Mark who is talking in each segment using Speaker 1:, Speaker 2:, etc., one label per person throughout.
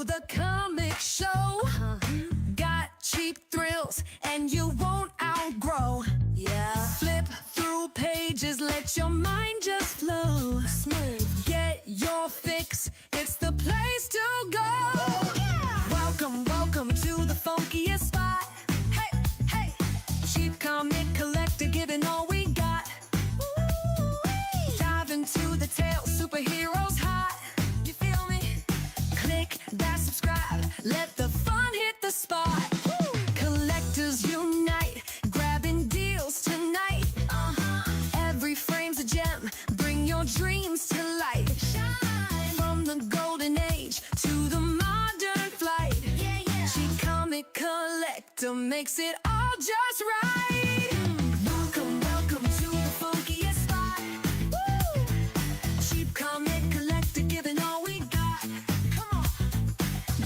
Speaker 1: to the comic show. Got cheap thrills and you won't outgrow. Yeah. Flip through pages, let your mind just flow. Smooth. Get your fix, it's the place to go. Yeah. Welcome to the funkiest spot. Hey, hey. Cheap comic collector, giving all we got. Ooh-wee. Dive into the tale, superheroes hot. You feel me? Click that subscribe, let the fun hit the spot. Woo. Collectors unite, grabbing deals tonight. Every frame's a gem, bring your dreams to life. Shine. From the golden age to the modern flight. Yeah, yeah. Cheap comic collector makes it all just right. Welcome to the funkiest spot. Woo. Cheap comic collector, giving all we got. Come on.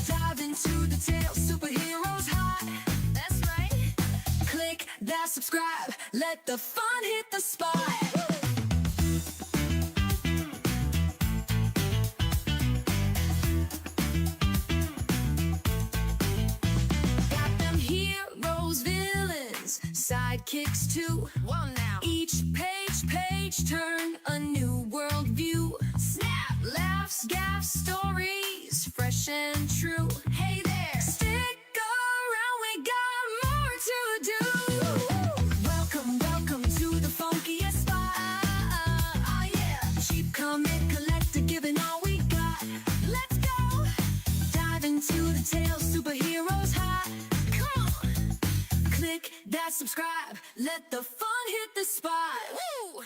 Speaker 1: Dive into the tale, superheroes hot. That's right. Click that subscribe, let the fun hit the spot. Got them heroes, villains, sidekicks too. Well now. Each page turn a new world view. Snap, laughs, gaffs, stories, fresh and true. Hey there, stick around, we got more to do. Welcome to the funkiest spot. Oh yeah, cheap comic collector, giving all we got. Let's go. Dive into the tale, superheroes hot. Come on. Click that subscribe, let the fun hit the spot. Woo!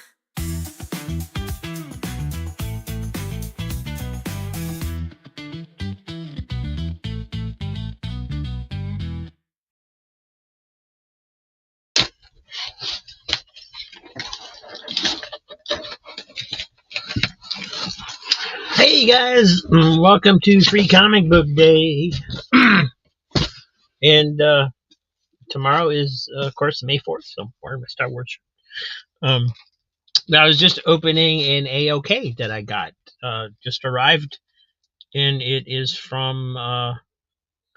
Speaker 2: Hey guys, welcome to Free Comic Book Day. And tomorrow is, of course, May 4th, so I'm wearing my Star Wars shirt. I was just opening an AOK that I got. Just arrived, and it is from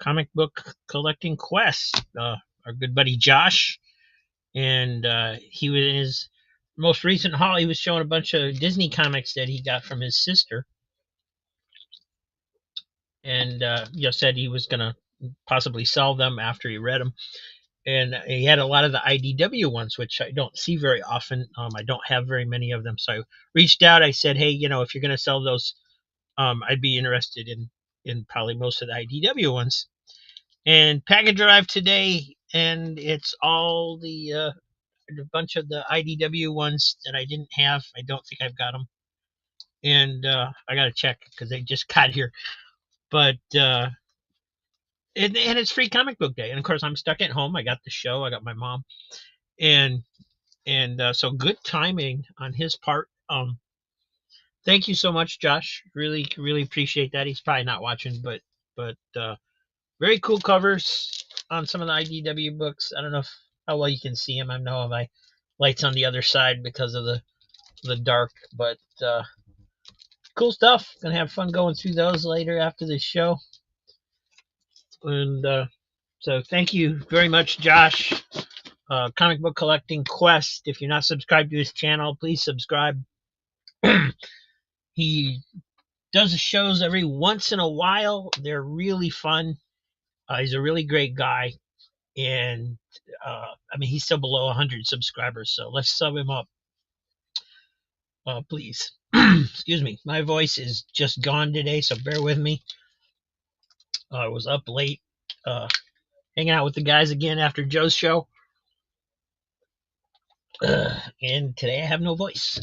Speaker 2: Comic Book Collecting Quest. Our good buddy Josh, and he was in his most recent haul. He was showing a bunch of Disney comics that he got from his sister. And just said he was going to possibly sell them after he read them. And he had a lot of the IDW ones, which I don't see very often. I don't have very many of them. So I reached out. I said, hey, if you're going to sell those, I'd be interested in probably most of the IDW ones. And package arrived today, and it's all a bunch of the IDW ones that I didn't have. I don't think I've got them. And I got to check because they just got here. But and it's Free Comic Book Day, and of course I'm stuck at home. I got the show, I got my mom, and so good timing on his part. Thank you so much, Josh. Really appreciate that. He's probably not watching, but very cool covers on some of the IDW books. I don't know how well you can see him. I know my light's on the other side because of the dark, but cool stuff. Gonna have fun going through those later after this show. And so thank you very much, Josh. Comic Book Collecting Quest. If you're not subscribed to his channel, please subscribe. He does shows every once in a while. They're really fun. He's a really great guy. And he's still below 100 subscribers, so let's sub him up. Please. Excuse me. My voice is just gone today, so bear with me. I was up late hanging out with the guys again after Joe's show. And today I have no voice.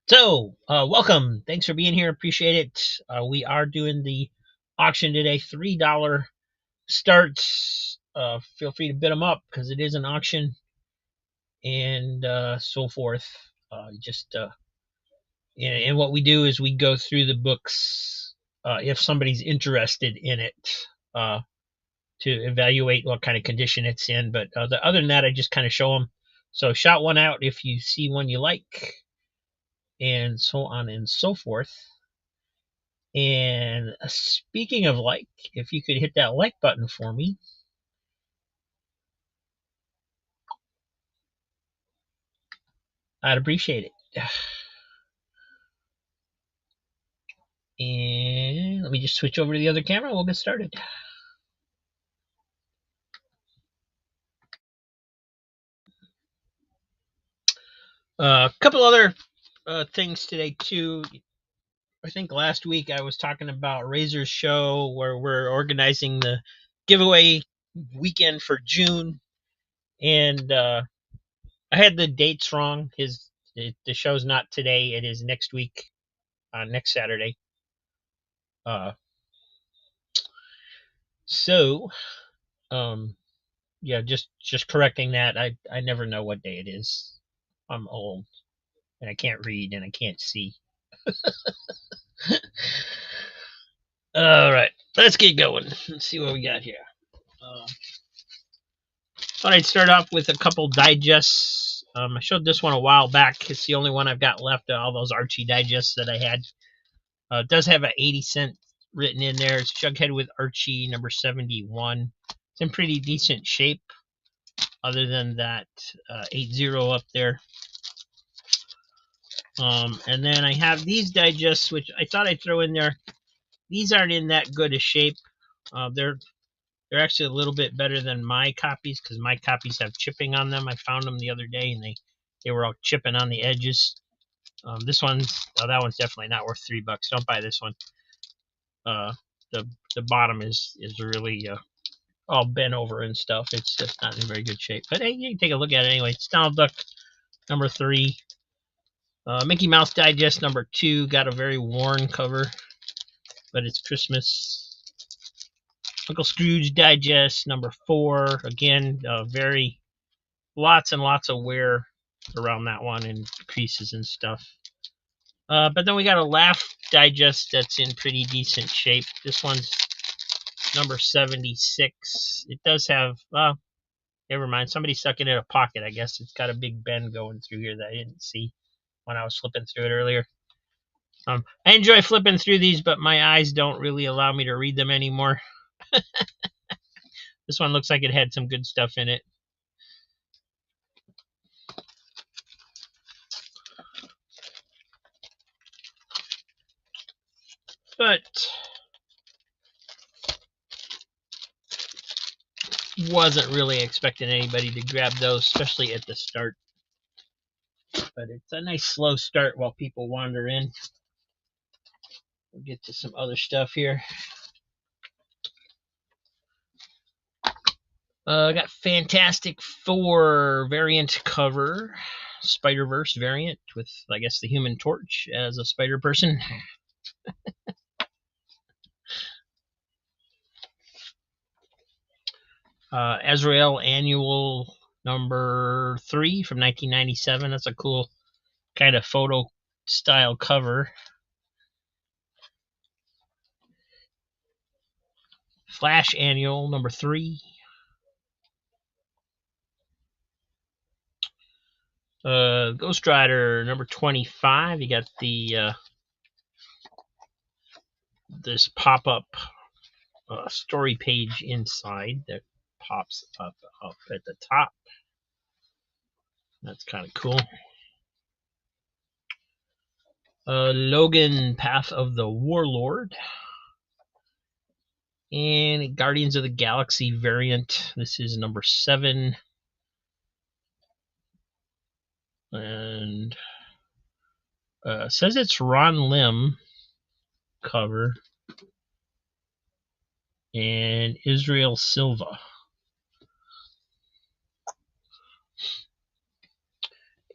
Speaker 2: So, welcome. Thanks for being here. Appreciate it. We are doing the auction today. $3 starts. Feel free to bid them up because it is an auction. And so forth. And what we do is we go through the books if somebody's interested in it to evaluate what kind of condition it's in. But other than that, I just kind of show them. So shout one out if you see one you like, and so on and so forth. And speaking of like, if you could hit that like button for me, I'd appreciate it. And let me just switch over to the other camera. We'll get started. A couple other things today too. I think last week I was talking about Razor's show where we're organizing the giveaway weekend for June, and I had the dates wrong. The show's not today; it is next week, next Saturday. Uh, so yeah, just correcting that. I never know what day it is. I'm old and I can't read and I can't see. All right, let's get going. Let's see what we got here. Thought I'd start off with a couple digests. I showed this one a while back. It's the only one I've got left of all those Archie digests that I had. It does have an 80 cent written in there. It's Jughead with Archie number 71. It's in pretty decent shape, other than that 8-0 up there. And then I have these digests, which I thought I'd throw in there. These aren't in that good a shape. They're actually a little bit better than my copies because my copies have chipping on them. I found them the other day and they were all chipping on the edges. This one's that one's definitely not worth $3. Don't buy this one. The bottom is really all bent over and stuff. It's just not in very good shape. But hey, you can take a look at it anyway. It's Donald Duck number 3. Mickey Mouse Digest number 2 got a very worn cover, but it's Christmas. Uncle Scrooge Digest number 4, again, very lots and lots of wear around that one and creases and stuff. But then we got a Laugh Digest that's in pretty decent shape. This one's number 76. It does have, never mind. Somebody stuck it in a pocket, I guess. It's got a big bend going through here that I didn't see when I was flipping through it earlier. I enjoy flipping through these, but my eyes don't really allow me to read them anymore. This one looks like it had some good stuff in it. But wasn't really expecting anybody to grab those, especially at the start. But it's a nice slow start while people wander in. We'll get to some other stuff here. Got Fantastic Four variant cover, Spider-Verse variant with, I guess, the Human Torch as a spider person. Azrael Annual number 3 from 1997. That's a cool kind of photo style cover. Flash Annual number 3. Ghost Rider number 25. You got the this pop-up story page inside that pops up at the top. That's kind of cool. Logan, Path of the Warlord. And Guardians of the Galaxy variant. This is number 7. And says it's Ron Lim cover. And Israel Silva.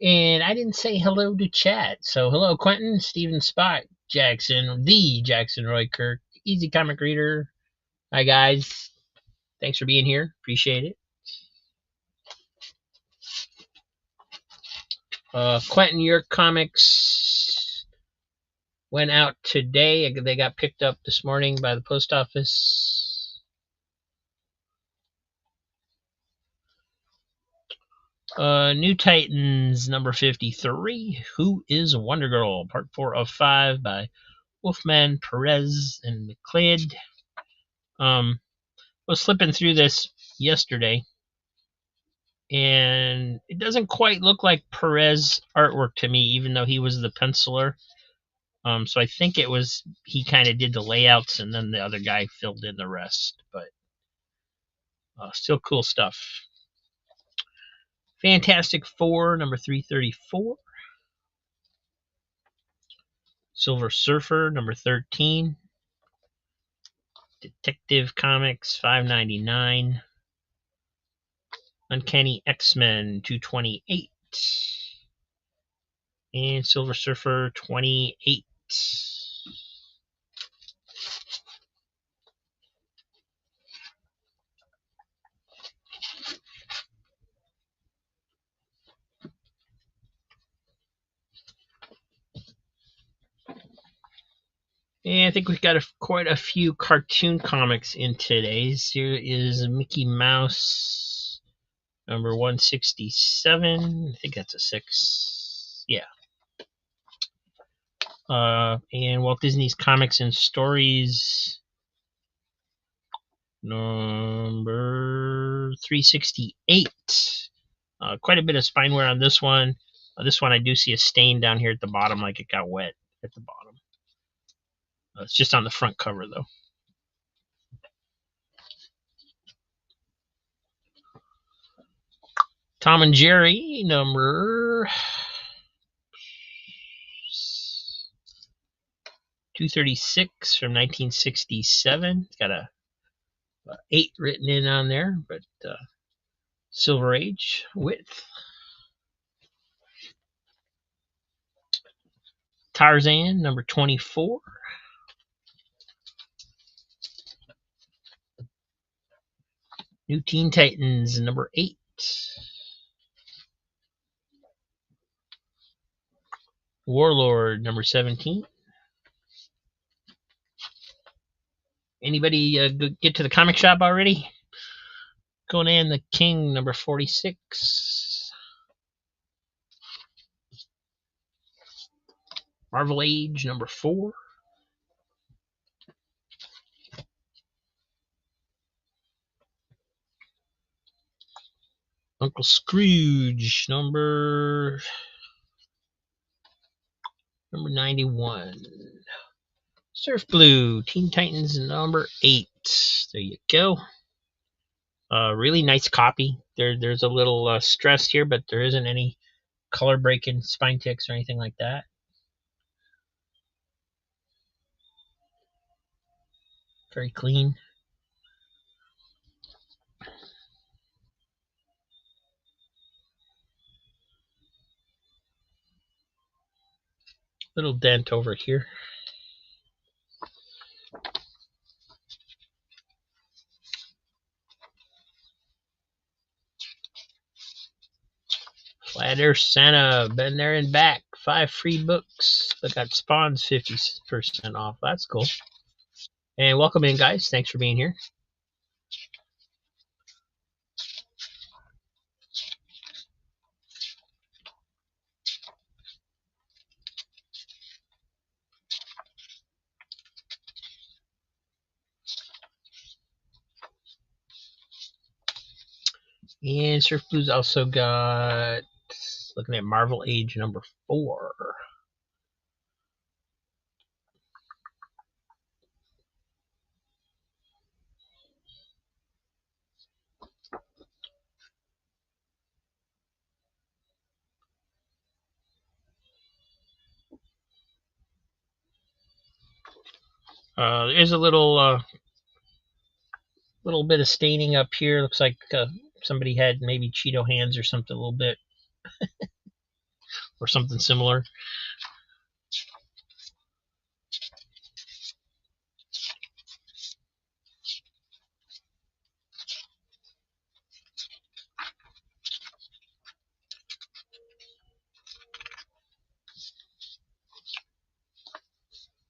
Speaker 2: And I didn't say hello to chat. So hello, Quentin, Steven Spot, Jackson, the Jackson Roy Kirk, Easy Comic Reader. Hi, guys. Thanks for being here. Appreciate it. Quentin, your comics went out today. They got picked up this morning by the post office. New Titans number 53. Who is Wonder Girl? Part 4 of 5 by Wolfman, Perez, and McLeod. I was flipping through this yesterday, and it doesn't quite look like Perez artwork to me, even though he was the penciler. So I think it was he kind of did the layouts, and then the other guy filled in the rest. But still cool stuff. Fantastic Four, number 334. Silver Surfer, number 13. Detective Comics, $5.99. Uncanny X-Men, $2.28. And Silver Surfer, $28. And I think we've got quite a few cartoon comics in today's. Here is Mickey Mouse, number 167. I think that's a 6. Yeah. And Walt Disney's Comics and Stories, number 368. Quite a bit of spine wear on this one. This one I do see a stain down here at the bottom, like it got wet at the bottom. It's just on the front cover, though. Tom and Jerry, number 236 from 1967. It's got a 8 written in on there, but Silver Age width. Tarzan, number 24. New Teen Titans, number 8. Warlord, number 17. Anybody get to the comic shop already? Conan the King, number 46. Marvel Age, number 4. Uncle Scrooge, number 91. Surf Blue, Teen Titans, number 8. There you go. Really nice copy. There's a little stress here, but there isn't any color breaking, spine ticks, or anything like that. Very clean. Little dent over here. Flat Earth Santa, been there and back. 5 free books. I got Spawn's 50% off. That's cool. And welcome in, guys. Thanks for being here. And Surf Blues also got, looking at Marvel Age number 4. There is a little bit of staining up here. Looks like somebody had maybe Cheeto hands or something a little bit. Or something similar.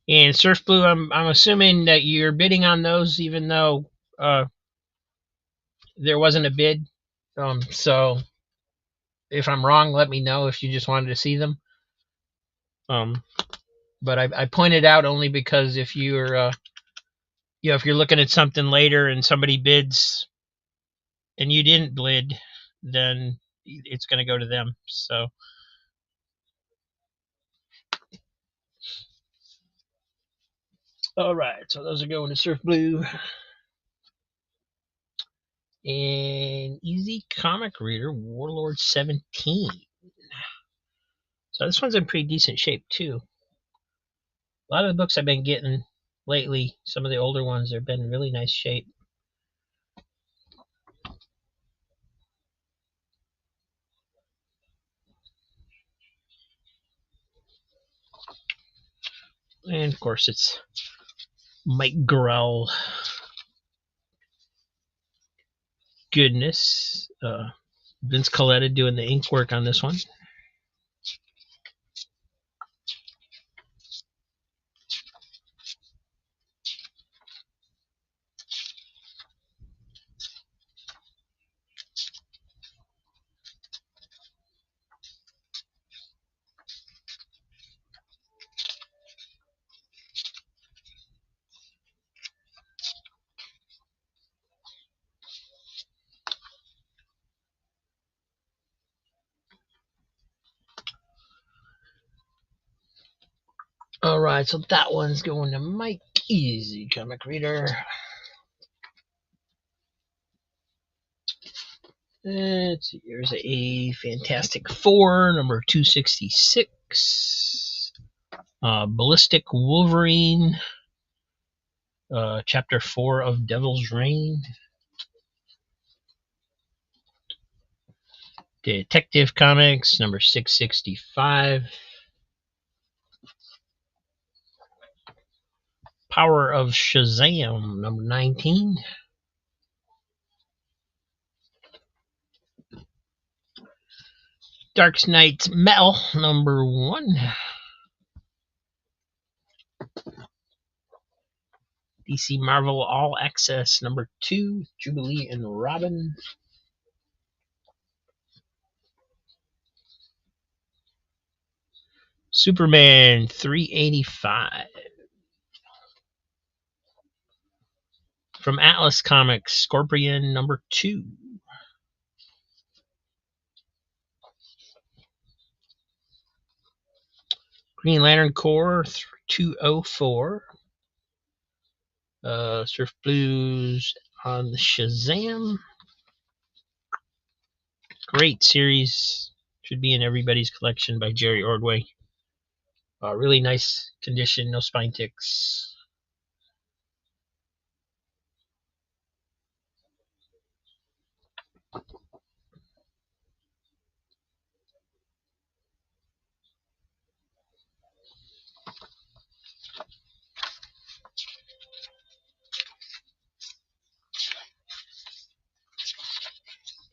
Speaker 2: And Surf Blue, I'm assuming that you're bidding on those, even though there wasn't a bid. So if I'm wrong, let me know if you just wanted to see them. But I pointed out only because if you're if you're looking at something later and somebody bids and you didn't bid, then it's going to go to them. So, all right. So those are going to Surf Blue. And Easy Comic Reader Warlord 17. So this one's in pretty decent shape too. A lot of the books I've been getting lately, some of the older ones, have been in really nice shape. And of course, it's Mike Grell. Goodness. Vince Coletta doing the ink work on this one. All right, so that one's going to Mike, Easy Comic Reader. Here's a Fantastic Four, number 266. Ballistic Wolverine, Chapter 4 of Devil's Reign. Detective Comics, number 665. Power of Shazam, number 19. Dark Knight's Metal, number 1. DC Marvel All Access, number 2. Jubilee and Robin. Superman 385. From Atlas Comics, Scorpion, number 2. Green Lantern Corps 204. Surf Blues on the Shazam. Great series. Should be in everybody's collection by Jerry Ordway. Really nice condition, no spine ticks.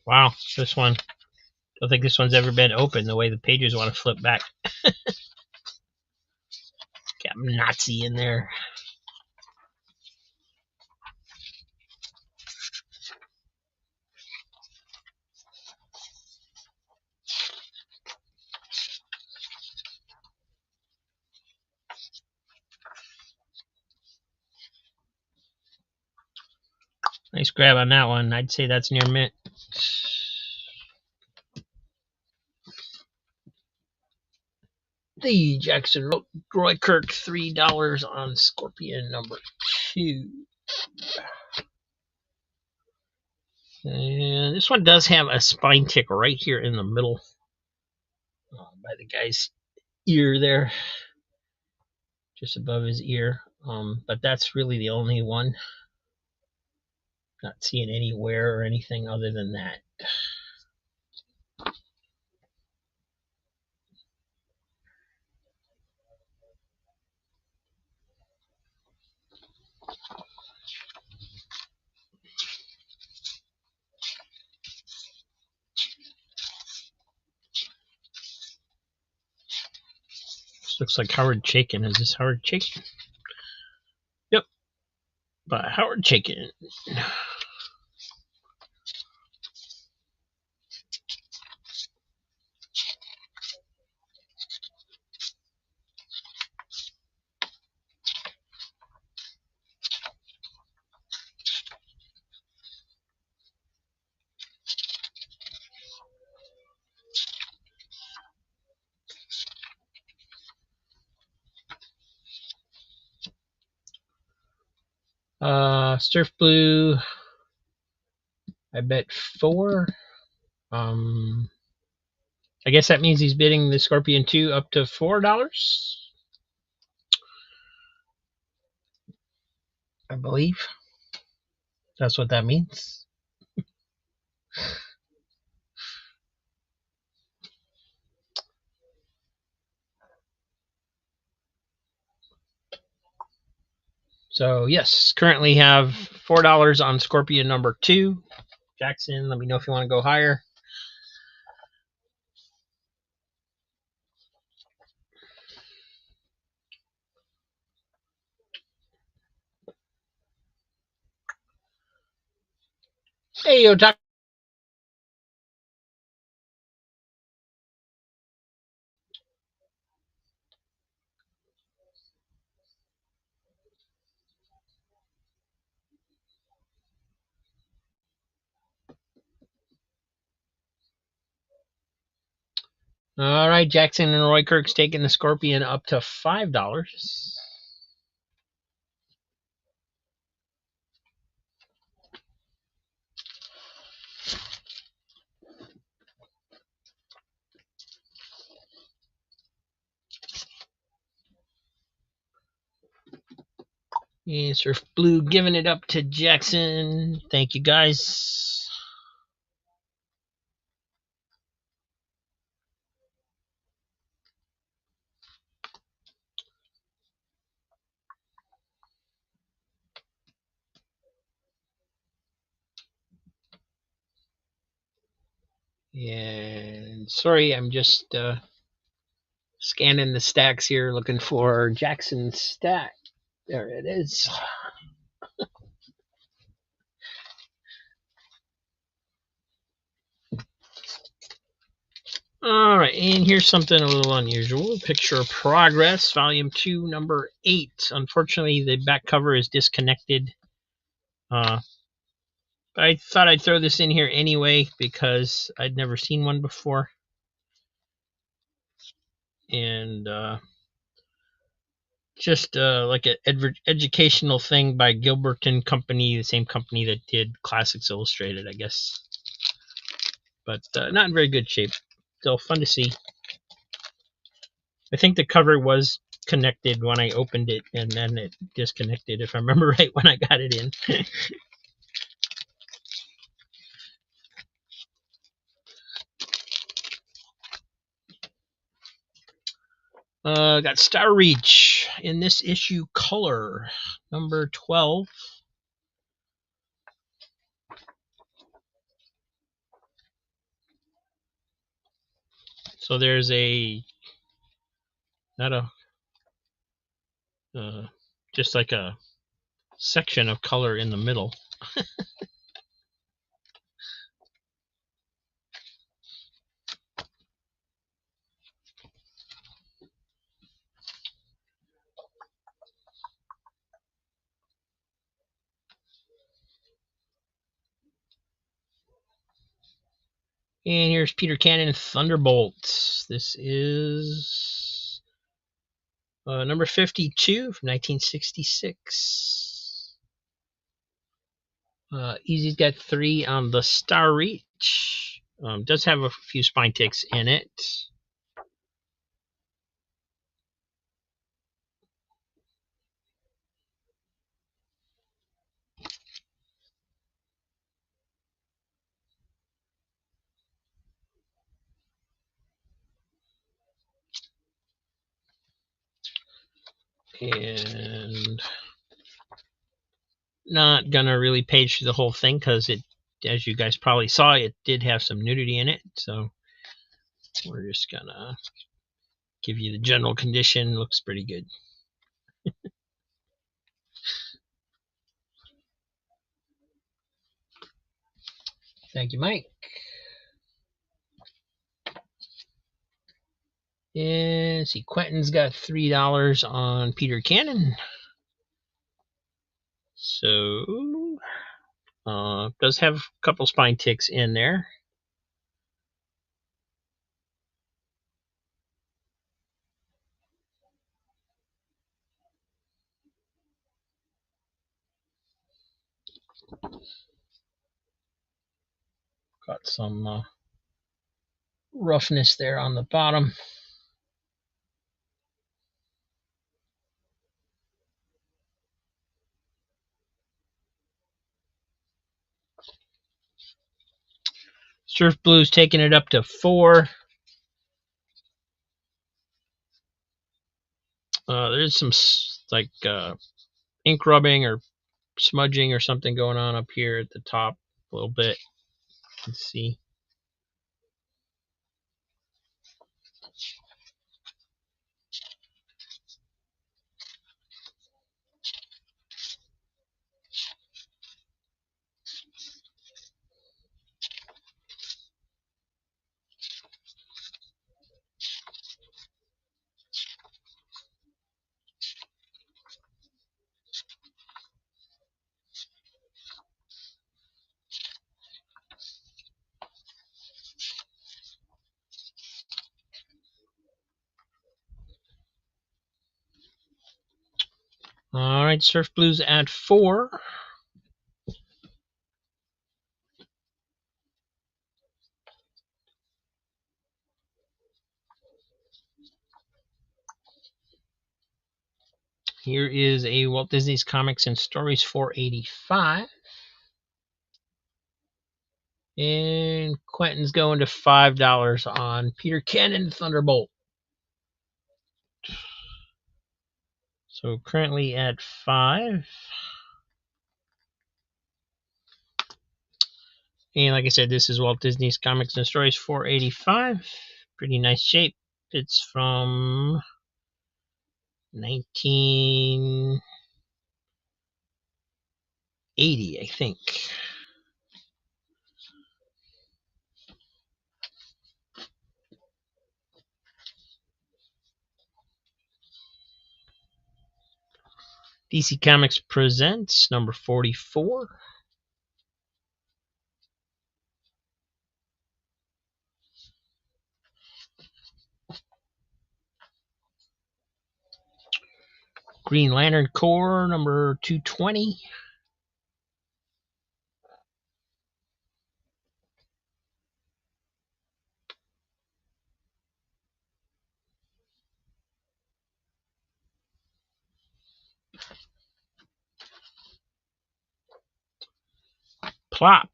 Speaker 2: Wow, this one. Don't think this one's ever been open the way the pages want to flip back. Got Nazi in there. Nice grab on that one. I'd say that's near mint. The Jackson Roy Kirk, $3 on Scorpion number 2. And this one does have a spine tick right here in the middle by the guy's ear there, just above his ear. But that's really the only one. Not seeing any wear or anything other than that. This looks like Howard Chaykin. Is this Howard Chaykin? Yep, by Howard Chaykin. Surf Blue, I bet 4. I guess that means he's bidding the Scorpion 2 up to $4. I believe that's what that means. So yes, currently have $4 on Scorpion number 2. Jackson, let me know if you want to go higher. Hey, Otaka. All right, Jackson and Roy Kirk's taking the Scorpion up to $5. And Surf Blue giving it up to Jackson. Thank you, guys. And sorry, I'm just scanning the stacks here, looking for Jackson's stack. There it is. All right, and here's something a little unusual. Picture of Progress, Volume 2, Number 8. Unfortunately, the back cover is disconnected. But I thought I'd throw this in here anyway because I'd never seen one before. And just like an educational thing by Gilbert and Company, the same company that did Classics Illustrated, I guess. But not in very good shape. Still fun to see. I think the cover was connected when I opened it, and then it disconnected, if I remember right, when I got it in. Got Star Reach in this issue color, number 12. So there's not a, just like a section of color in the middle. And here's Peter Cannon Thunderbolts. This is number 52 from 1966. Easy's got 3 on the Star Reach. Does have a few spine ticks in it. And not gonna really page through the whole thing because it, as you guys probably saw, it did have some nudity in it. So we're just gonna give you the general condition. Looks pretty good. Thank you, Mike. And see, Quentin's got $3 on Peter Cannon. So does have a couple spine ticks in there. Got some roughness there on the bottom. Surf Blue's taking it up to 4. There's some like ink rubbing or smudging or something going on up here at the top a little bit. You can see. All right, Surf Blue's at 4. Here is a Walt Disney's Comics and Stories 485. And Quentin's going to $5 on Peter Cannon Thunderbolt. So currently at 5. And like I said, this is Walt Disney's Comics and Stories 485. Pretty nice shape. It's from 1980, I think. DC Comics presents number 44. Green Lantern Corps number 220. Plop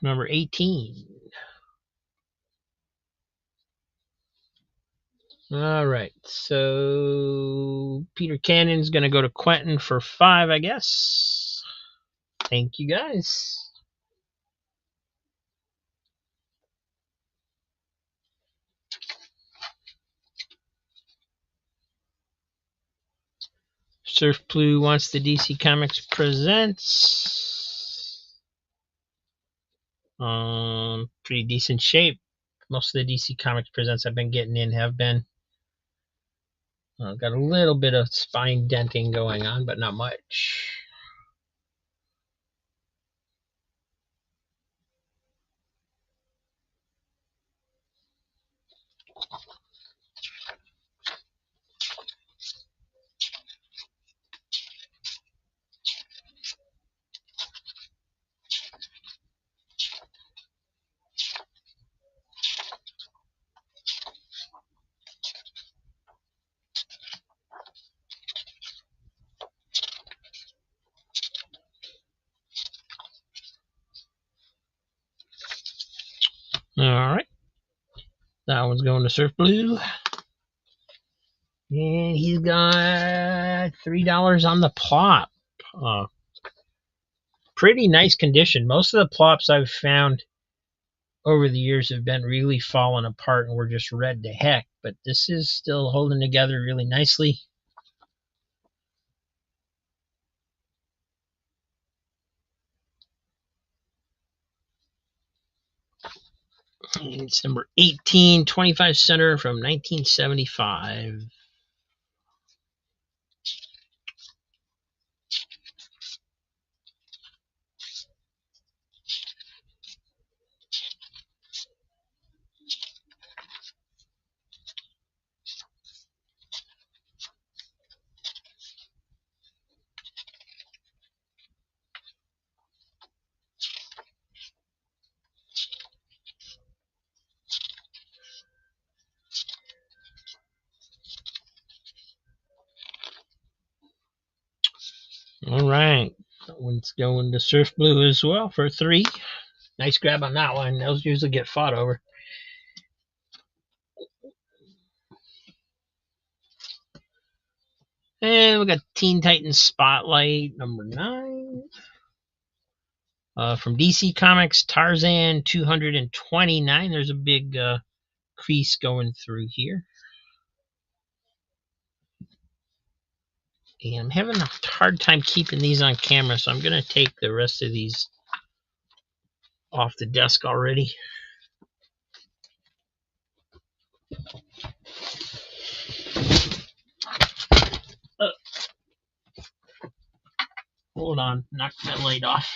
Speaker 2: number 18. All right, so Peter Cannon's going to go to Quentin for 5, I guess. Thank you, guys. Surf Blue wants the DC Comics presents. Pretty decent shape. Most of the DC Comics presents I've been getting in have been. Got a little bit of spine denting going on, but not much. All right. That one's going to Surf Blue. And he's got $3 on the plop. Pretty nice condition. Most of the plops I've found over the years have been really falling apart and were just red to heck. But this is still holding together really nicely. It's number 18, 25 center from 1975. All right. That one's going to Surf Blue as well for 3. Nice grab on that one. Those usually get fought over. And we got Teen Titans Spotlight number 9. From DC Comics, Tarzan 229. There's a big crease going through here. And I'm having a hard time keeping these on camera, so I'm going to take the rest of these off the desk already. Hold on, knock that light off.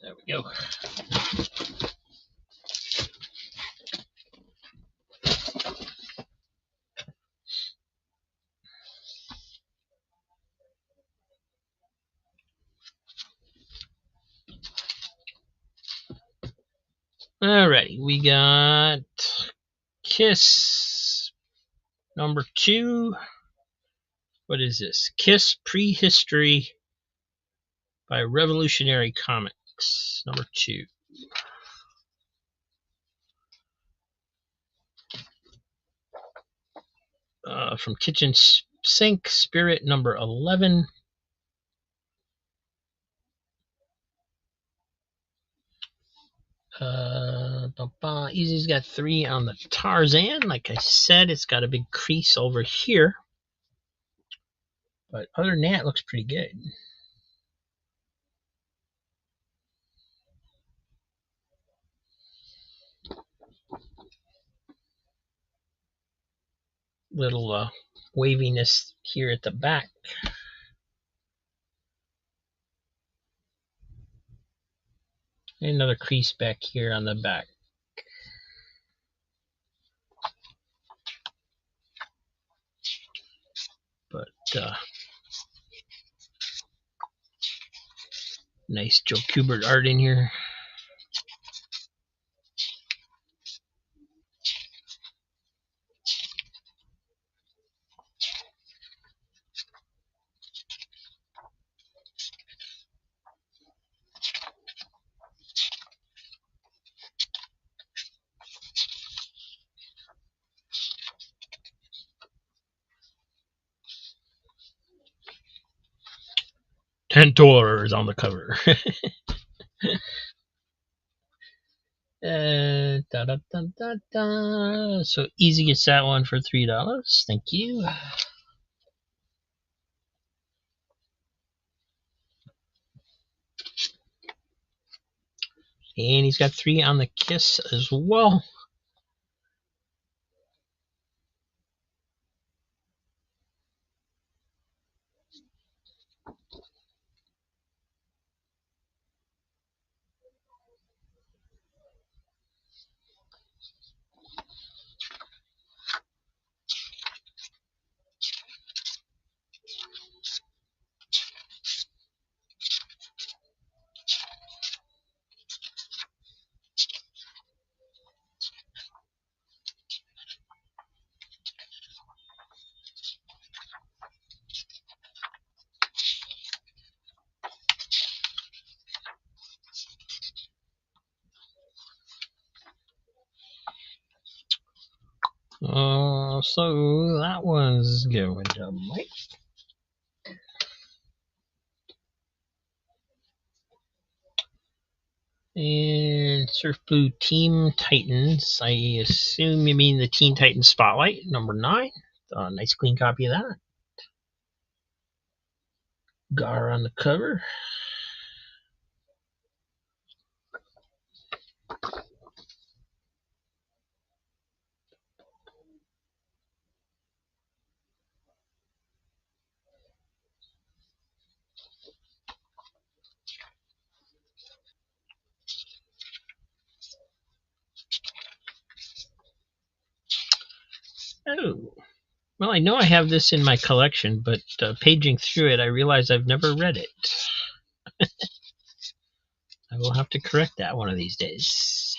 Speaker 2: There we go. Alrighty, we got Kiss number 2. What is this? Kiss Prehistory by Revolutionary Comics number 2. From Kitchen Sink, Spirit number 11. Easy's got 3 on the Tarzan. Like I said, it's got a big crease over here. But other than that, it looks pretty good. Little waviness here at the back. Another crease back here on the back. But nice Joe Kubert art in here. Tentor is on the cover. So Easy gets that one for $3. Thank you. And he's got 3 on the Kiss as well. So that one's going to Mike. And Surf Blue Team Titans. I assume you mean the Teen Titans Spotlight, number 9. Nice clean copy of that. Gar on the cover. Oh, well, I know I have this in my collection, but paging through it, I realize I've never read it. I will have to correct that one of these days.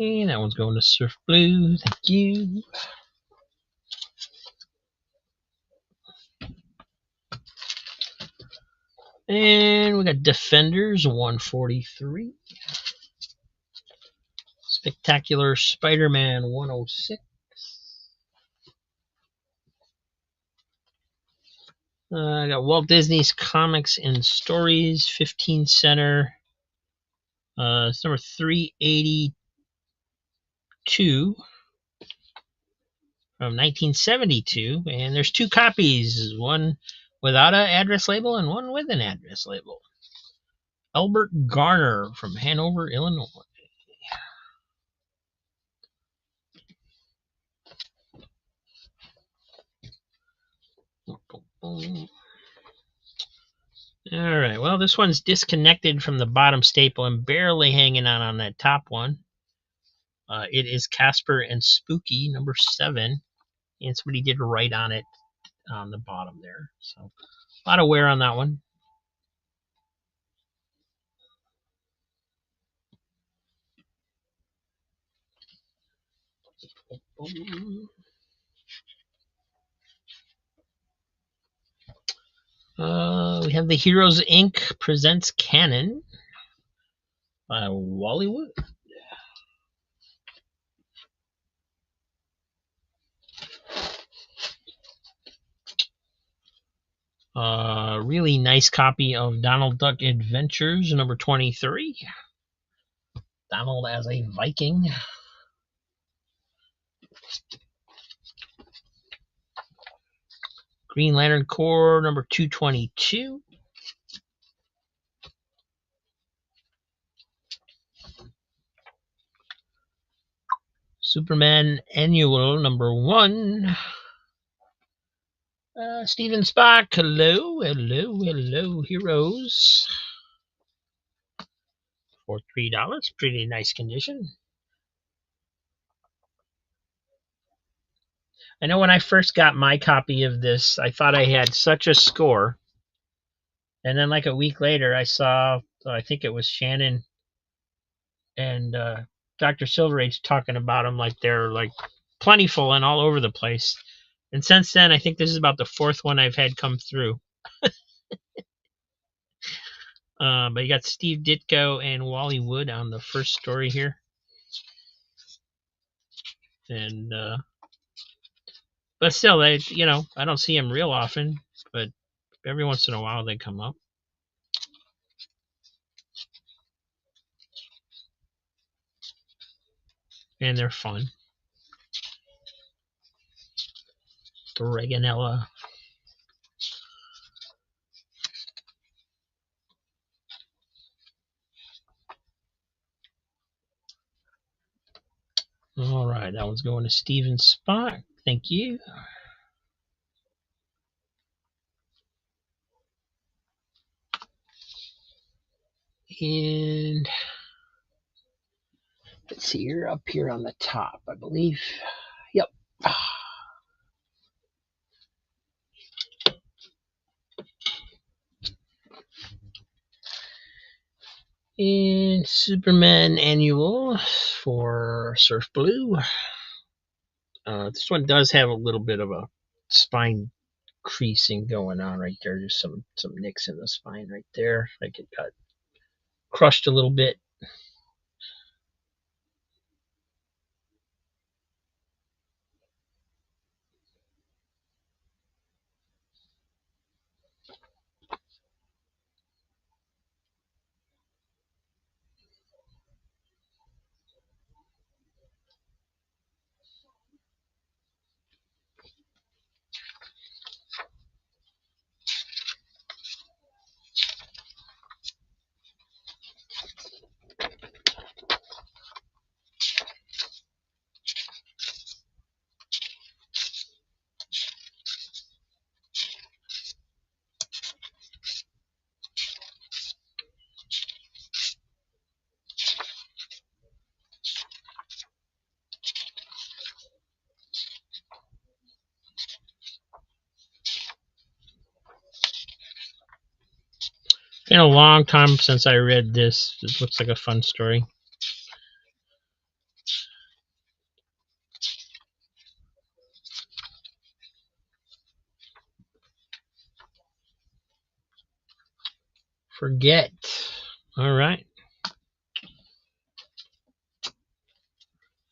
Speaker 2: And that one's going to Surf Blue. Thank you. And we got Defenders 143. Spectacular Spider-Man 106. I got Walt Disney's Comics and Stories 15 center. It's number 382 from 1972. And there's two copies, one without an address label and one with an address label. Albert Garner from Hanover, Illinois. All right, well, this one's disconnected from the bottom staple and barely hanging on that top one. It is Casper and Spooky, number 7. And somebody did write on it on the bottom there. So a lot of wear on that one. We have the Heroes Inc. presents Canon by Wally Wood. Really nice copy of Donald Duck Adventures, number 23. Donald as a Viking. Green Lantern Corps, number 222. Superman Annual, number 1. Steven Spock, hello, heroes. For $3, pretty nice condition. I know when I first got my copy of this, I thought I had such a score. And then like a week later, I saw, I think it was Shannon and Dr. Silver Age talking about them like they're like plentiful and all over the place. And since then, I think this is about the 4th one I've had come through. But you got Steve Ditko and Wally Wood on the first story here. And but still, I don't see them real often, but every once in a while they come up. And they're fun. Dragonella. All right, that one's going to Steven Spock. Thank you. And let's see, you're up here on the top, I believe. Yep. And Superman Annual for Surf Blue. This one does have a little bit of a spine creasing going on right there. Just some nicks in the spine right there. Like it got crushed a little bit. Been a long time since I read this. It looks like a fun story. Forget. All right.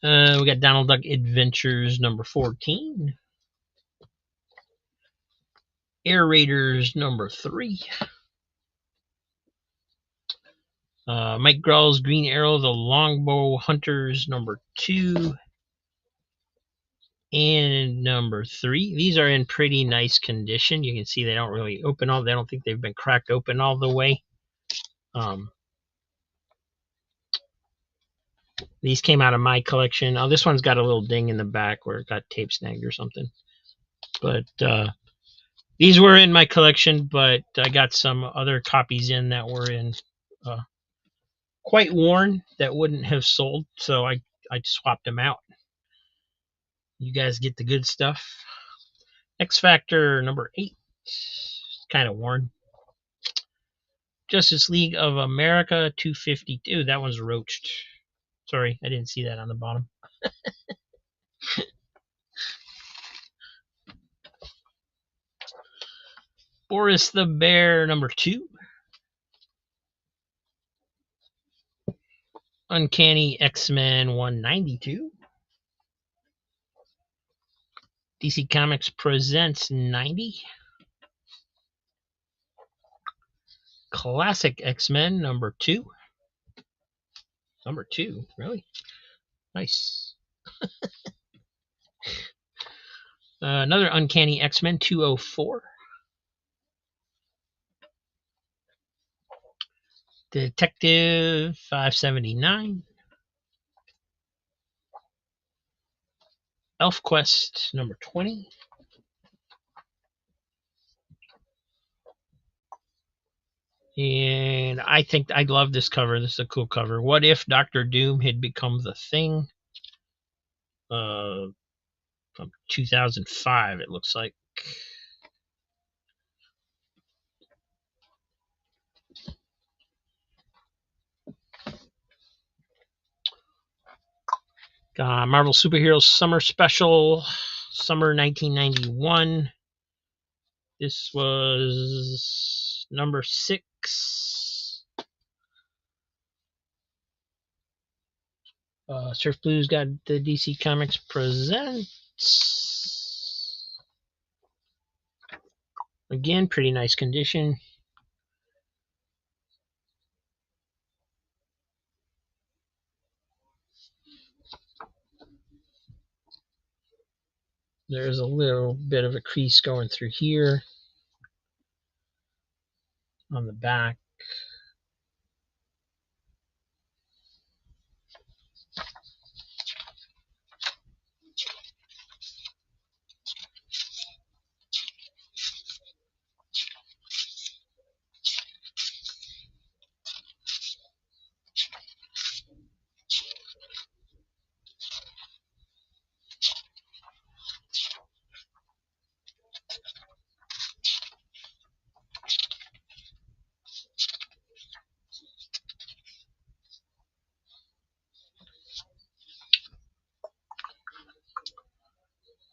Speaker 2: We got Donald Duck Adventures number 14. Air Raiders number 3. Mike Grell's Green Arrow, The Longbow Hunters number 2. And number 3. These are in pretty nice condition. You can see they don't really open all. They don't think they've been cracked open all the way. These came out of my collection. Oh, this one's got a little ding in the back where it got tape snagged or something. But these were in my collection, but I got some other copies in that were in quite worn that wouldn't have sold, so I swapped them out. You guys get the good stuff. X Factor number 8, kind of worn. Justice League of America 252. That one's roached. Sorry, I didn't see that on the bottom. Boris the Bear number 2. Uncanny X-Men 192. DC Comics Presents 90. Classic X-Men number 2. Number 2, really? Nice. Another Uncanny X-Men 204. Detective 579. ElfQuest number 20. And I think I love this cover. This is a cool cover. What if Doctor Doom had become the Thing? From 2005, it looks like. Marvel Superheroes Summer Special, Summer 1991. This was number 6. Surf Blues got the DC Comics Presents. Again, pretty nice condition. There's a little bit of a crease going through here on the back.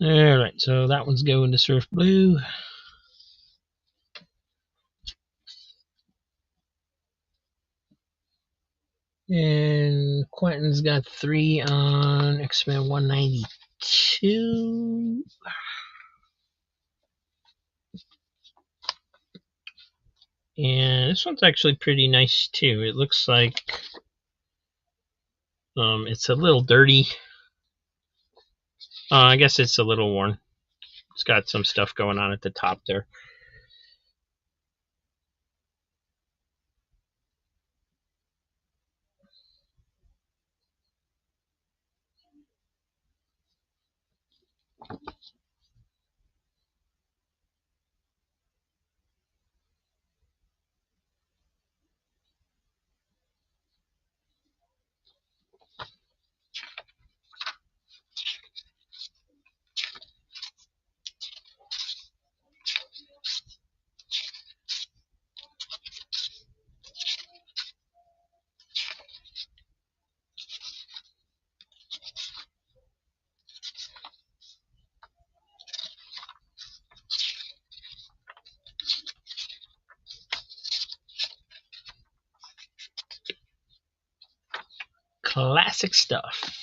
Speaker 2: Alright, so that one's going to Surf Blue. And Quentin's got 3 on X-Men 192. And this one's actually pretty nice too. It looks like it's a little dirty. I guess it's a little worn. It's got some stuff going on at the top there. classic stuff.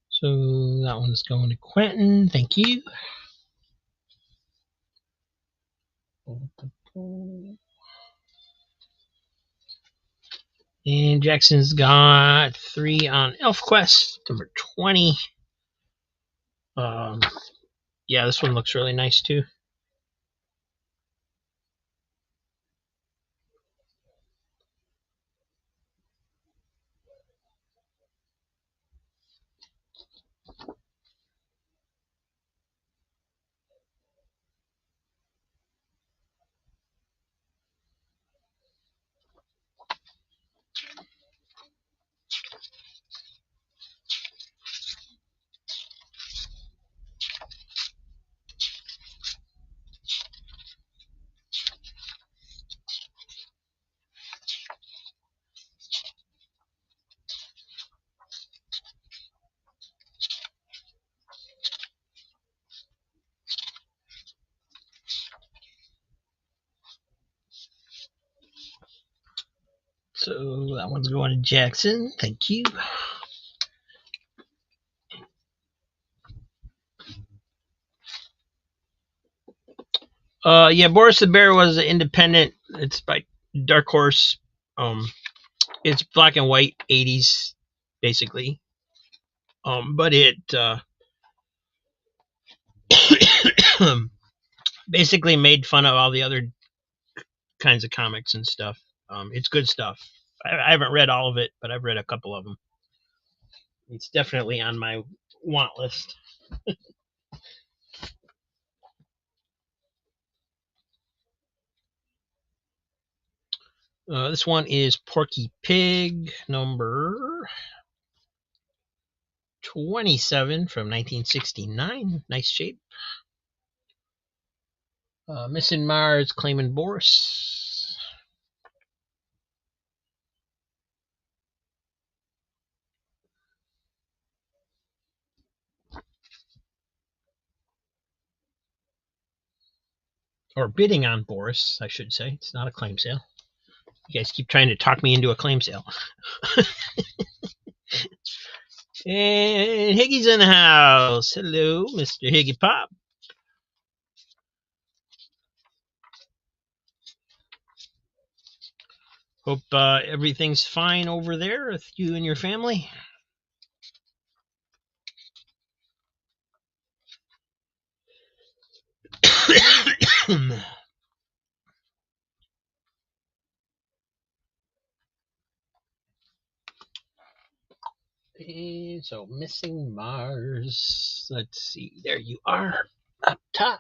Speaker 2: So that one's going to Quentin. Thank you. And Jackson's got 3 on ElfQuest, number 20. Yeah, this one looks really nice too. So that one's going to Jackson. Thank you. Yeah, Boris the Bear was an independent. It's by Dark Horse. It's black and white, 80s, basically. But it basically made fun of all the other kinds of comics and stuff. It's good stuff. I haven't read all of it, but I've read a couple of them. It's definitely on my want list. This one is Porky Pig, number 27 from 1969. Nice shape. Missing Mars, claiming Boris. Or bidding on Boris, I should say. It's not a claim sale. You guys keep trying to talk me into a claim sale. And Higgy's in the house. Hello, Mr. Higgy Pop. Hope everything's fine over there with you and your family. And so Missing Mars. Let's see. There you are, up top.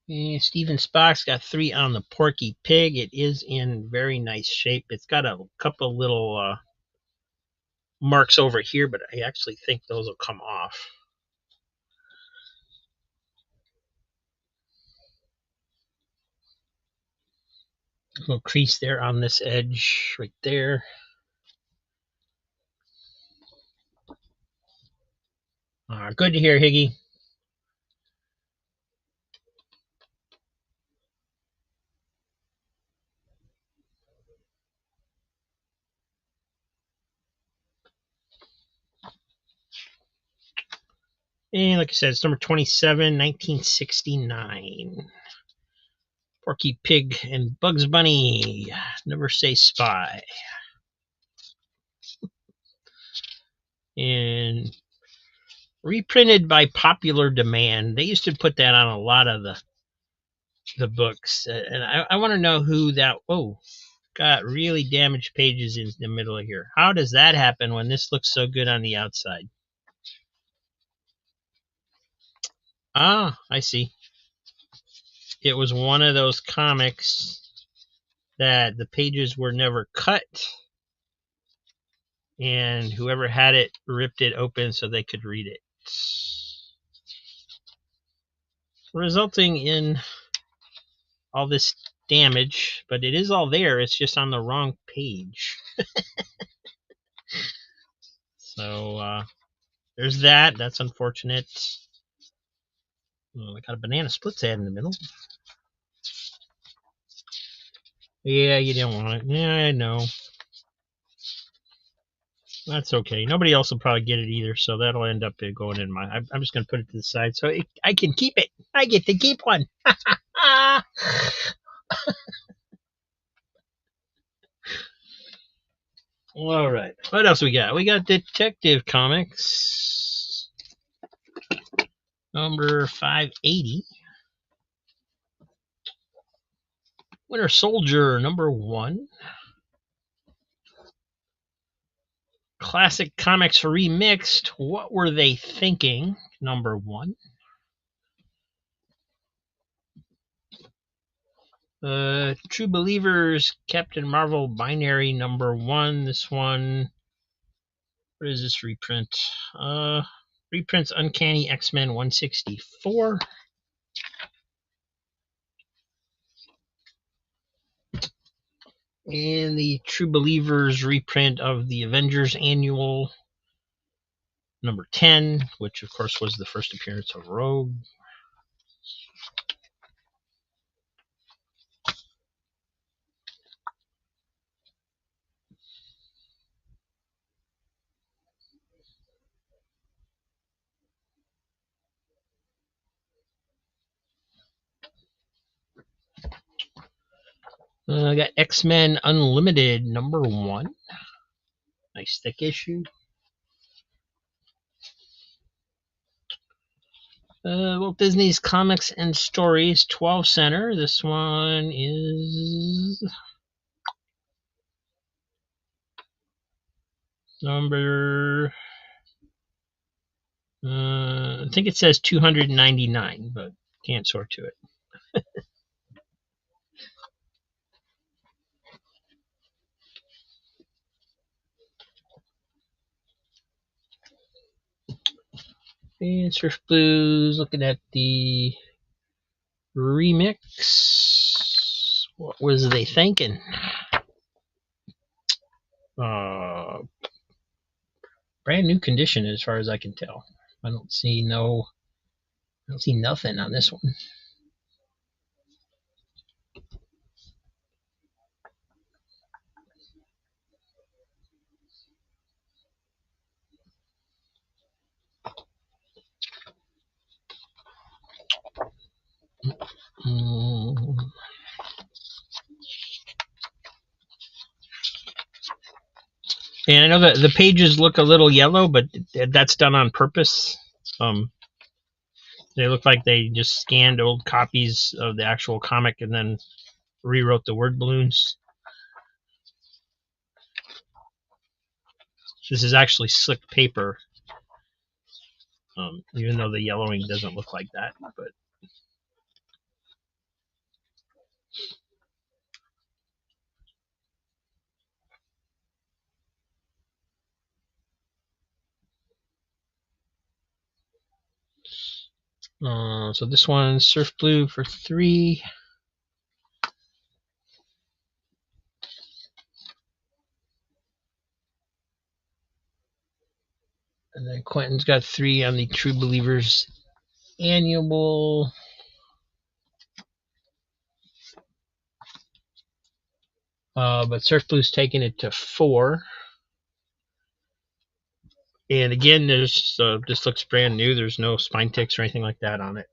Speaker 2: And Steven Spock's got 3 on the Porky Pig. It is in very nice shape. It's got a couple little marks over here, but I actually think those will come off. A little crease there on this edge, right there. Good to hear, Higgy. And like I said, it's number 27, 1969. Porky Pig and Bugs Bunny. Never Say Spy. And reprinted by popular demand. They used to put that on a lot of the books. And I want to know who that... Oh, got really damaged pages in the middle of here. How does that happen when this looks so good on the outside? Ah, I see. It was one of those comics that the pages were never cut, and whoever had it ripped it open so they could read it, resulting in all this damage. But it is all there, it's just on the wrong page. So there's that's unfortunate. Oh, I got a banana splits ad in the middle. Yeah, you didn't want it. Yeah, I know. That's okay. Nobody else will probably get it either, so that'll end up going in my. I'm just going to put it to the side so I can keep it. I get to keep one. All right. What else we got? We got Detective Comics number 580. Winter Soldier number 1. Classic Comics Remixed. What Were They Thinking? Number 1. True Believers Captain Marvel Binary number 1. This one. What is this reprint? Reprints Uncanny X-Men 164. And the True Believers reprint of the Avengers Annual number 10, which of course was the first appearance of Rogue. I got X-Men Unlimited number 1. Nice thick issue. Walt Disney's Comics and Stories 12 center. This one is number. I think it says 299, but can't sort to it. And Surf Blues, looking at the remix. What was they thinking? Brand new condition as far as I can tell. I don't see nothing on this one. And I know that the pages look a little yellow, but that's done on purpose. They look like they just scanned old copies of the actual comic and then rewrote the word balloons. This is actually slick paper, even though the yellowing doesn't look like that. But so this one, Surf Blue for 3. And then Quentin's got 3 on the True Believers Annual. But Surf Blue's taking it to 4. And again, there's this looks brand new. There's no spine ticks or anything like that on it.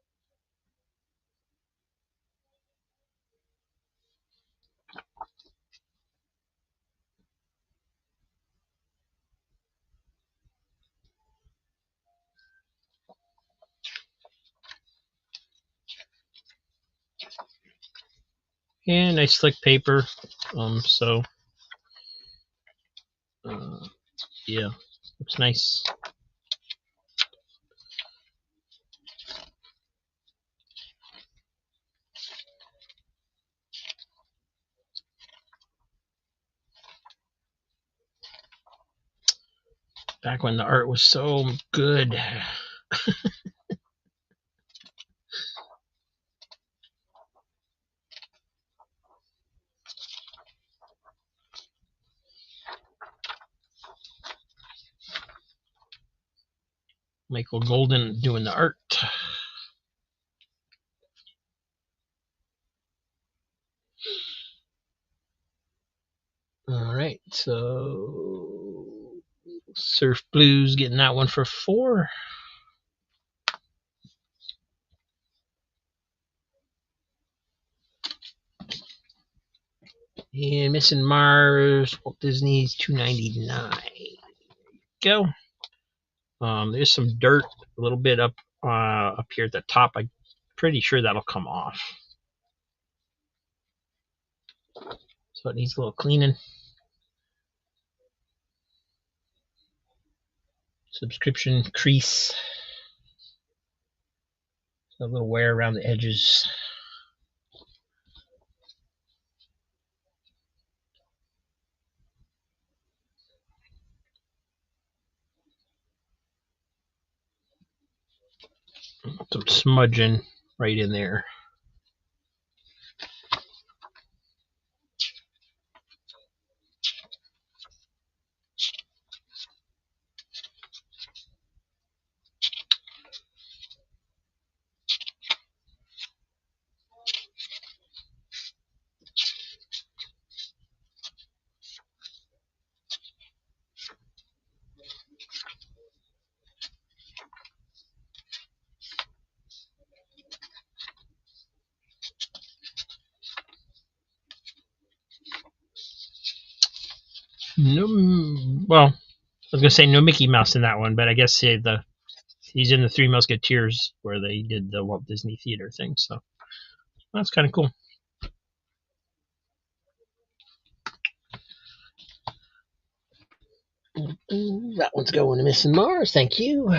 Speaker 2: And nice slick paper. Yeah, looks nice. Back when the art was so good. Michael Golden doing the art. All right, so Surf Blues getting that one for 4. And Missing Mars, Walt Disney's $2.99. Go. There's some dirt a little bit up here at the top. I'm pretty sure that'll come off. So it needs a little cleaning. Subscription crease. A little wear around the edges. Some smudging right in there. No, well, I was gonna say no Mickey Mouse in that one, but I guess he's in the Three Musketeers where they did the Walt Disney Theater thing. So that's kind of cool. That one's going to Missing Mars. Thank you.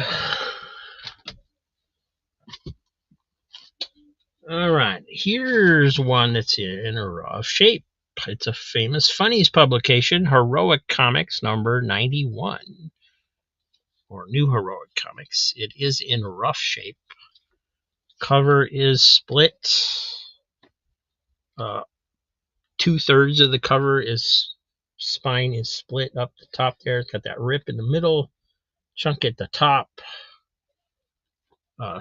Speaker 2: All right, here's one that's in a rough shape. It's a Famous Funnies publication, Heroic Comics number 91, or New Heroic Comics. It is in rough shape. Cover is split. 2/3 of the cover spine is split up the top there. It's got that rip in the middle, chunk at the top.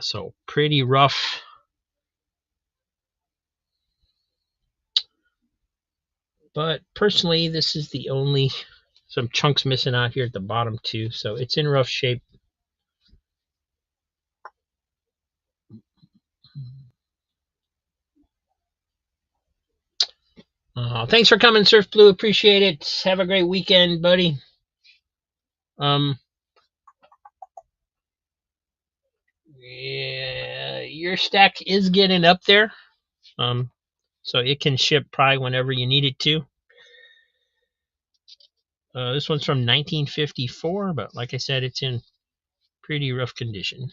Speaker 2: So pretty rough. But personally, this is the only, some chunks missing out here at the bottom too. So it's in rough shape. Thanks for coming, Surf Blue. Appreciate it. Have a great weekend, buddy. Yeah, your stack is getting up there. So it can ship probably whenever you need it to. This one's from 1954, but like I said, it's in pretty rough condition.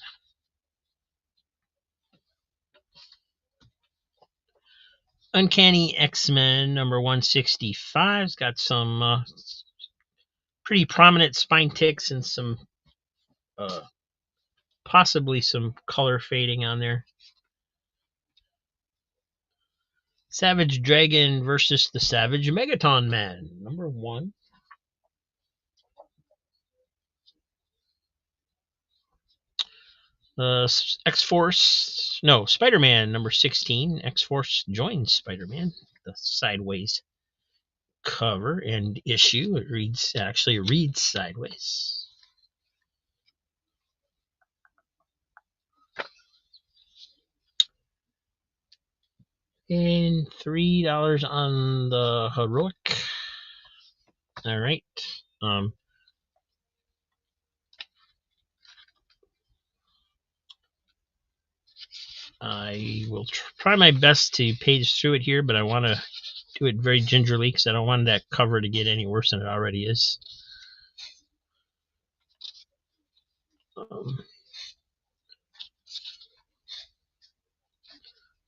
Speaker 2: Uncanny X-Men number 165. It's got some pretty prominent spine ticks and some possibly some color fading on there. Savage Dragon versus the Savage Megaton Man number 1. X-Force, no, Spider-Man number 16. X-Force joins Spider-Man. The sideways cover and issue. It reads sideways. And $3 on the Heroic. All right. I will try my best to page through it here, but I want to do it very gingerly because I don't want that cover to get any worse than it already is.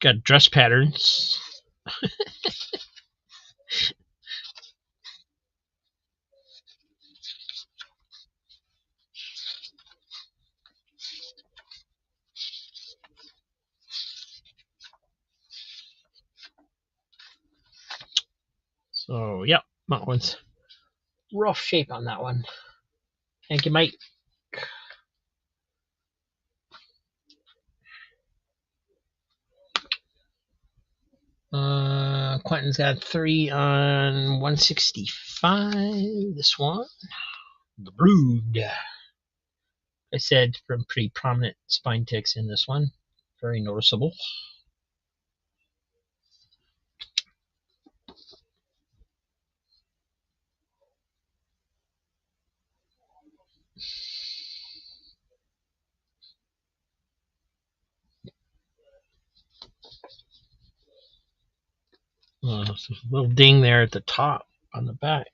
Speaker 2: Got dress patterns. So, yep, that one's rough shape on that one. Thank you, Mike. Quentin's got 3 on 165. This one, The Brood. I said from pretty prominent spine ticks in this one. Very noticeable. A little ding there at the top on the back.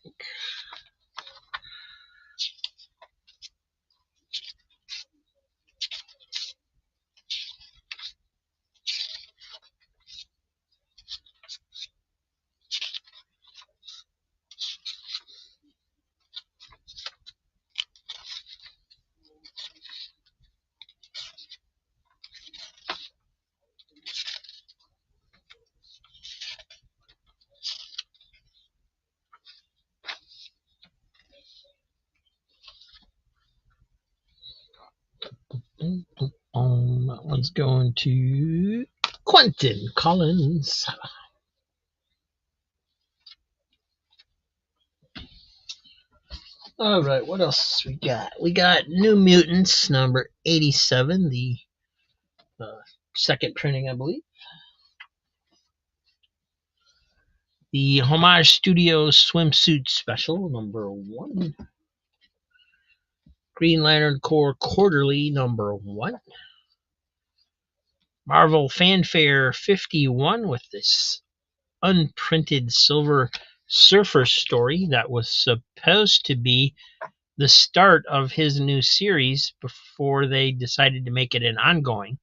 Speaker 2: That one's going to Quentin Collins. All right, what else we got? We got New Mutants number 87, the second printing, I believe. The Homage Studios swimsuit special number 1. Green Lantern Corps Quarterly number 1. Marvel Fanfare 51 with this unprinted Silver Surfer story that was supposed to be the start of his new series before they decided to make it an ongoing.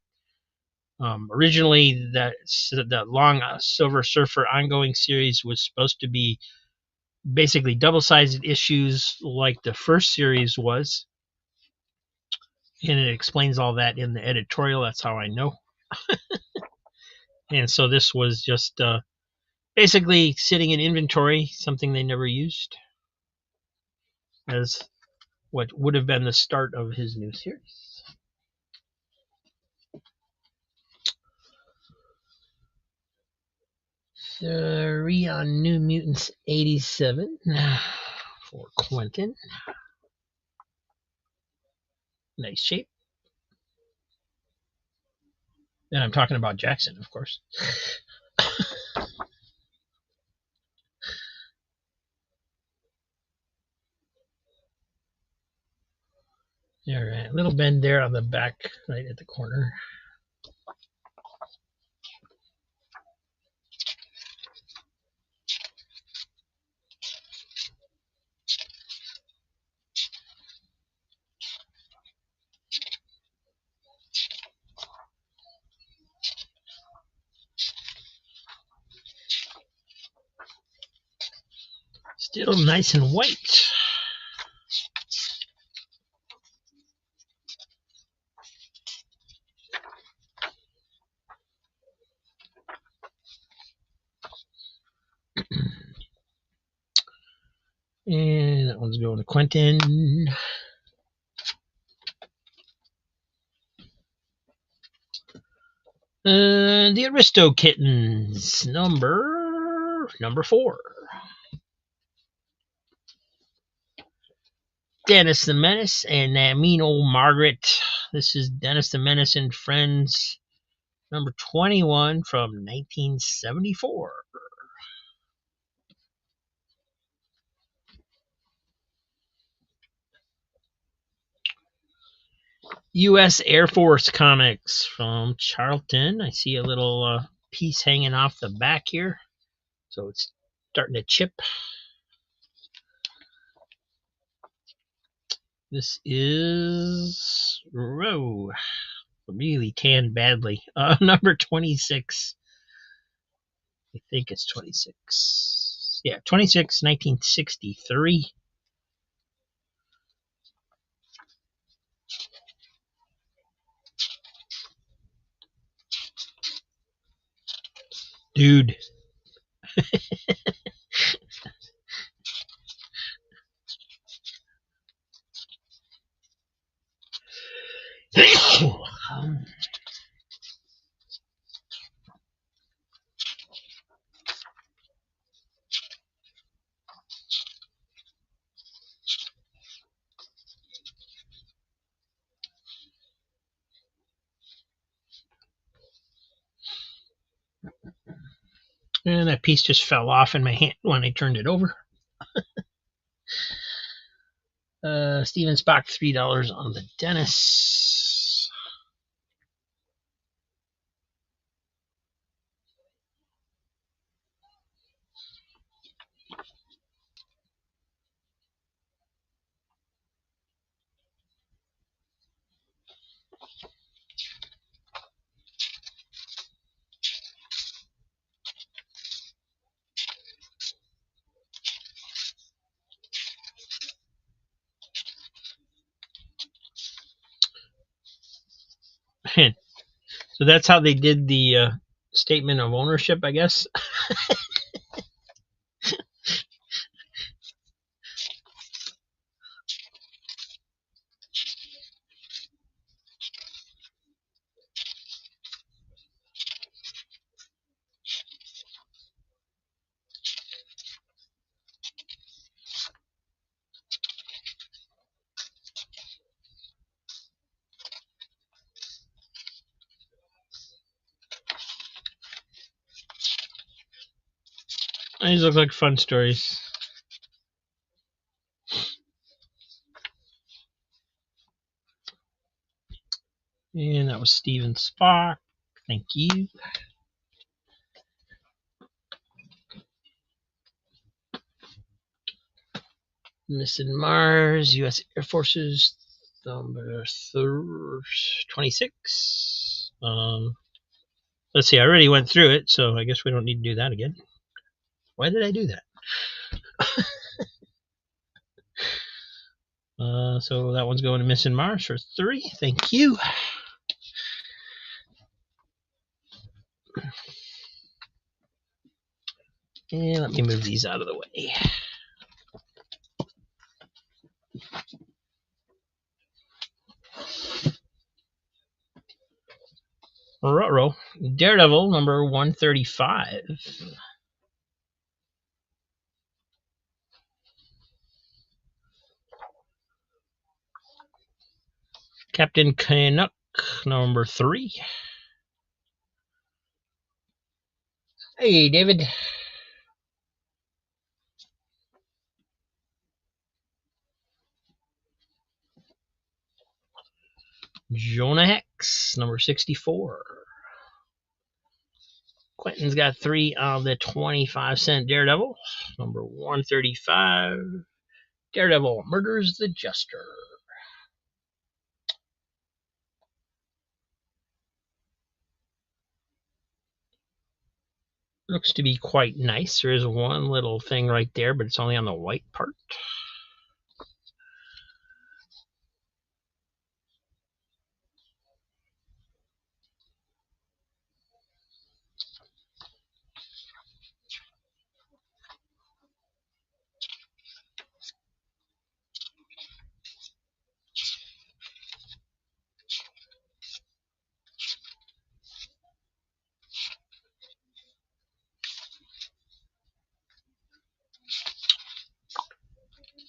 Speaker 2: Originally, the long Silver Surfer ongoing series was supposed to be basically double-sized issues like the first series was, and it explains all that in the editorial. That's how I know. And so this was just basically sitting in inventory, something they never used, as what would have been the start of his new series. Three on New Mutants 87 for Quentin. Nice shape. And I'm talking about Jackson, of course. All right, little bend there on the back, right at the corner. Still nice and white. And that one's going to Quentin. The Aristo Kittens, number 4. Dennis the Menace and that mean old Margaret. This is Dennis the Menace and Friends, number 21 from 1974. U.S. Air Force Comics from Charlton. I see a little piece hanging off the back here, so it's starting to chip. This is really tanned badly. Number 26. I think it's 26. Yeah, 26, 1963. Dude. And that piece just fell off in my hand when I turned it over. Steven Spock, $3 on the Dennis. So that's how they did the statement of ownership, I guess. These look like fun stories. And that was Steven Spock. Thank you. Missing Mars, U.S. Air Forces, number 26. Let's see, I already went through it, so I guess we don't need to do that again. Why did I do that? So that one's going to Missing Mars for 3. Thank you. And let me move these out of the way. Ruh-roh. Daredevil, number 135. Captain Canuck, number 3. Hey, David. Jonah Hex, number 64. Quentin's got 3 of the 25-cent Daredevil, number 135. Daredevil murders the Jester. Looks to be quite nice. There is one little thing right there, but it's only on the white part.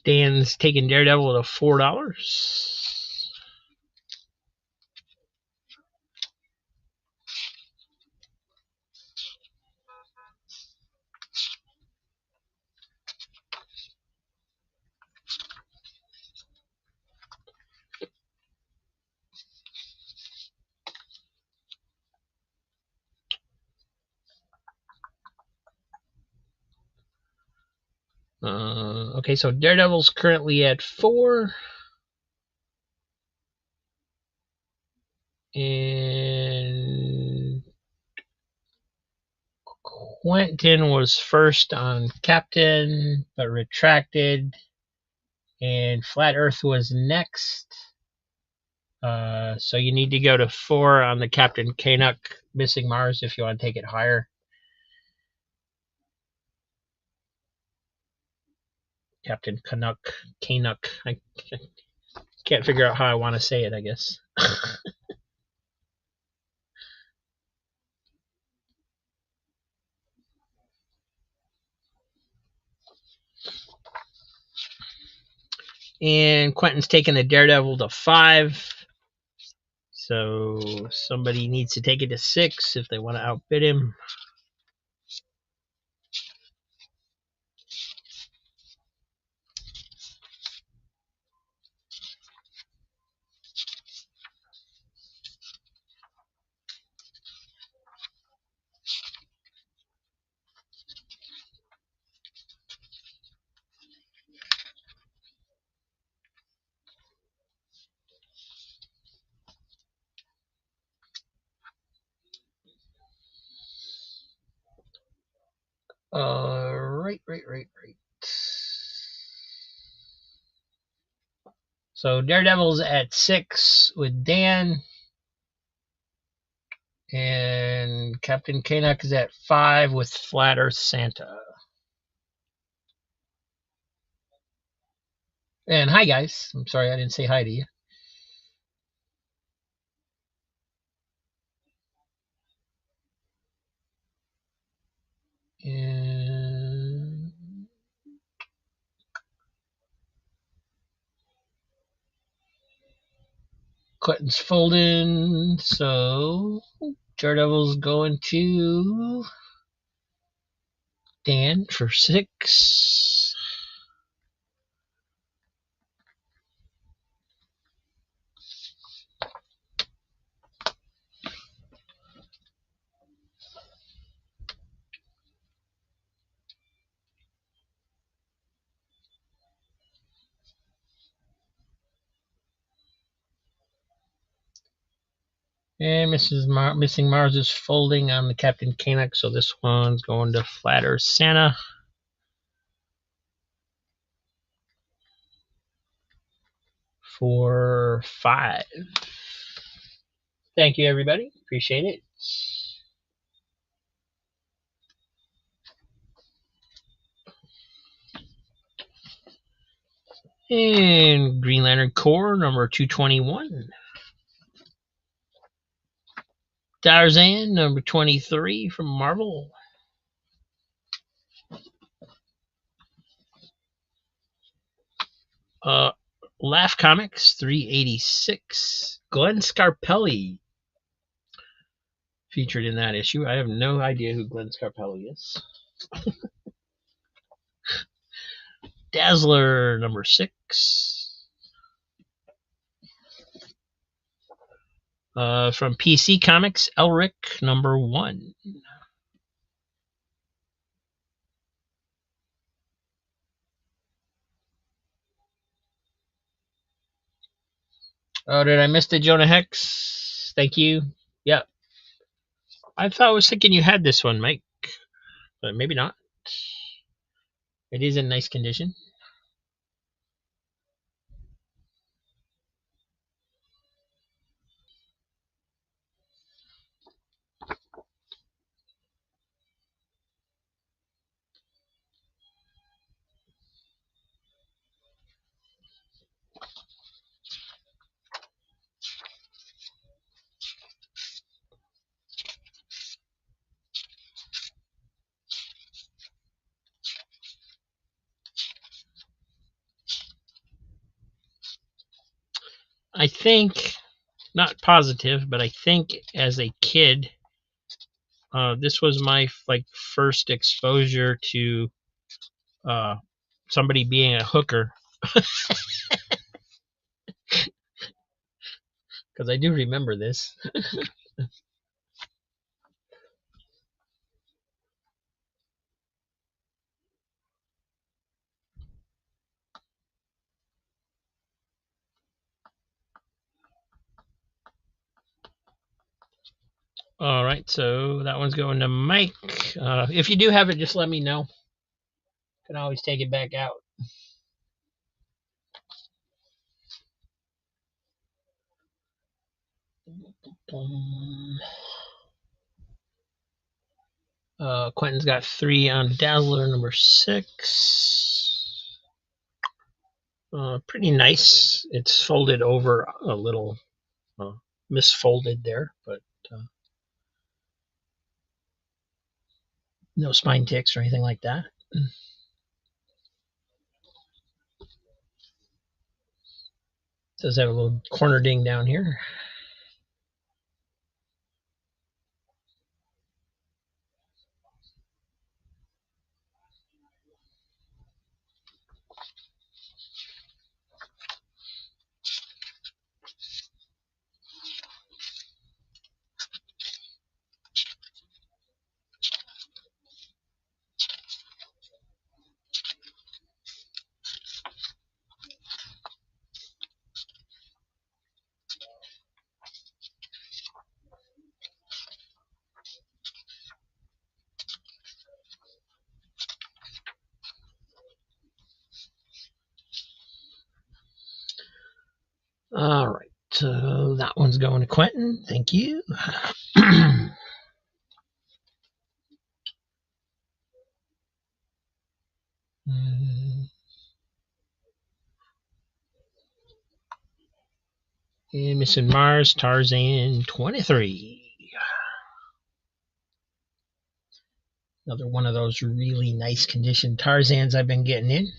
Speaker 2: Dan's taking Daredevil to $4. Okay, so Daredevil's currently at 4. And Quentin was first on Captain, but retracted. And Flat Earth was next. So you need to go to 4 on the Captain Canuck Missing Mars if you want to take it higher. Captain Canuck. I can't figure out how I want to say it, I guess. And Quentin's taking the Daredevil to 5. So somebody needs to take it to 6 if they want to outbid him. Right. So Daredevil's at 6 with Dan, and Captain Canuck is at 5 with Flat Earth Santa. And hi guys, I'm sorry I didn't say hi to you. And Quentin's folding, so Daredevil's going to Dan for 6. And Missing Mars is folding on the Captain Canuck, so this one's going to Flat Earth Santa for 5. Thank you, everybody. Appreciate it. And Green Lantern Corps number 221. Tarzan number 23 from Marvel. Laugh Comics 386. Glenn Scarpelli featured in that issue. I have no idea who Glenn Scarpelli is. Dazzler number 6. From PC Comics, Elric number 1. Oh, did I miss the Jonah Hex? Thank you. Yep. I was thinking you had this one, Mike, but maybe not. It is in nice condition. I think, not positive, but I think as a kid, this was my first exposure to somebody being a hooker, because I do remember this. All right, so that one's going to Mike. If you do have it, just let me know. Can always take it back out. Quentin's got 3 on Dazzler number 6. Pretty nice. It's folded over a little, misfolded there, but no spine ticks or anything like that. Does have a little corner ding down here. All right. So that one's going to Quentin. Thank you. And Missing Mars, Tarzan 23. Another one of those really nice condition Tarzans I've been getting in.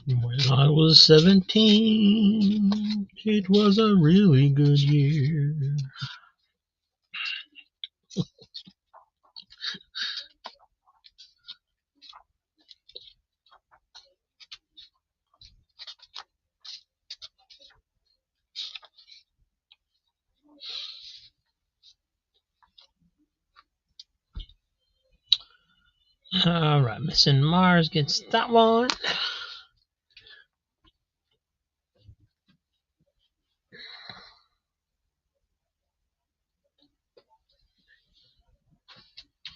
Speaker 2: When I was 17, it was a really good year. All right, Missing Mars gets that one.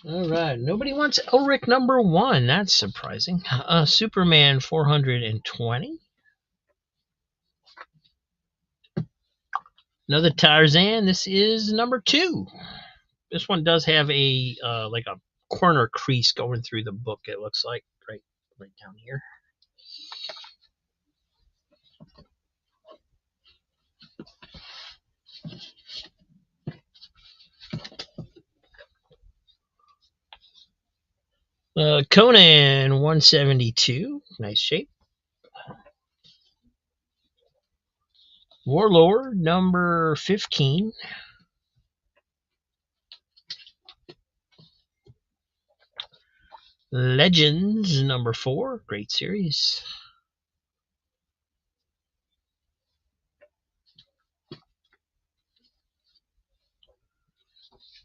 Speaker 2: All right, nobody wants Elric number 1. That's surprising. Superman 420. Another Tarzan. This is number 2. This one does have a like a corner crease going through the book. It looks like right down here. Conan 172. Nice shape. Warlord number 15. Legends number 4. Great series.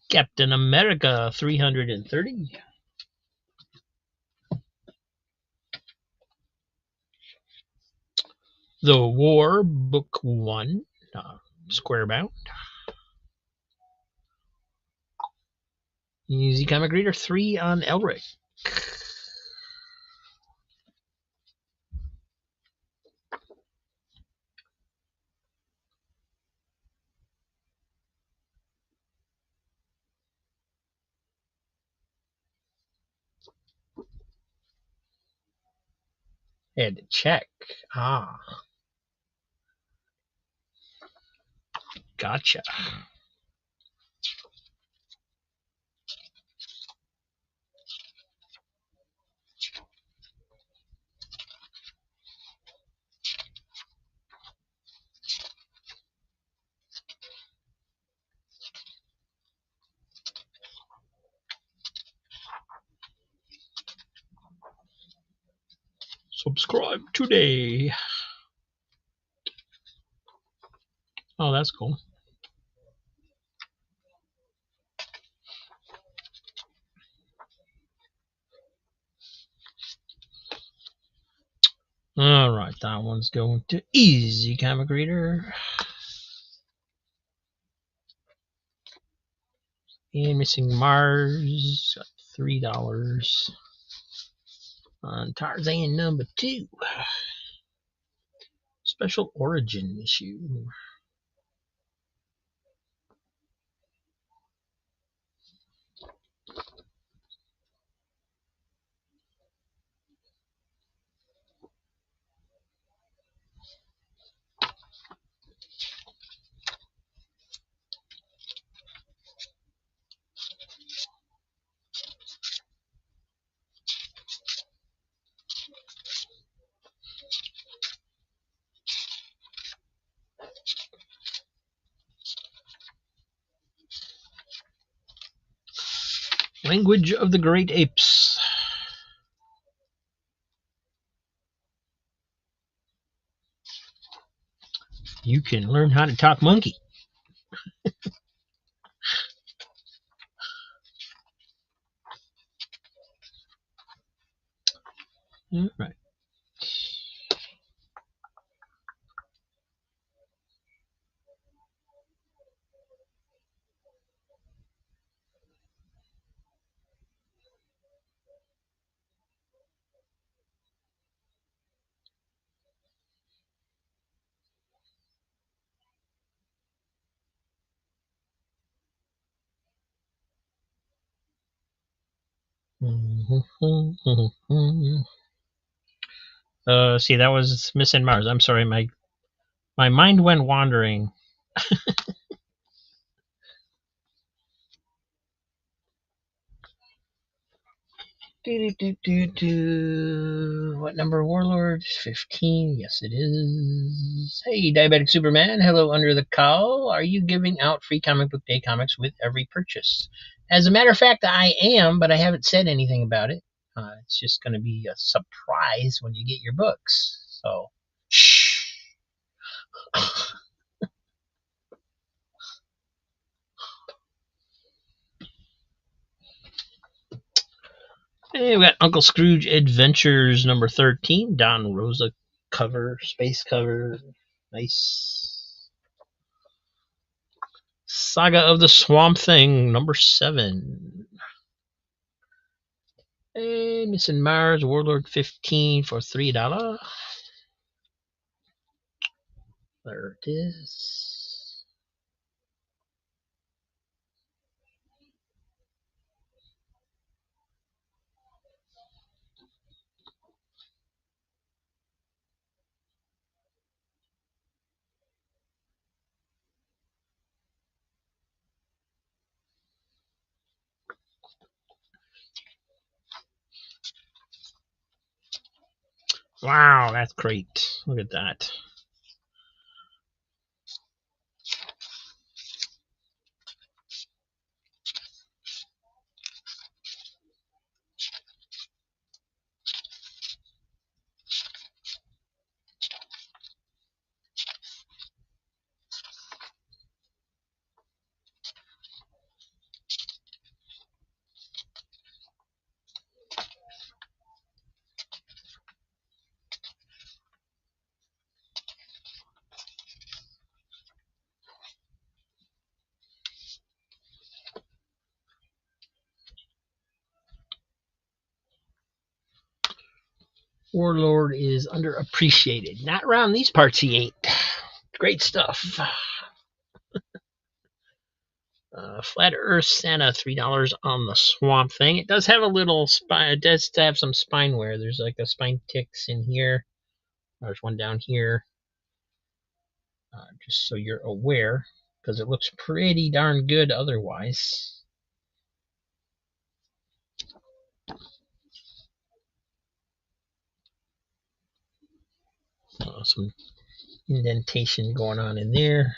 Speaker 2: Captain America 330. The War Book 1. Square bound. Easy Comic Reader 3 on Elric. Had to check. Gotcha. Subscribe today. Oh, that's cool. All right, that one's going to Easy Comic Reader. And Missing Mars got $3 on Tarzan number 2. Special Origin issue. Language of the Great Apes. You can learn how to talk monkey. All right. See, that was Missing Mars. I'm sorry, my mind went wandering. What number, Warlord? 15. Yes, it is. Hey, Diabetic Superman. Hello, Under the Cowl. Are you giving out free Comic Book Day comics with every purchase? As a matter of fact, I am, but I haven't said anything about it. It's just going to be a surprise when you get your books. So, shh. Hey, we got Uncle Scrooge Adventures number 13. Don Rosa cover, space cover. Nice. Saga of the Swamp Thing number 7. Hey, Missing Mars Warlord 15 for $3. There it is. Wow, that's great. Look at that. Warlord is underappreciated. Not around these parts, he ain't. Great stuff. Flat Earth Santa, $3 on the Swamp Thing. It does have a little spine. It does have some spine wear. There's like a spine ticks in here. There's one down here. Just so you're aware, because it looks pretty darn good otherwise. Some indentation going on in there.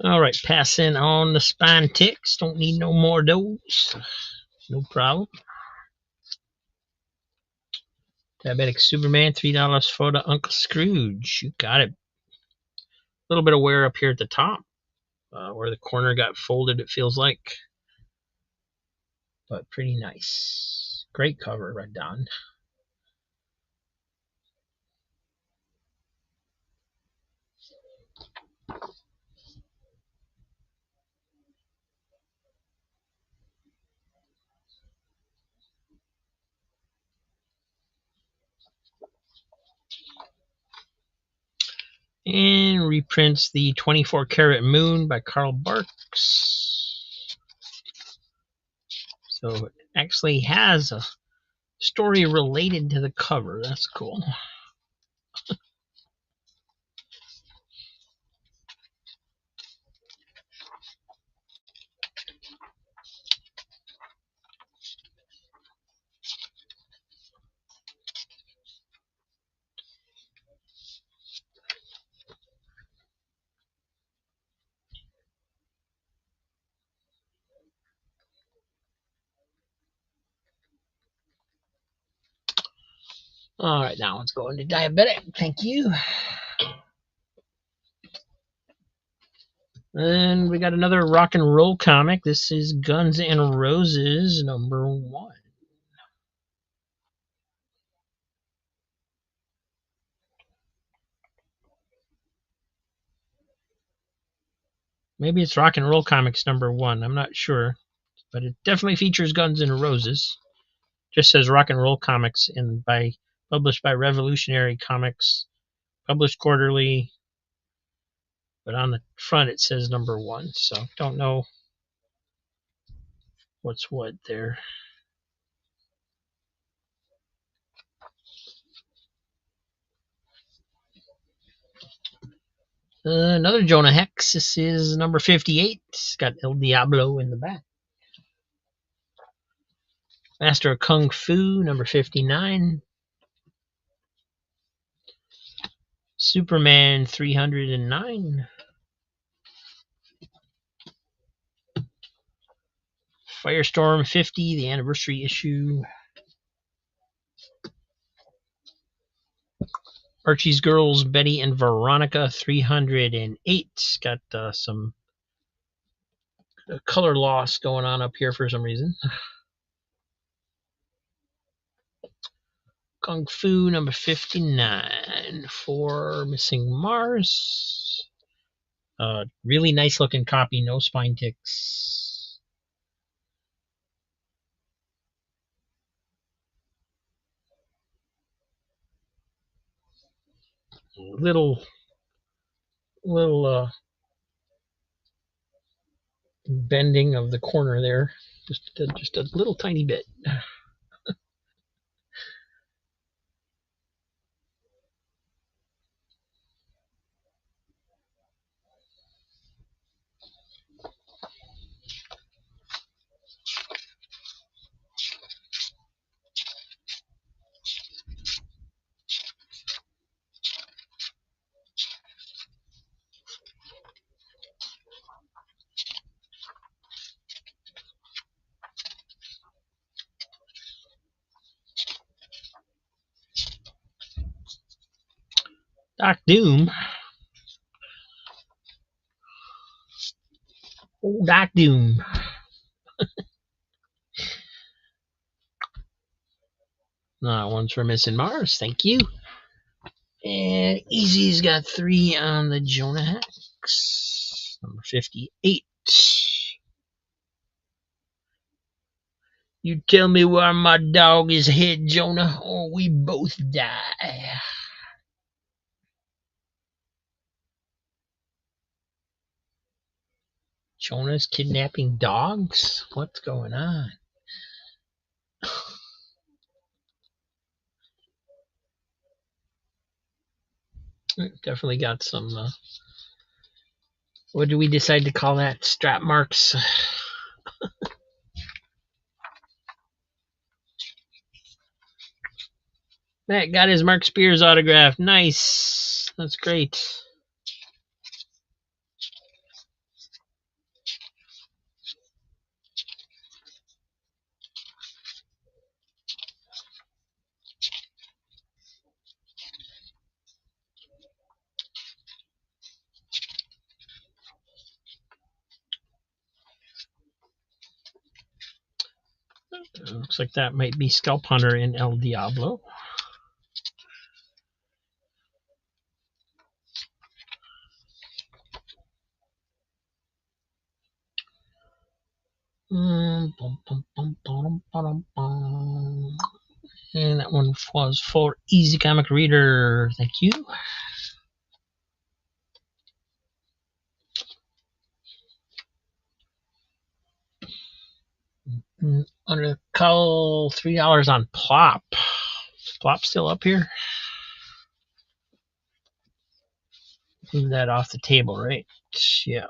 Speaker 2: All right, passing on the spine ticks. Don't need no more of those. No problem. Diabetic Superman, $3 for the Uncle Scrooge. You got it. A little bit of wear up here at the top, where the corner got folded, it feels like. But pretty nice. Great cover, right, Don? And reprints the 24 Karat Moon by Carl Barks. So it actually has a story related to the cover. That's cool. All right, now let's go into Diabetic. Thank you. And we got another rock and roll comic. This is Guns N' Roses number 1. Maybe it's Rock and Roll Comics number 1. I'm not sure, but it definitely features Guns N' Roses. Just says Rock and Roll Comics, and published by Revolutionary Comics, published quarterly, but on the front it says number 1, so don't know what's what there. Another Jonah Hex. This is number 58. It's got El Diablo in the back. Master of Kung Fu, number 59. Superman 309. Firestorm 50, the anniversary issue. Archie's Girls, Betty and Veronica 308. Got some color loss going on up here for some reason. Kung Fu number 59 for Missing Mars. Really nice looking copy, no spine ticks. Little bending of the corner there, just a little tiny bit. Doc Doom. Oh, Doc Doom. One's for Missing Mars. Thank you. And Easy's got 3 on the Jonah Hex. Number 58. You tell me where my dog is hid, Jonah, or we both die. Jonah's kidnapping dogs? What's going on? Definitely got some, what do we decide to call that? Strap marks. Matt got his Mark Spears autograph. Nice. That's great. Looks like that might be Scalp Hunter in El Diablo. And that one was for Easy Comic Reader. Thank you. Under the cowl, $3 on Plop. Is Plop still up here? Move that off the table, right? Yeah.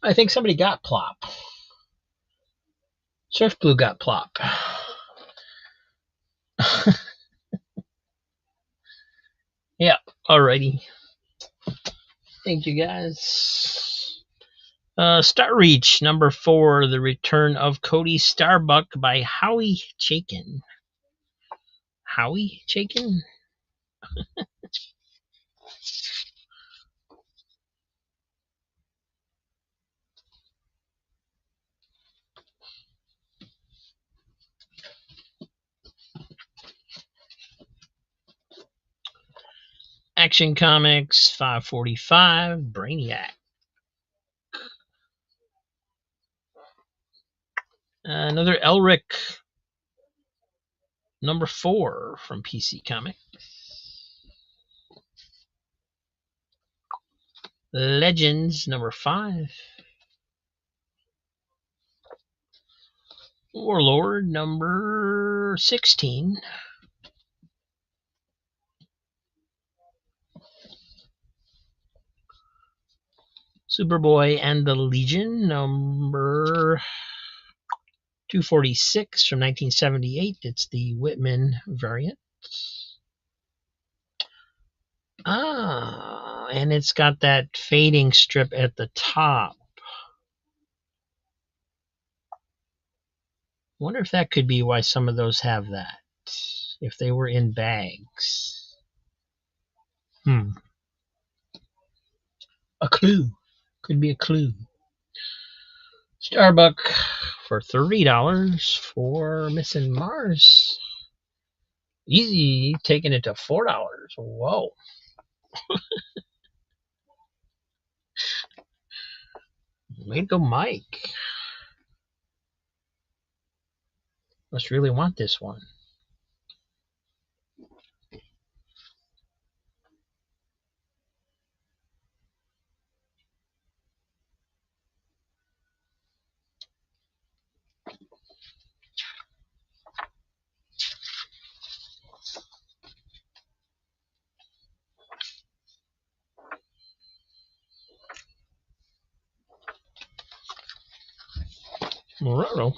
Speaker 2: I think somebody got Plop. Surf Blue got Plop. Yeah, alrighty. Thank you, guys. Star Reach, number 4, The Return of Cody Starbuck by Howie Chaykin. Howie Chaykin? Action Comics 545 Brainiac. Another Elric number 4 from PC Comics. Legends number 5. Warlord number 16. Superboy and the Legion number 246 from 1978. It's the Whitman variant. And it's got that fading strip at the top. Wonder if that could be why some of those have that. If they were in bags. A clue. Could be a clue. Starbuck for $3 for Missing Mars. Easy, taking it to $4. Whoa. Way to go, Mike. Must really want this one. Mororo.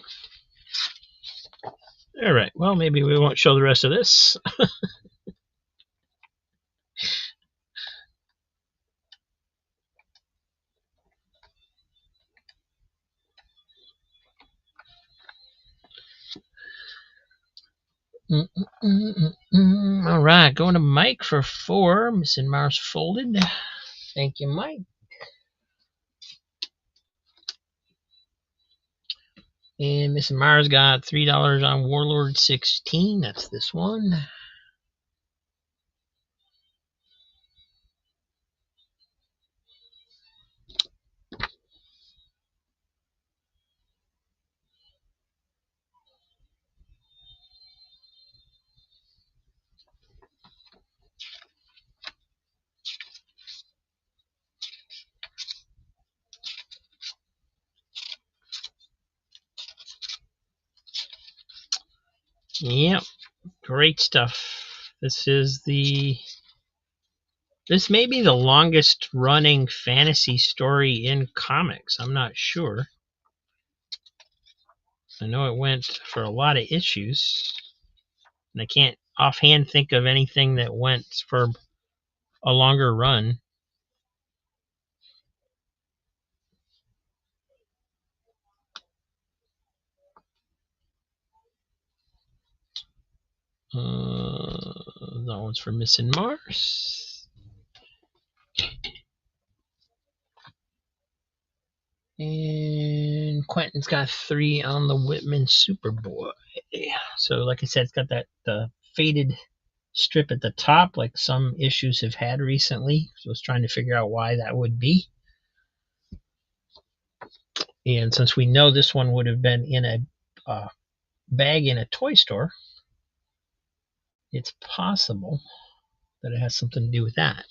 Speaker 2: All right. Well, maybe we won't show the rest of this. All right. Going to Mike for 4. Missing Mars folded. Thank you, Mike. And Missing Mars got $3 on Warlord 16. That's this one. Yep. Great stuff. This may be the longest running fantasy story in comics. I'm not sure. I know it went for a lot of issues. And I can't offhand think of anything that went for a longer run. That one's for Missing Mars. And Quentin's got 3 on the Whitman Superboy. So, like I said, it's got that faded strip at the top, like some issues have had recently. So I was trying to figure out why that would be. And since we know this one would have been in a bag in a toy store, it's possible that it has something to do with that.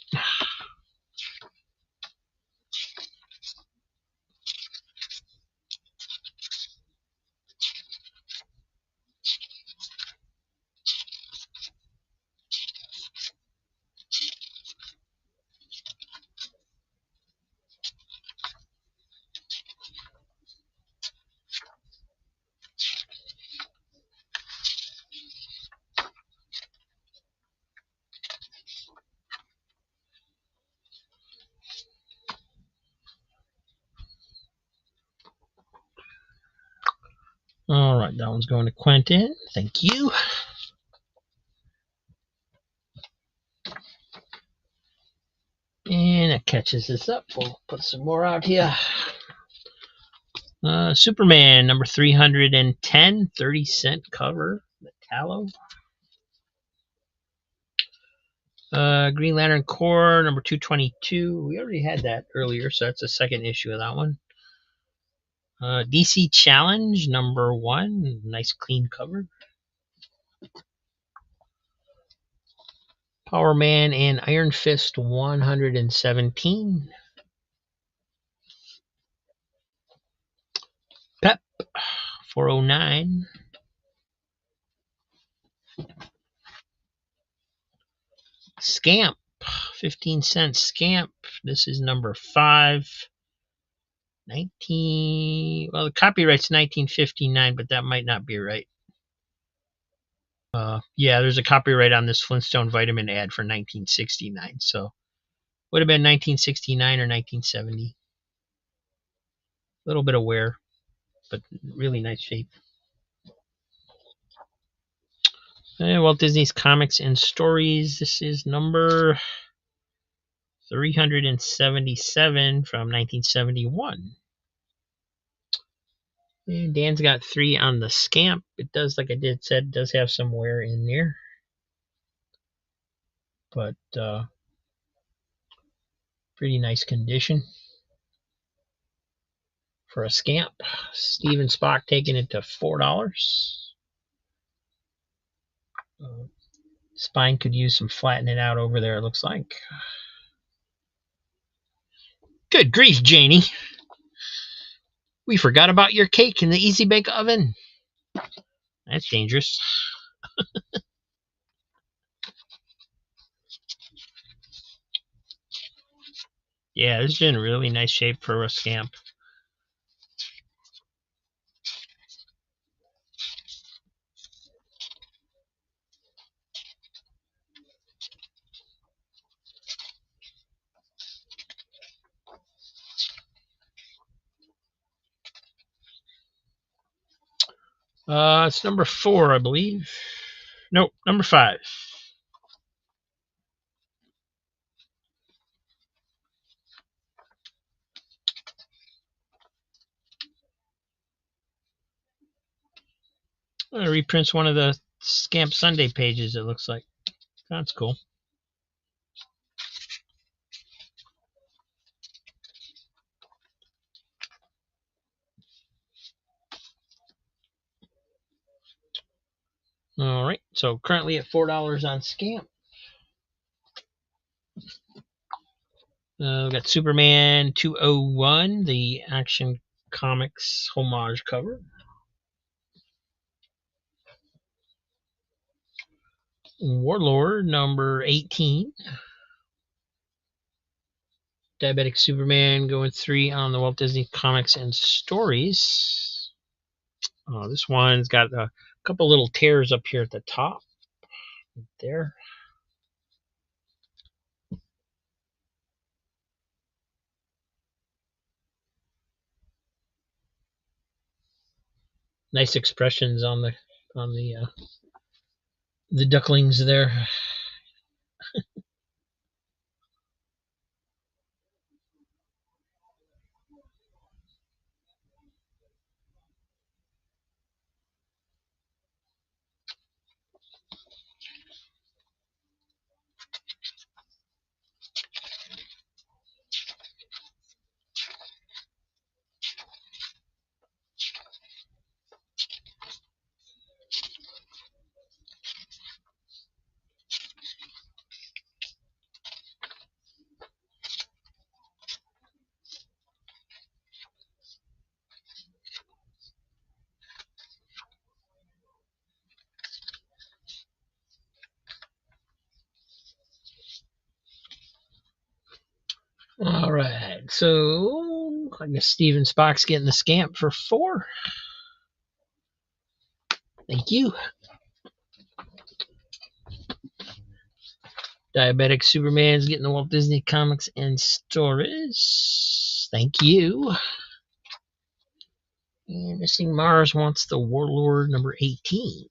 Speaker 2: All right, that one's going to Quentin. Thank you. And that catches this up. We'll put some more out here. Superman number 310, 30-cent cover. Metallo. Green Lantern Corps number 222. We already had that earlier, so that's the second issue of that one. DC Challenge number 1. Nice clean cover. Power Man and Iron Fist 117. Pep 409. Scamp 15-cent Scamp. This is number 5. 19. Well, the copyright's 1959, but that might not be right. Yeah, there's a copyright on this Flintstone vitamin ad for 1969, so would have been 1969 or 1970. A little bit of wear, but really nice shape. Walt Disney's Comics and Stories. This is number 377 from 1971. And Dan's got 3 on the Scamp. It does, like I said, does have some wear in there. But pretty nice condition for a Scamp. Steven Spock taking it to $4. Spine could use some flattening out over there, it looks like. Good grief, Janie. We forgot about your cake in the Easy Bake Oven. That's dangerous. Yeah, this is in really nice shape for a Scamp. It's number 4, I believe. Nope, number 5. It reprints one of the Scamp Sunday pages, it looks like. That's cool. All right, so currently at $4 on Scamp. We've got Superman 201, the Action Comics homage cover. Warlord number 18. Diabetic Superman going 3 on the Walt Disney Comics and Stories. This one's got a couple little tears up here at the top. Right there. Nice expressions on the ducklings there. All right, so I guess Steven Spock's getting the Scamp for 4. Thank you. Diabetic Superman's getting the Walt Disney Comics and Stories. Thank you. And Missing Mars wants the Warlord number 18.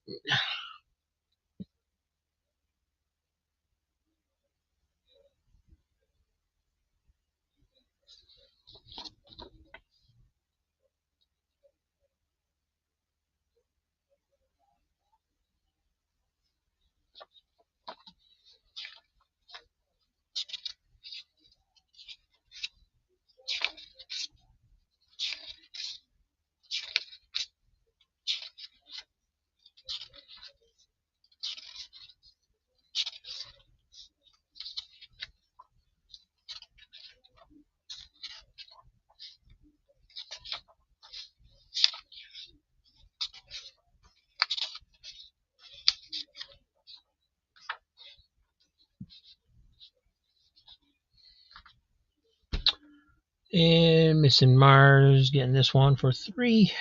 Speaker 2: And Missing Mars getting this one for 3.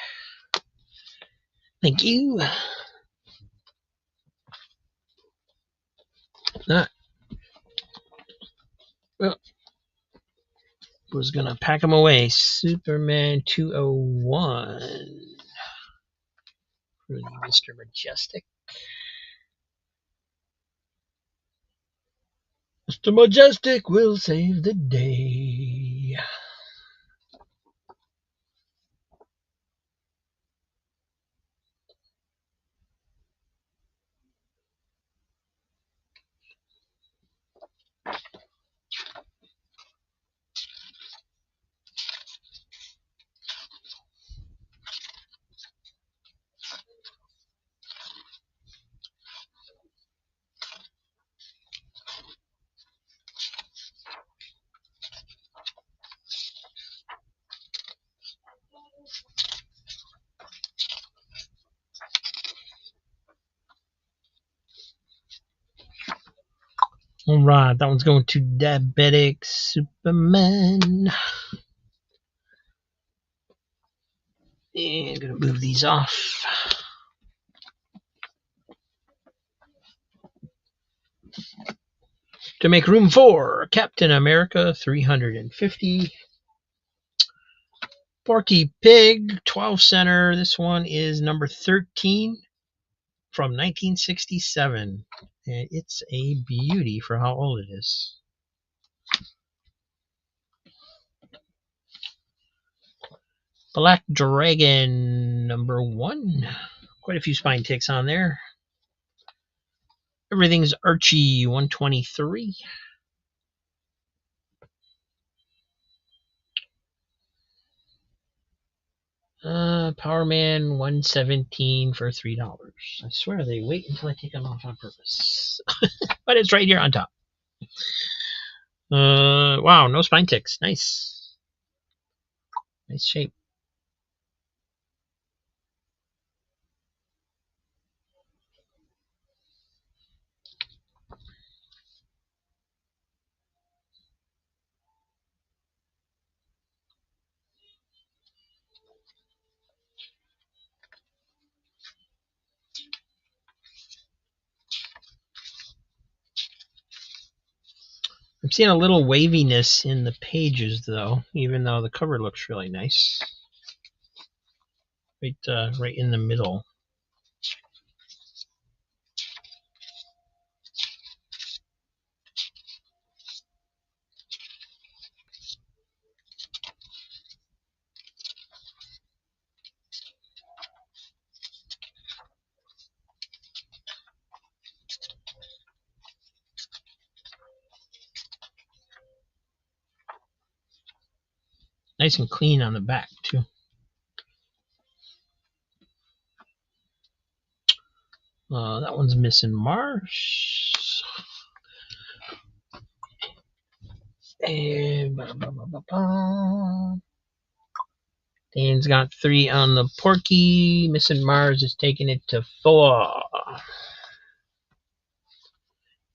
Speaker 2: Thank you. That well, was gonna pack them away. Superman 201 for the Mr. Majestic. Mr. Majestic will save the day. All right, that one's going to Diabetic Superman. And I'm gonna move these off. To make room for Captain America 350. Porky Pig 12 center. This one is number 13 from 1967. And it's a beauty for how old it is. Black Dragon number 1. Quite a few spine ticks on there. Everything's Archie 123. Power Man 117 for $3. I swear they wait until I take them off on purpose. But it's right here on top. Wow, no spine ticks. Nice. Nice shape. I'm seeing a little waviness in the pages, though, even though the cover looks really nice. Right in the middle. Nice and clean on the back, too. That one's Missing Mars. And Dan's got 3 on the Porky. Missing Mars is taking it to 4.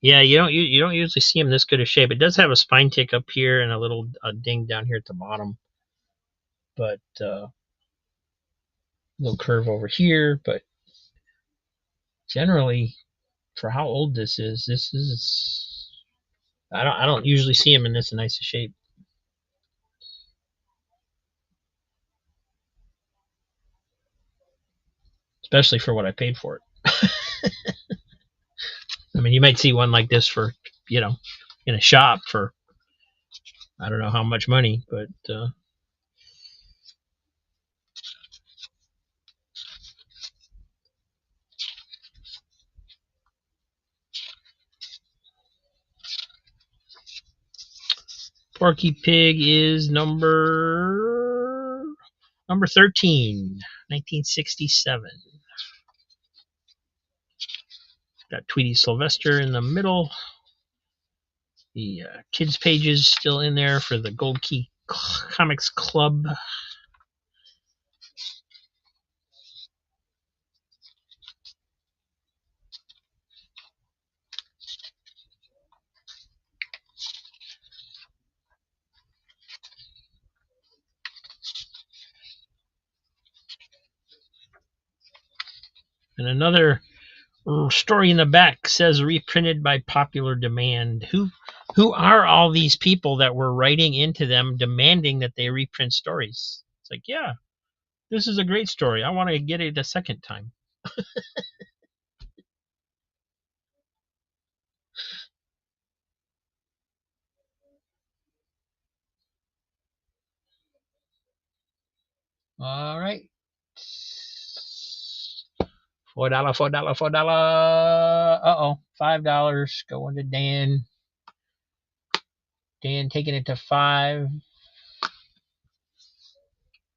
Speaker 2: Yeah, you don't usually see him this good of shape. It does have a spine tick up here and a little ding down here at the bottom, but little curve over here. But generally, for how old this is I don't usually see him in this nice of shape, especially for what I paid for it. I mean, you might see one like this for in a shop for I don't know how much money, but Porky Pig is number 13, 1967. Got Tweety Sylvester in the middle. The kids pages still in there for the Gold Key Comics Club. And another story in the back says reprinted by popular demand. Who are all these people that were writing into them demanding that they reprint stories? It's like, yeah, this is a great story. I want to get it a second time. All right. $4, $4, $4. $5 going to Dan. Dan taking it to 5.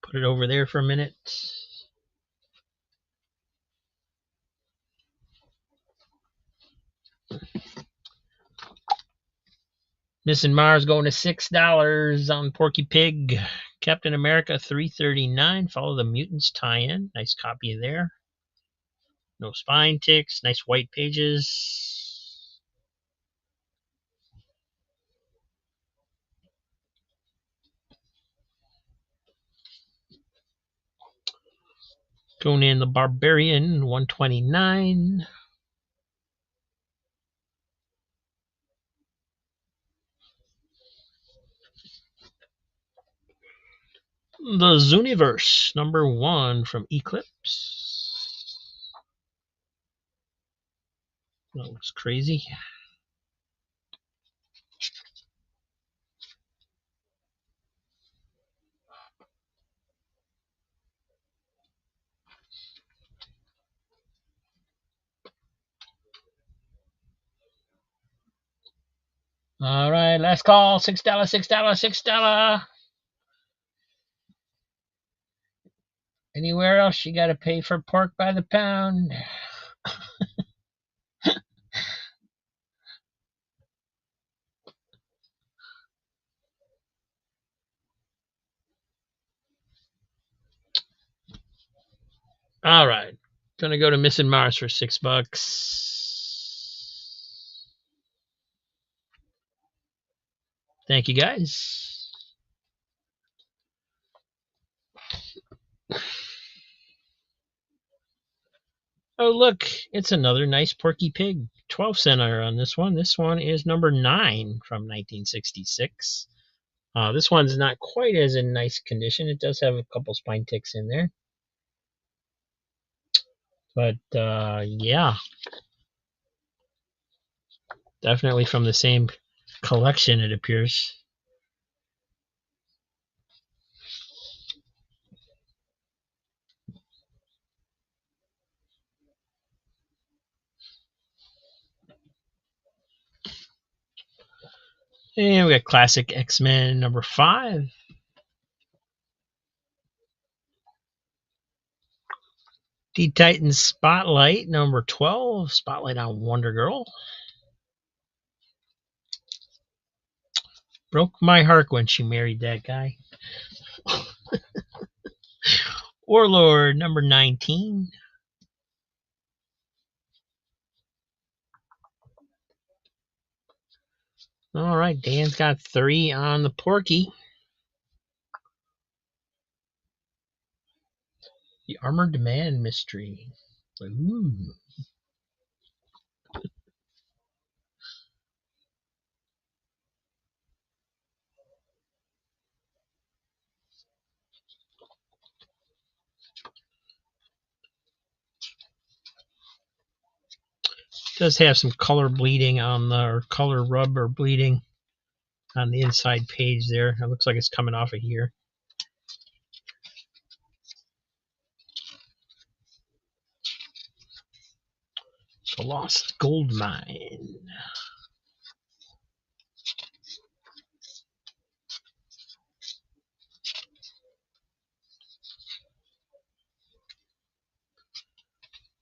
Speaker 2: Put it over there for a minute. Missing Mars going to $6 on Porky Pig. Captain America $3.39. Follow the Mutants tie-in. Nice copy there. No spine ticks. Nice white pages. Conan the Barbarian $129. The Zooniverse #1 from Eclipse. That looks crazy. All right, last call. $6, $6, $6. Anywhere else, you got to pay for pork by the pound. All right, gonna go to Missing Mars for $6. Thank you, guys. Oh, look, it's another nice Porky Pig. 12-center on this one. This one is #9 from 1966. This one's not quite as in nice condition. It does have a couple spine ticks in there. But yeah, definitely from the same collection, it appears. And we got classic X-Men #5. T-Titans Spotlight #12. Spotlight on Wonder Girl. Broke my heart when she married that guy. Warlord #19. All right, Dan's got 3 on the Porky. The Armored Man Mystery. Ooh. Does have some color bleeding on the, or color rub or bleeding on the inside page there. It looks like it's coming off of here. The Lost Gold Mine.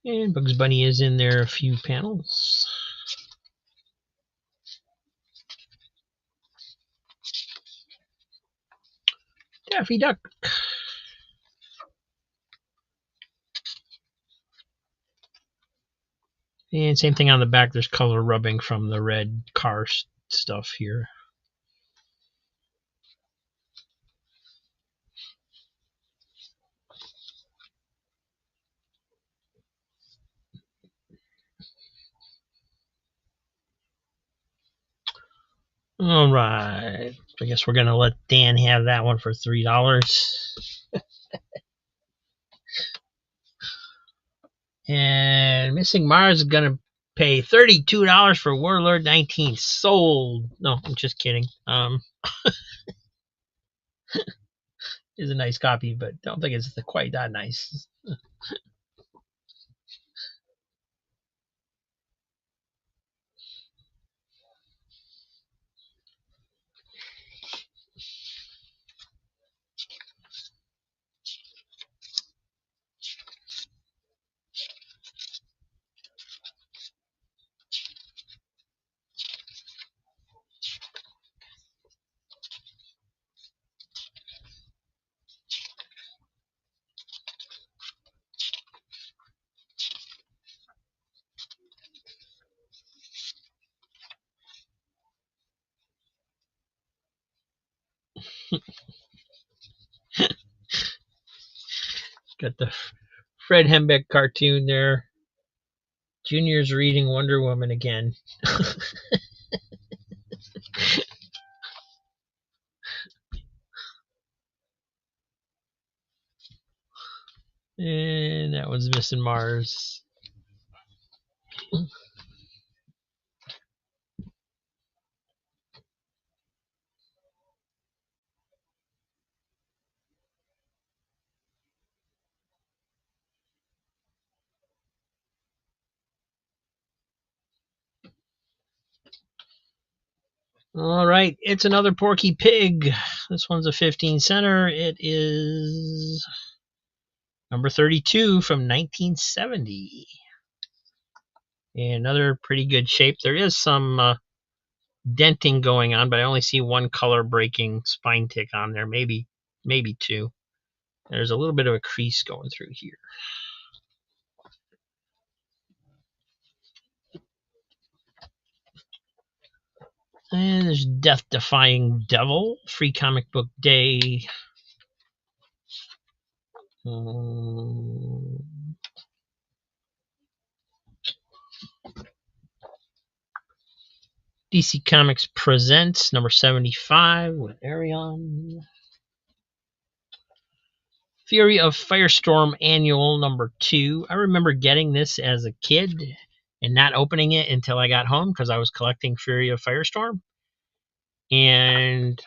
Speaker 2: And Bugs Bunny is in there a few panels. Daffy Duck. And same thing on the back. There's color rubbing from the red car stuff here. All right. I guess we're going to let Dan have that one for $3. And Missing Mars is going to pay $32 for Warlord 19. Sold. No, I'm just kidding. It's a nice copy, but don't think it's quite that nice. Got the Fred Hembeck cartoon there. Junior's reading Wonder Woman again. And that was Missing Mars. All right, it's another Porky Pig. This one's a 15 center. It is number 32 from 1970. And another pretty good shape. There is some denting going on, but I only see one color breaking spine tick on there, maybe two. There's a little bit of a crease going through here. And there's Death Defying Devil, Free Comic Book Day. DC Comics Presents number 75 with Arion. Fury of Firestorm Annual number 2. I remember getting this as a kid and not opening it until I got home because I was collecting Fury of Firestorm. And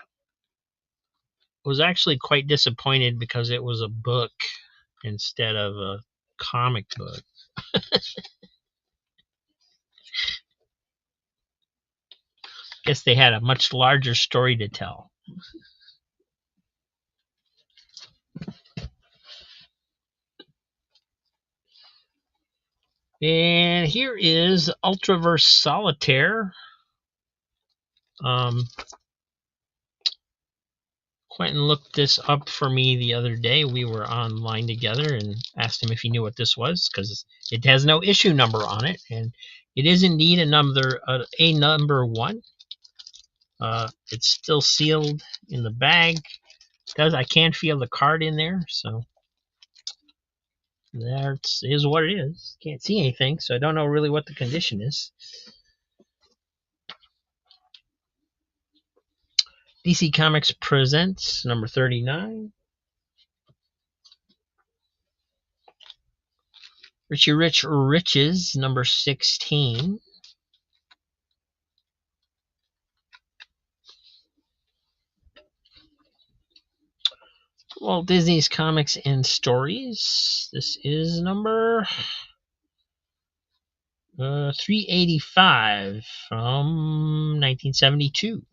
Speaker 2: was actually quite disappointed because it was a book instead of a comic book. Guess they had a much larger story to tell. And here is Ultraverse Solitaire. Quentin looked this up for me the other day. We were online together and asked him if he knew what this was because it has no issue number on it, and it is indeed a number one. It's still sealed in the bag. I can feel the card in there, so that is what it is. Can't see anything, so I don't know really what the condition is. DC Comics Presents number 39. Richie Rich Riches number 16. Walt Disney's Comics and Stories. This is number 385 from 1972.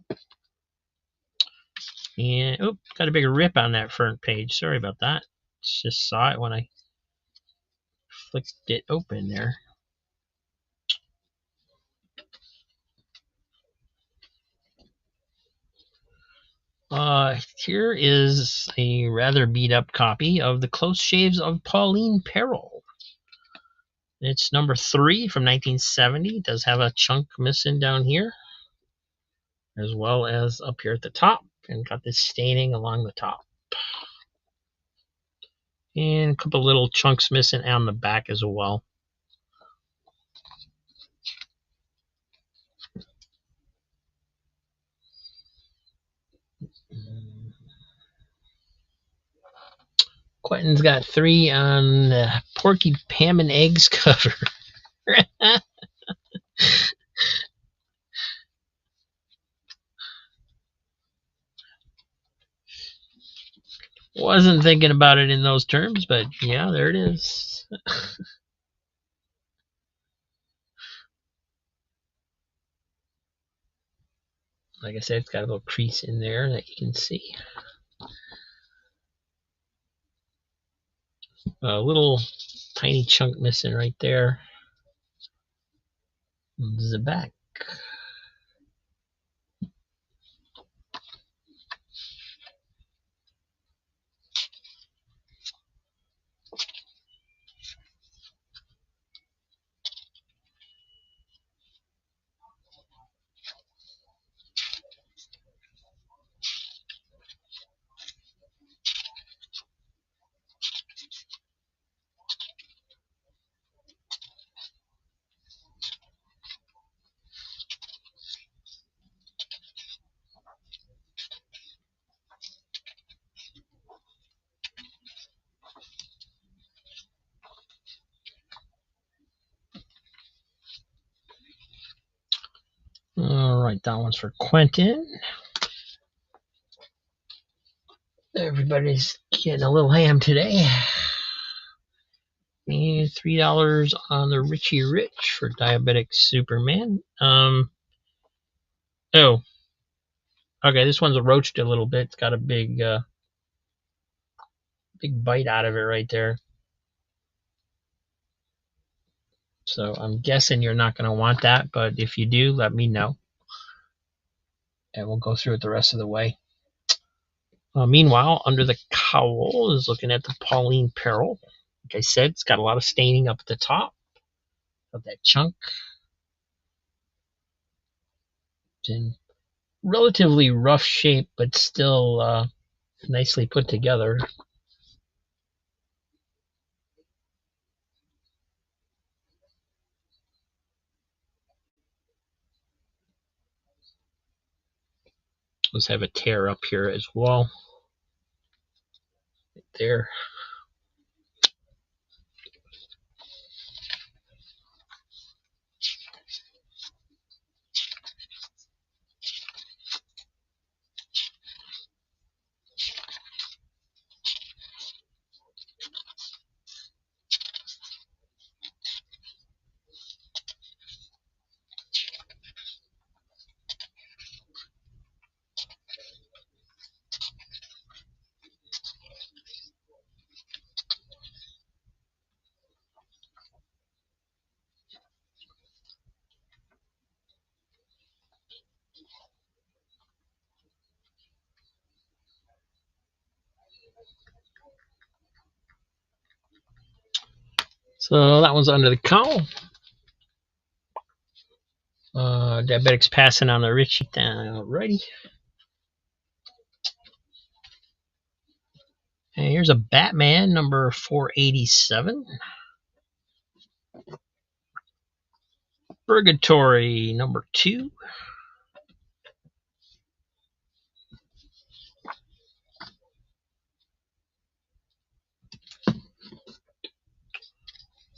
Speaker 2: And got a big rip on that front page. Sorry about that. Just saw it when I flicked it open there. Here is a rather beat up copy of The Close Shaves of Pauline Perrell. It's number 3 from 1970. It does have a chunk missing down here, as well as up here at the top, and got this staining along the top. And a couple little chunks missing on the back as well. Quentin's got 3 on the Porky Pam and Eggs cover. Wasn't thinking about it in those terms, but yeah, there it is. Like I said, it's got a little crease in there that you can see. A little tiny chunk missing right there. The back. All right, that one's for Quentin. Everybody's getting a little ham today. And $3 on the Richie Rich for Diabetic Superman. Oh, okay. This one's roached a little bit. It's got a big bite out of it right there. So I'm guessing you're not going to want that, but if you do, let me know. And we'll go through it the rest of the way. Meanwhile, under the cowl is looking at the Pauline Peril. Like I said, it's got a lot of staining up at the top of that chunk. It's in relatively rough shape, but still nicely put together. Let's have a tear up here as well. Right there. So that one's under the cowl. Diabetic's passing on the Richie. Alrighty. And here's a Batman number 487. Purgatory number 2.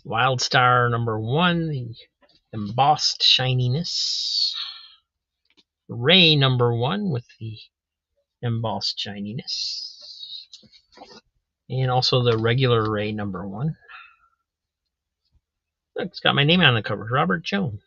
Speaker 2: Wildstar number 1, the embossed shininess. Ray number 1 with the embossed shininess. And also the regular Ray number 1. Look, it's got my name on the cover, Robert Jones.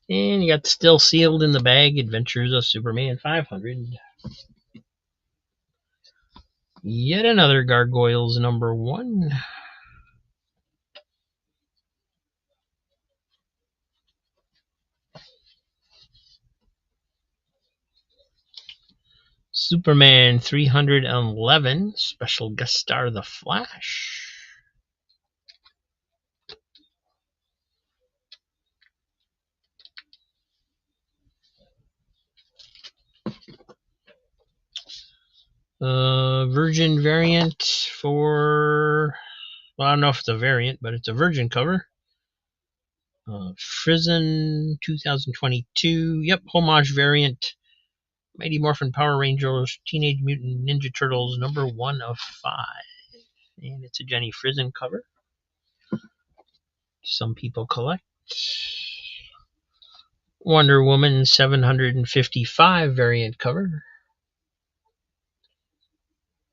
Speaker 2: And you got still sealed in the bag Adventures of Superman 500. Yet another Gargoyles number 1. Superman 311, special guest star The Flash. Virgin variant for, well, I don't know if it's a variant, but it's a Virgin cover. Frizzen 2022. Yep, homage variant. Mighty Morphin Power Rangers, Teenage Mutant Ninja Turtles, number 1 of 5. And it's a Jenny Frizzen cover. Some people collect. Wonder Woman 755 variant cover.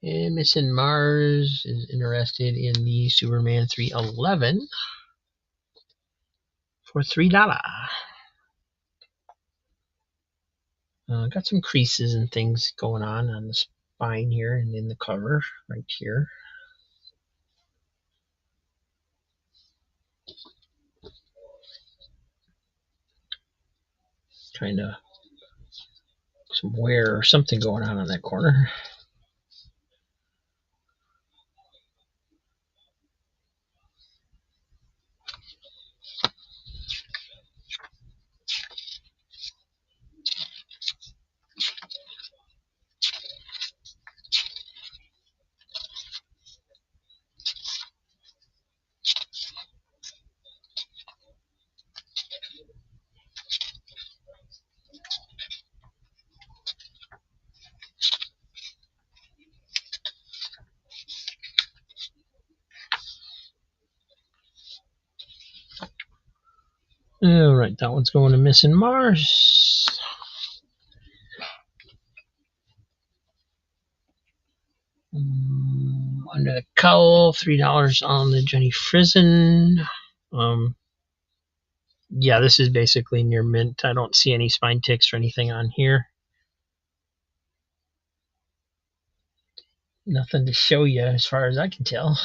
Speaker 2: And Missing Mars is interested in the Superman 311 for $3. Got some creases and things going on the spine here and in the cover right here. Kind of some wear or something going on that corner. All right, that one's going to Missing Mars. Under the Cowl, $3 on the Jenny Frizzen. Yeah, this is basically near mint. I don't see any spine ticks or anything on here. Nothing to show you as far as I can tell.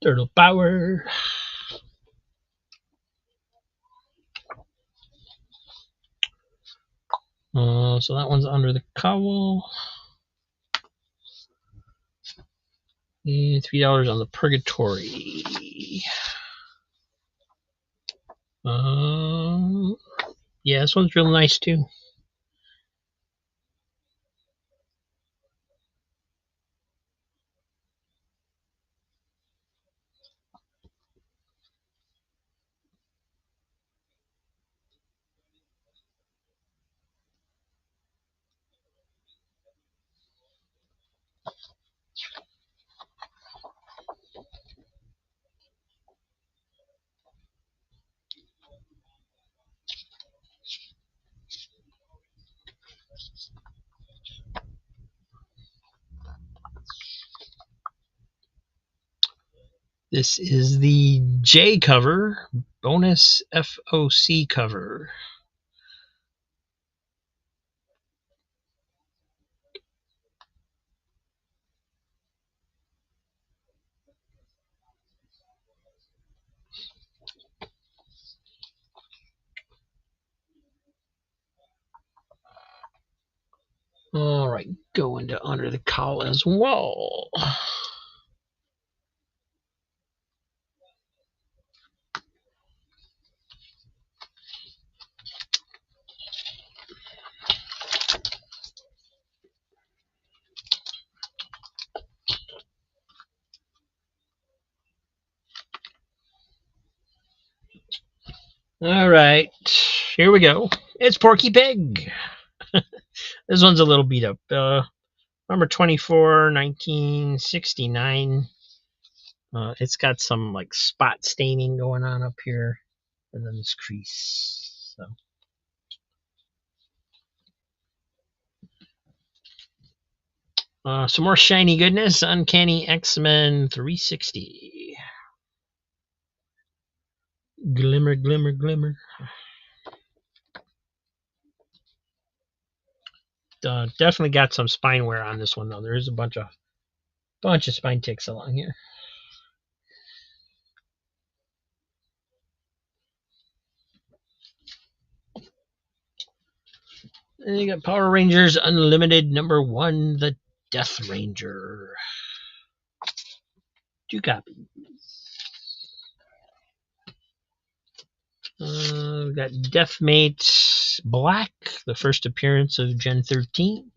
Speaker 2: Turtle Power. So that one's under the Cowl. And $3 on the Purgatory. Yeah, this one's real nice too. This is the J cover, bonus FOC cover. All right, going to under the Cowl as well. All right, here we go. It's Porky Pig. This one's a little beat up. Number 24, 1969. It's got some like spot staining going on up here, and then this crease. So, some more shiny goodness. Uncanny X-Men 360. Glimmer, glimmer, glimmer. Definitely got some spine wear on this one though. There is a bunch of spine ticks along here. And you got Power Rangers Unlimited number 1, the Death Ranger. 2 copies. We got Deathmate Black, the first appearance of Gen 13.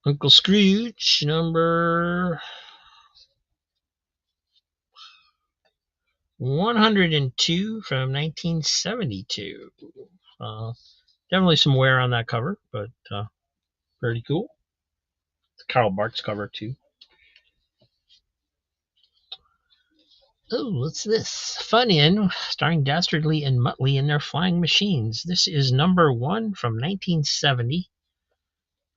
Speaker 2: Uncle Scrooge, number 102 from 1972. Definitely some wear on that cover, but pretty cool. It's Karl Barks cover, too. Oh, what's this? Fun In, starring Dastardly and Muttley in their flying machines. This is number 1 from 1970.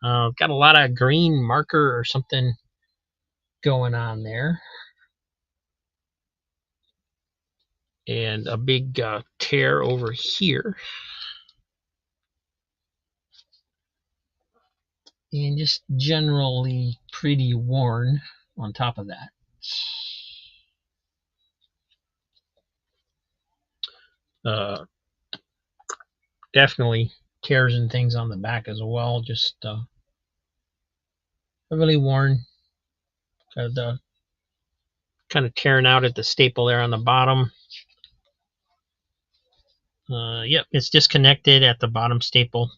Speaker 2: Got a lot of green marker or something going on there. And a big tear over here. And just generally pretty worn on top of that. Definitely tears and things on the back as well. Just really worn. Kind of tearing out at the staple there on the bottom. Yep, it's disconnected at the bottom staple.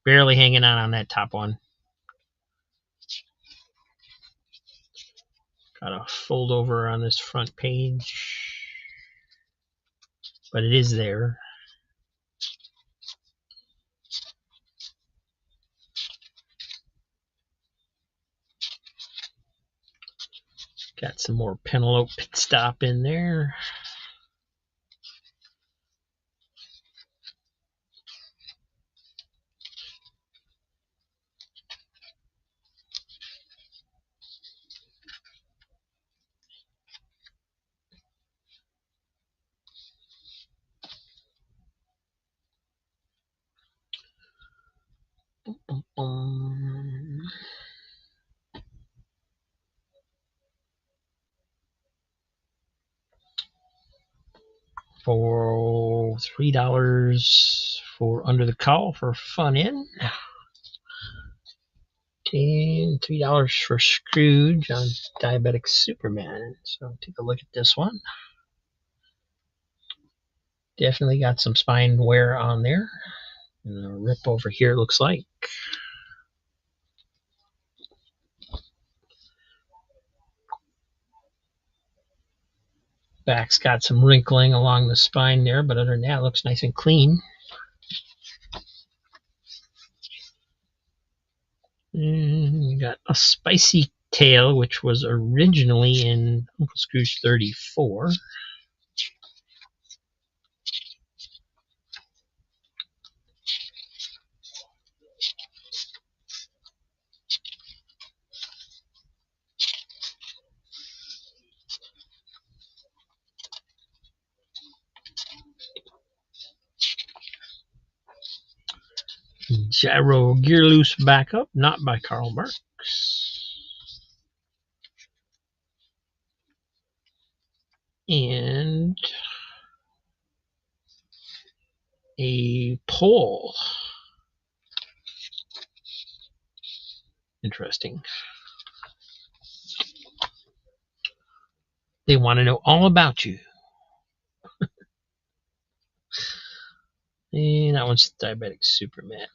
Speaker 2: Barely hanging on that top one. Got a fold over on this front page. But it is there. Got some more Penelope Pit Stop in there. For $3 for Under the Cowl for Fun In. And $3 for Scrooge on Diabetic Superman. So take a look at this one. Definitely got some spine wear on there. And a rip over here, looks like. Back's got some wrinkling along the spine there, but other than that, it looks nice and clean. And we got a Spicy Tail, which was originally in Uncle Scrooge 34. Gyro Gear Loose Backup, not by Karl Barks. And a pole. Interesting. They want to know all about you. And that one's Diabetic Superman.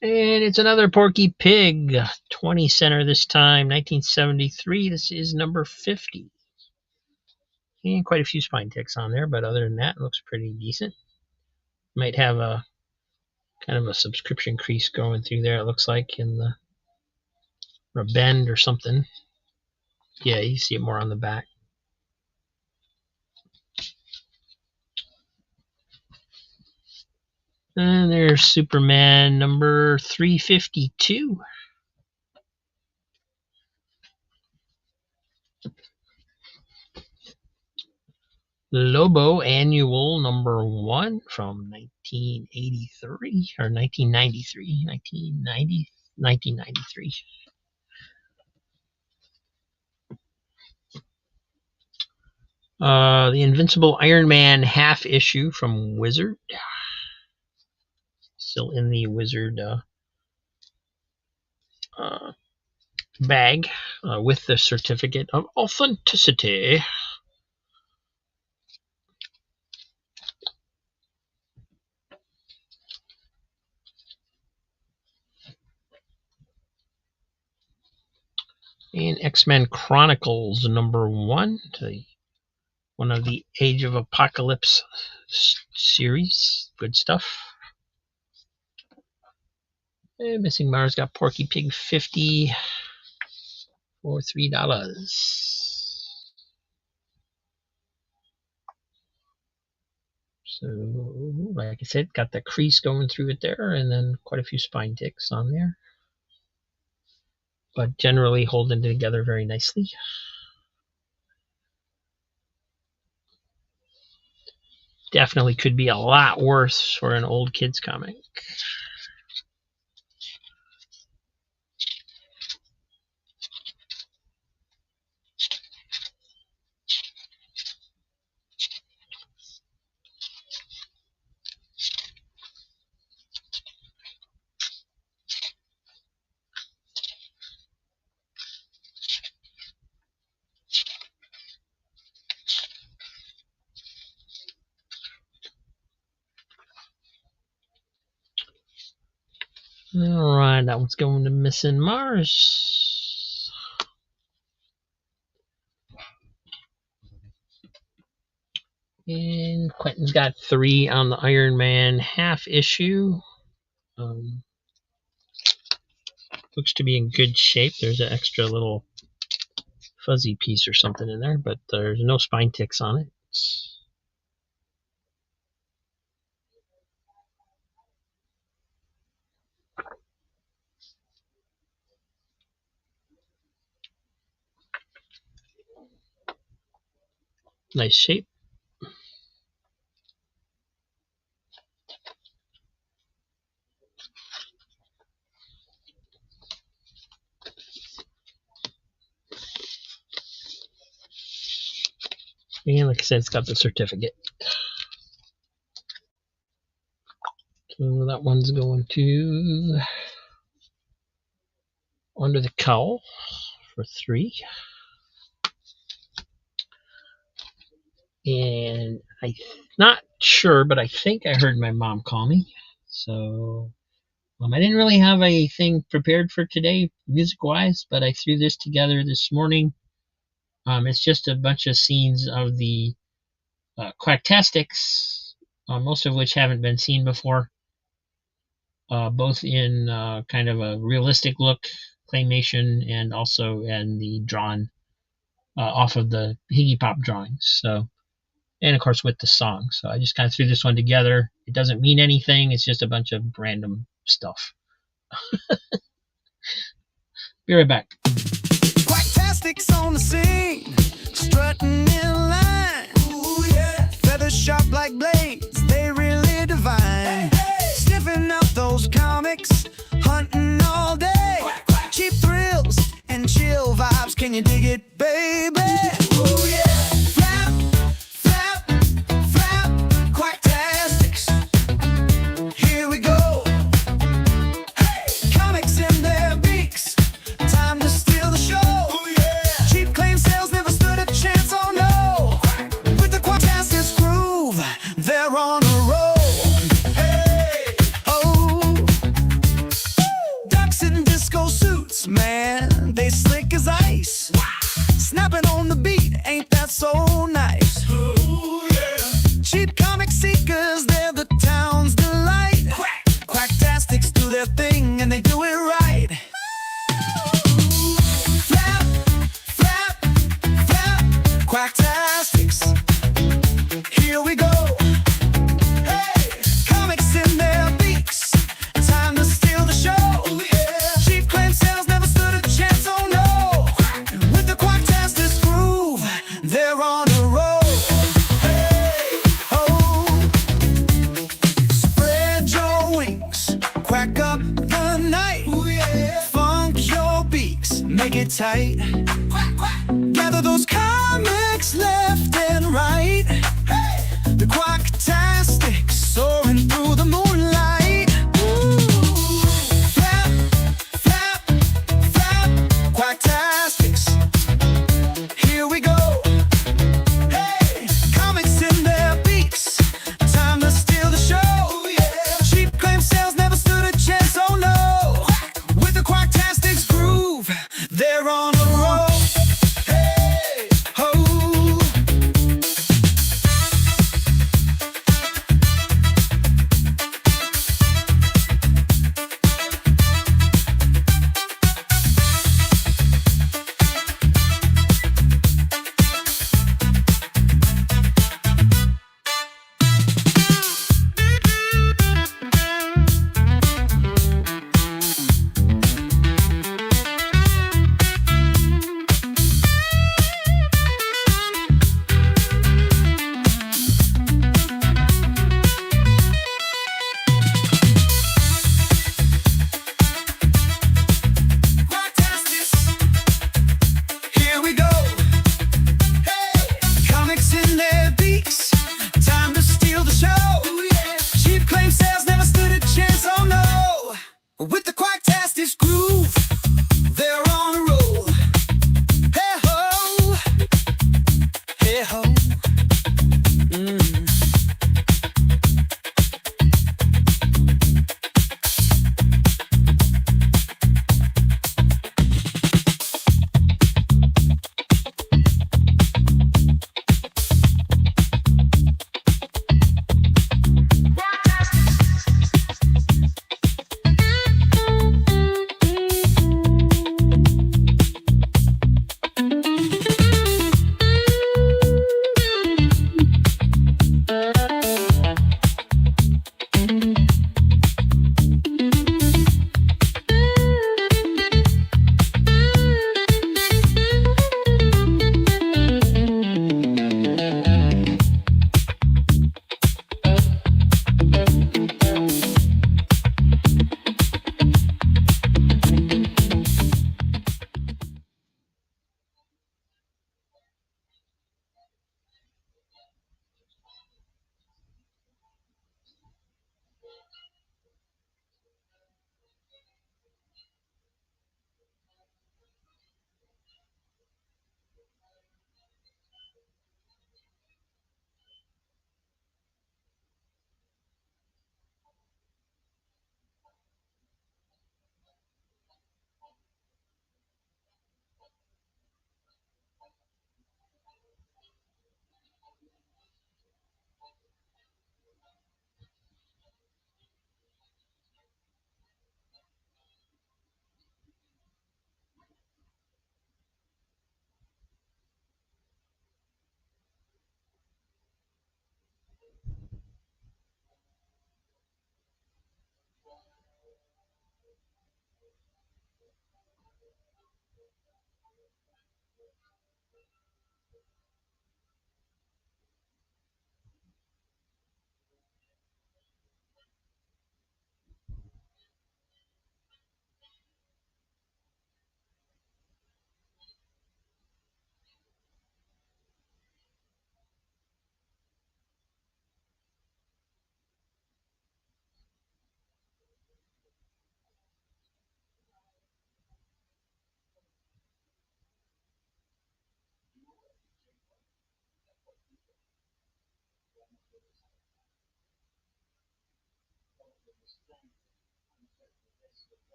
Speaker 2: And it's another Porky Pig, 20 center this time, 1973. This is number 50. And quite a few spine ticks on there, but other than that, it looks pretty decent. Might have a kind of a subscription crease going through there, it looks like, in the or a bend or something. Yeah, you see it more on the back. And there's Superman number 352. Lobo Annual number 1 from 1983 or 1993. 1993. The Invincible Iron Man half issue from Wizard. still in the Wizard bag with the certificate of authenticity. And X-Men Chronicles #1, one of the Age of Apocalypse series. Good stuff. And Missing Mars got Porky Pig 50 for $3. So, like I said, got the crease going through it there, and then quite a few spine ticks on there. But generally holding together very nicely. Definitely could be a lot worse for an old kid's comic. All right, that one's going to Missing Mars. And Quentin's got 3 on the Iron Man half issue. Looks to be in good shape. There's an extra little fuzzy piece or something in there, but there's no spine ticks on it. Nice shape. And like I said, it's got the certificate. So that one's going to Under the Cowl for 3. And I'm not sure, but I think I heard my mom call me. So I didn't really have a thing prepared for today, music-wise, but I threw this together this morning. It's just a bunch of scenes of the Quacktastics, most of which haven't been seen before, both in kind of a realistic look, claymation, and also in the drawn off of the Higgy Pop drawings. So, and of course with the song. So I just kind of threw this one together. It doesn't mean anything. It's just a bunch of random stuff. Be right back.
Speaker 1: Quacktastics on the scene, strutting in line. Ooh, yeah. Feathers sharp like blades, they really divine. Hey, hey. Sniffing out those comics, hunting all day. Quack, quack. Cheap thrills and chill vibes, can you dig it, baby? Ooh, yeah. Flap, flap, flap, Quacktastics. Here we go. Hey, comics in their beaks, time to steal the show. Ooh, yeah. Cheap claim sales never stood a chance, oh no. With the Quacktastics groove, they're on a roll. Hey, oh, ducks in disco suits, man, they slick as ice. Snapping on the beat, ain't that so nice? Ooh, yeah. Cheap comic seekers, they're the town's delight. Quacktastics do their thing and they do it right. Flap, flap, flap, Quacktastics. Here we go. Hey, comics in their beaks, time to steal the show. Yeah. Cheap claim sales never stood a chance, oh no. With the Quacktastics groove, they're on a roll. Hey, oh, spread your wings, quack up the night. Ooh, yeah. Funk your beaks, make it tight. Quack, quack. Gather those comics left and right. Hey, the Quacktastics soaring through the moonlight.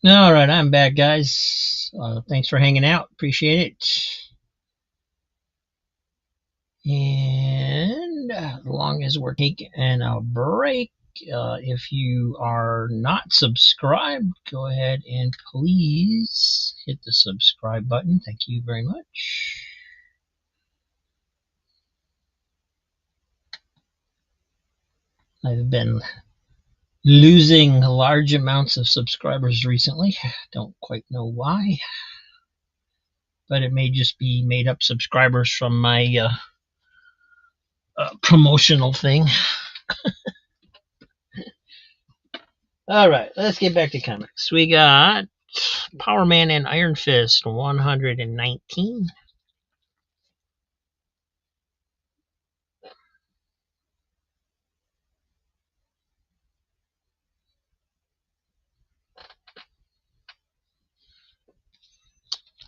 Speaker 2: All right, I'm back, guys. Thanks for hanging out. Appreciate it. And as long as we're taking a break, if you are not subscribed, go ahead and please hit the subscribe button. Thank you very much. I've been losing large amounts of subscribers recently. Don't quite know why, but it may just be made up subscribers from my promotional thing. All right, let's get back to comics. We got Power Man and Iron Fist 119.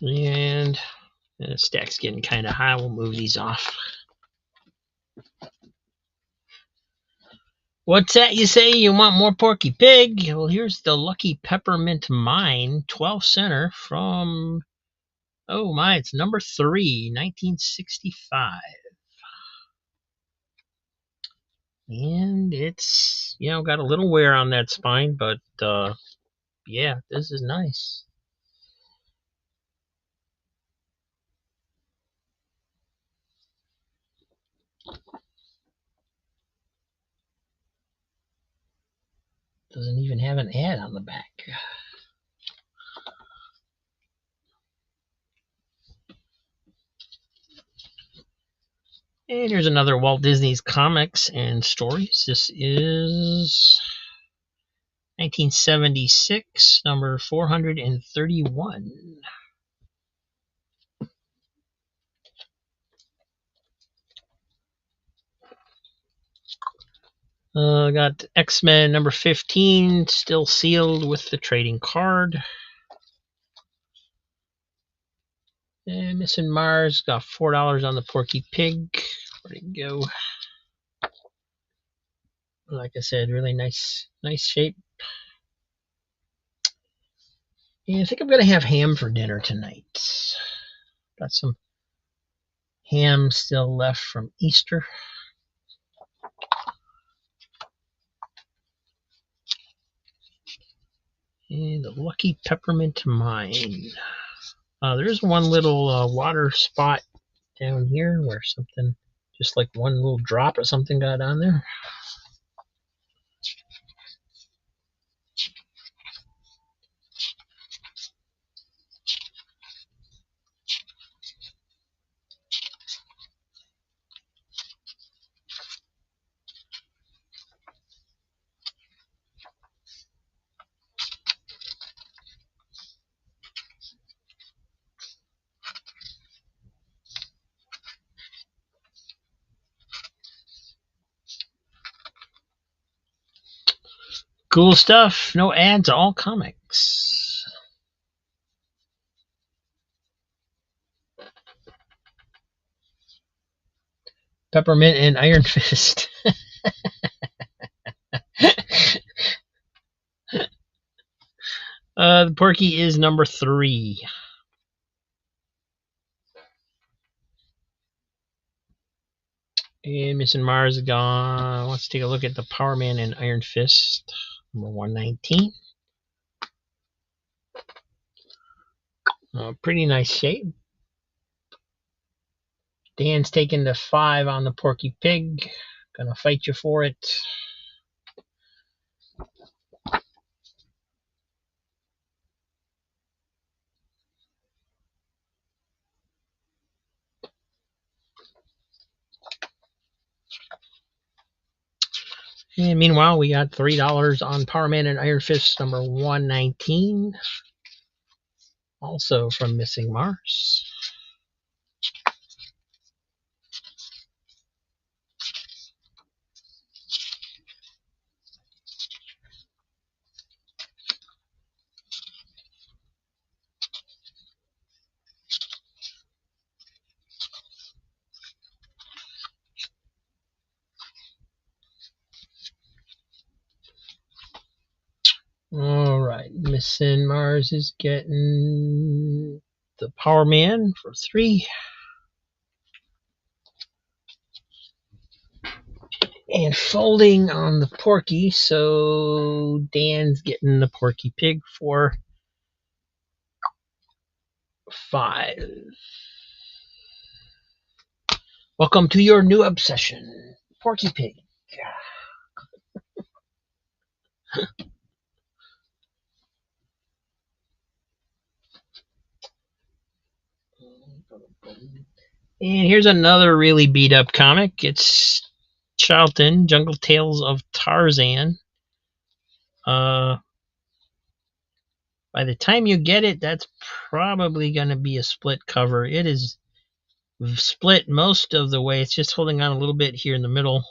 Speaker 2: And the stack's getting kind of high. We'll move these off. What's that you say? You want more Porky Pig? Well, here's the Lucky Peppermint Mine 12 center from, oh my, it's number 3, 1965. And it's, got a little wear on that spine, but yeah, this is nice. Doesn't even have an ad on the back. And here's another Walt Disney's Comics and Stories. This is 1976, number 431. Got X-Men number 15, still sealed with the trading card. And Missing Mars got $4 on the Porky Pig. Where'd it go? Like I said, really nice shape. And I think I'm gonna have ham for dinner tonight. Got some ham still left from Easter. And the Lucky Peppermint Mine. There's one little water spot down here where something, just like one little drop or something got on there. Cool stuff. No ads, all comics. Peppermint and Iron Fist. The Porky is number 3. And Missing Mars is gone. Let's take a look at the Power Man and Iron Fist, number 119. Pretty nice shape. Dan's taking the 5 on the Porky Pig. Gonna fight you for it. And meanwhile, we got $3 on Power Man and Iron Fist number 119. Also from Missing Mars. Alright, Missing Mars is getting the Power Man for 3. And folding on the Porky, so Dan's getting the Porky Pig for 5. Welcome to your new obsession, Porky Pig. And here's another really beat up comic. It's Charlton, Jungle Tales of Tarzan. By the time you get it, that's probably going to be a split cover. It is split most of the way. It's just holding on a little bit here in the middle.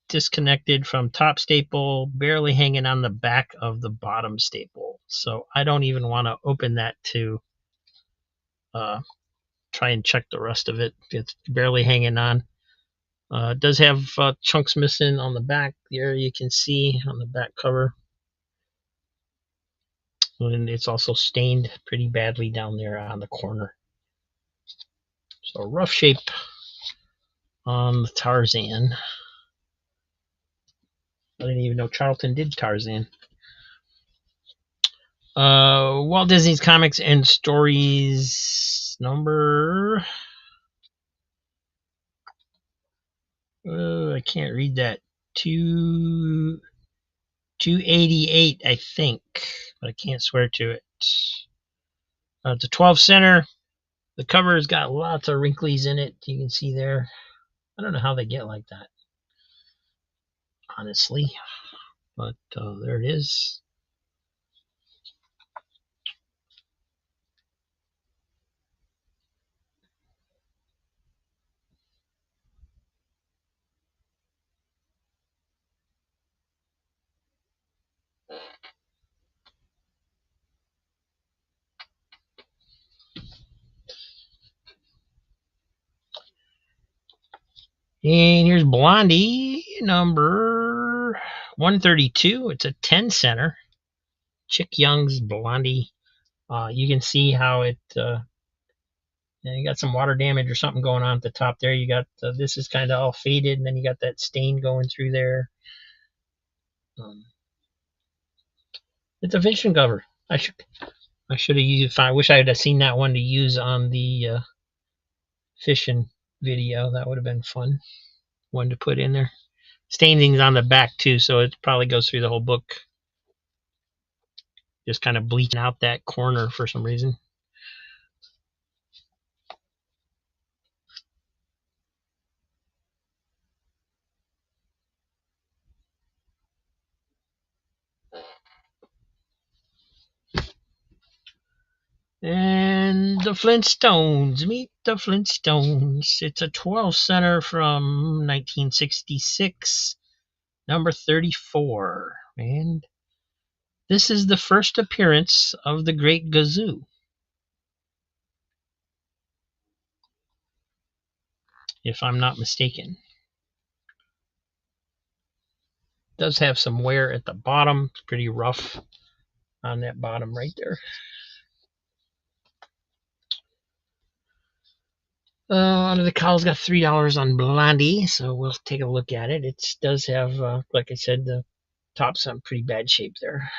Speaker 2: Disconnected from top staple, barely hanging on the back of the bottom staple. So I don't even want to open that to try and check the rest of it. It's barely hanging on. It does have chunks missing on the back there, you can see on the back cover. And it's also stained pretty badly down there on the corner. So rough shape on the Tarzan. I didn't even know Charlton did Tarzan. Walt Disney's Comics and Stories number... I can't read that. 288, I think, but I can't swear to it. It's a 12 center. The cover's got lots of wrinkles in it. You can see there. I don't know how they get like that, honestly, but there it is. And here's Blondie, number 132. It's a 10 center. Chick Young's Blondie. You can see how it, you got some water damage or something going on at the top there. You got, this is kind of all faded, and then you got that stain going through there. It's a fiction cover. I should have used, I wish I had seen that one to use on the fishing video. That would have been fun. One to put in there. Staining's on the back too, so it probably goes through the whole book. Just kind of bleaching out that corner for some reason. And the Flintstones. Meet the Flintstones. It's a 12 center from 1966, number 34. And this is the first appearance of the Great Gazoo. If I'm not mistaken. It does have some wear at the bottom. It's pretty rough on that bottom right there. Under the cowl's got $3 on Blondie, so we'll take a look at it. It does have, like I said, the top's in pretty bad shape there.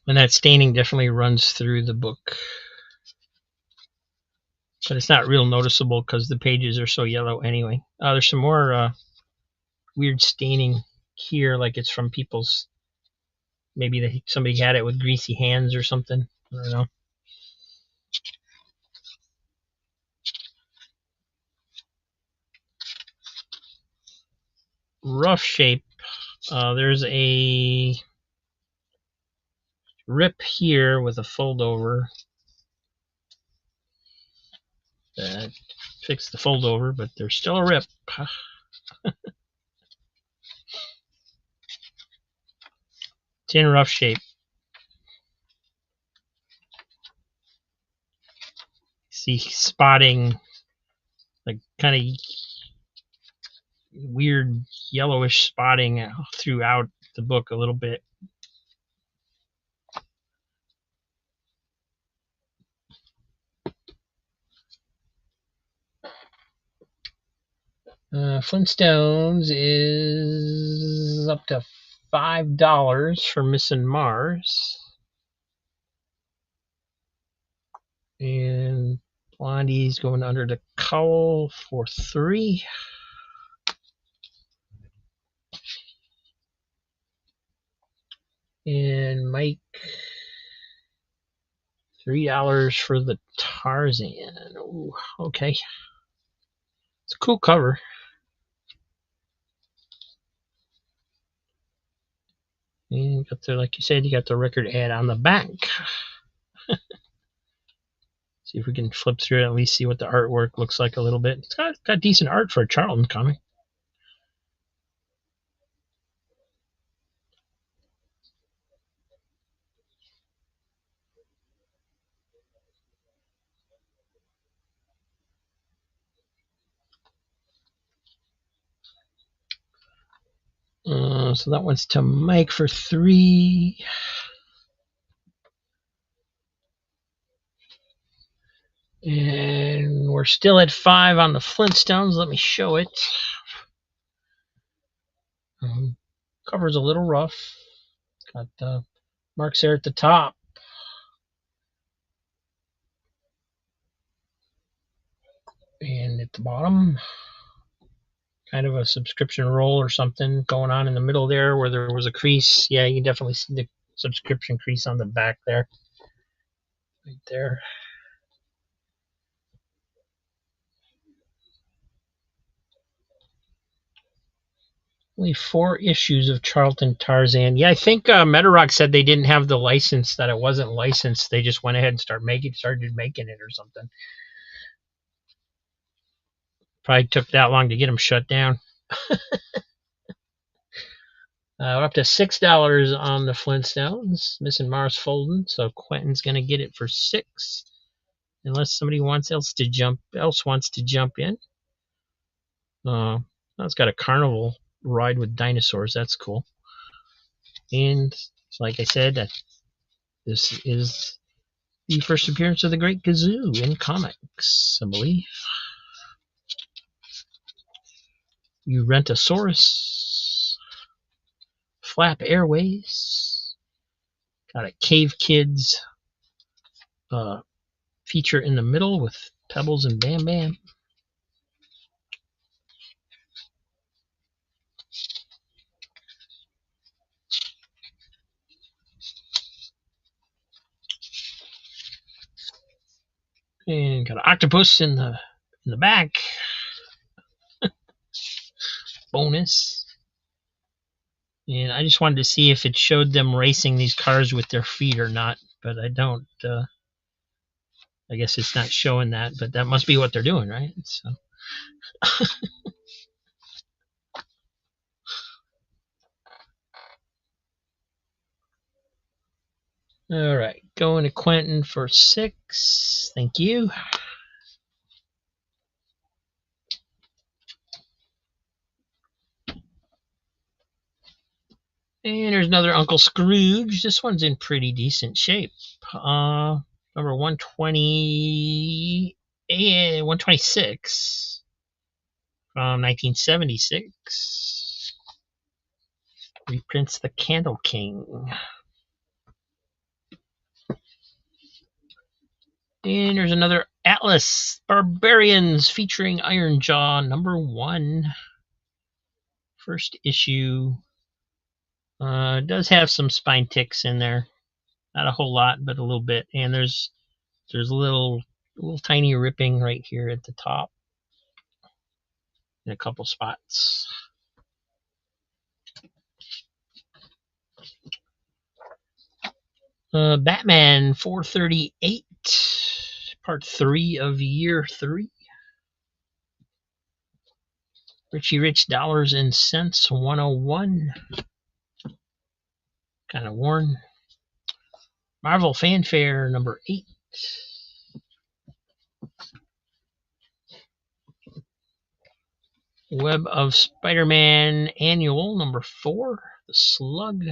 Speaker 2: And that staining definitely runs through the book. But it's not real noticeable because the pages are so yellow anyway. There's some more weird staining here, like it's from people's, maybe somebody had it with greasy hands or something. I don't know. Rough shape. There's a rip here with a fold over. That fixed the fold over, but there's still a rip. It's in rough shape. See spotting, like kind of weird yellowish spotting throughout the book a little bit. Flintstones is up to $5 for Missing Mars. And Blondie's going under the cowl for $3. And Mike, $3 for the Tarzan. Ooh, okay. It's a cool cover. And you got the, like you said, you got the record ad on the back. See if we can flip through it, at least see what the artwork looks like a little bit. It's got decent art for a Charlton comic. So that one's to Mike for $3. And we're still at $5 on the Flintstones. Let me show it. Cover's a little rough. Got Marks there at the top. And at the bottom, kind of a subscription roll or something going on in the middle there where there was a crease. Yeah, you can definitely see the subscription crease on the back there. Right there. Only 4 issues of Charlton Tarzan. Yeah, I think Metarock said they didn't have the license, that it wasn't licensed. They just went ahead and started making it or something. Probably took that long to get them shut down. We're up to $6 on the Flintstones. Missing Mars folding, so Quentin's gonna get it for $6, unless somebody else wants to jump in. It's got a carnival ride with dinosaurs. That's cool. And like I said, this is the first appearance of the Great Gazoo in comics, I believe. Urantosaurus, Flap Airways, got a Cave Kids feature in the middle with Pebbles and Bam Bam. And got an octopus in the back. Bonus. And I just wanted to see if it showed them racing these cars with their feet or not, but I don't. I guess it's not showing that, but that must be what they're doing, right? So. All right, going to Quentin for $6. Thank you. And there's another Uncle Scrooge. This one's in pretty decent shape. Number 120, 126 from 1976. Reprints The Candle King. And there's another Atlas Barbarians featuring Iron Jaw, number 1. First issue. It does have some spine ticks in there. Not a whole lot, but a little bit. And there's a little tiny ripping right here at the top in a couple spots. Batman 438, part 3 of year 3. Richie Rich Dollars and Cents 101. Kind of worn. Marvel Fanfare number 8. Web of Spider-Man Annual number 4. The Slug.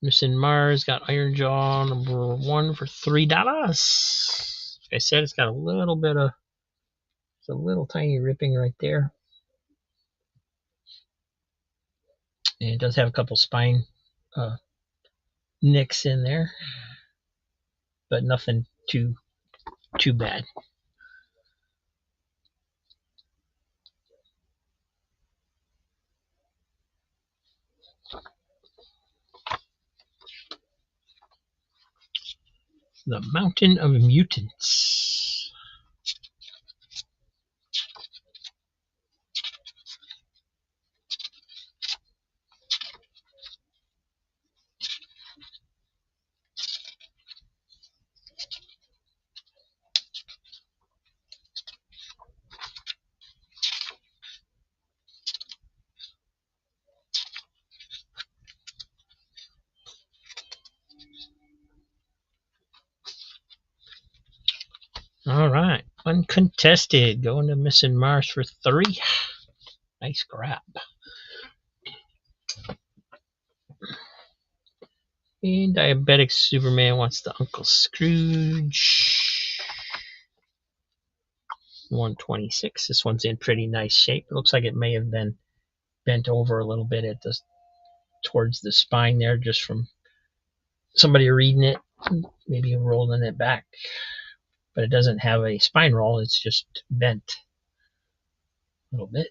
Speaker 2: Missing Mars got Iron Jaw number 1 for $3. Like I said, it's got a little bit of, it's a little tiny ripping right there. And it does have a couple spine nicks in there, but nothing too bad. The Mountain of Mutants. All right, Uncontested going to Missing Mars for 3. Nice grab. And Diabetic Superman wants the Uncle Scrooge. 126. This one's in pretty nice shape. It looks like it may have been bent over a little bit at the towards the spine there, just from somebody reading it, maybe rolling it back. But it doesn't have a spine roll, it's just bent a little bit.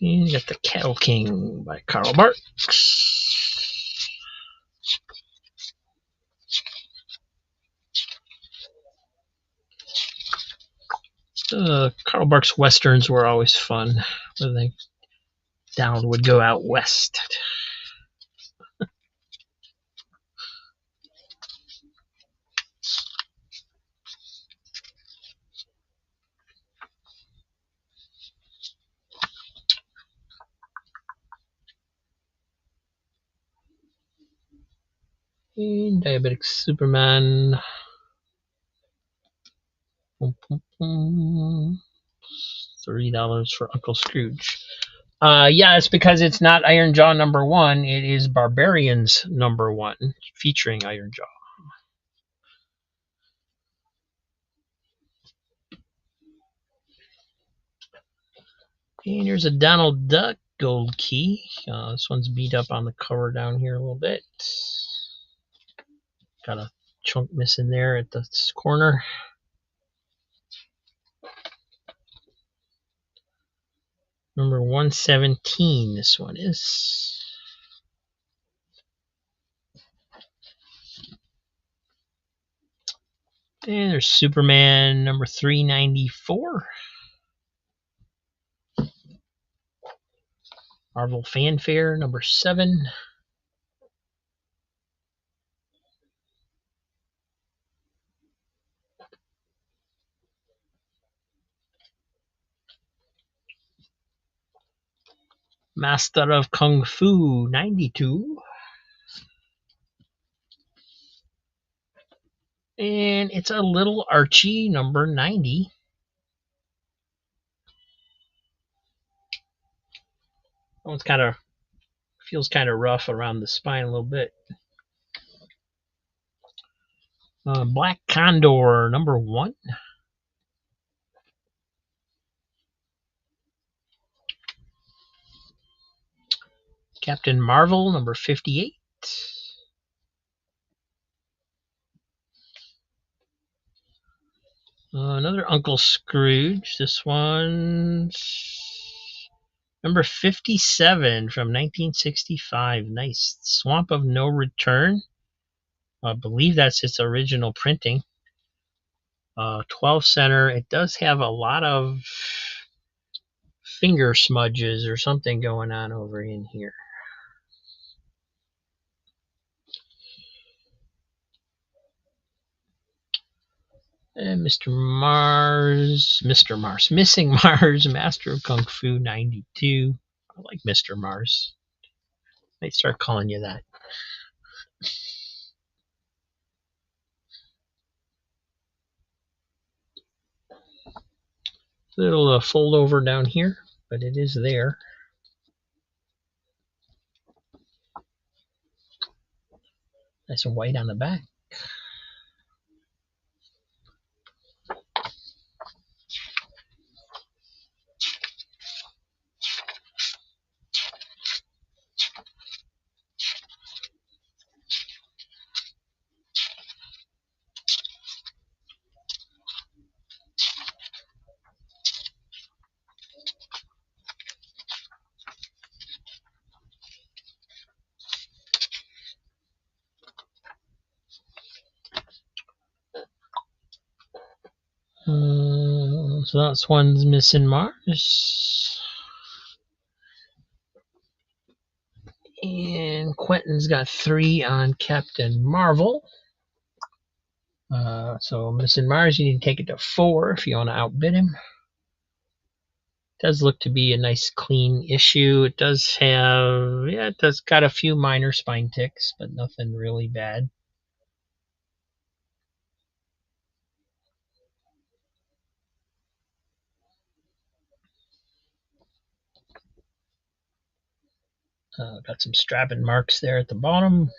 Speaker 2: And you got the Cattle King by Karl Barks. Karl Barks westerns were always fun. Where they down would go out west. And Diabetic Superman. $30 for Uncle Scrooge. Yeah, it's because it's not Iron Jaw #1. It is Barbarians #1, featuring Iron Jaw. And here's a Donald Duck gold key. This one's beat up on the cover down here a little bit. Got a chunk missing there at the corner. Number 117, this one is. And there's Superman number 394. Marvel Fanfare number 7. Master of Kung Fu 92. And it's a little Archie number 90. That one's kind of feels kind of rough around the spine a little bit. Black Condor number 1. Captain Marvel number 58. Another Uncle Scrooge. This one's number 57 from 1965. Nice. Swamp of No Return. I believe that's its original printing. 12 center. It does have a lot of finger smudges or something going on over in here. And Mr. Mars, Missing Mars, Master of Kung Fu 92. I like Mr. Mars. Might start calling you that. Little fold over down here, but it is there. Nice and white on the back. So that's one's Missing Mars. And Quentin's got 3 on Captain Marvel. So Missing Mars, you need to take it to 4 if you want to outbid him. Does look to be a nice clean issue. It does have, it does got a few minor spine ticks, but nothing really bad. Got some strapping marks there at the bottom.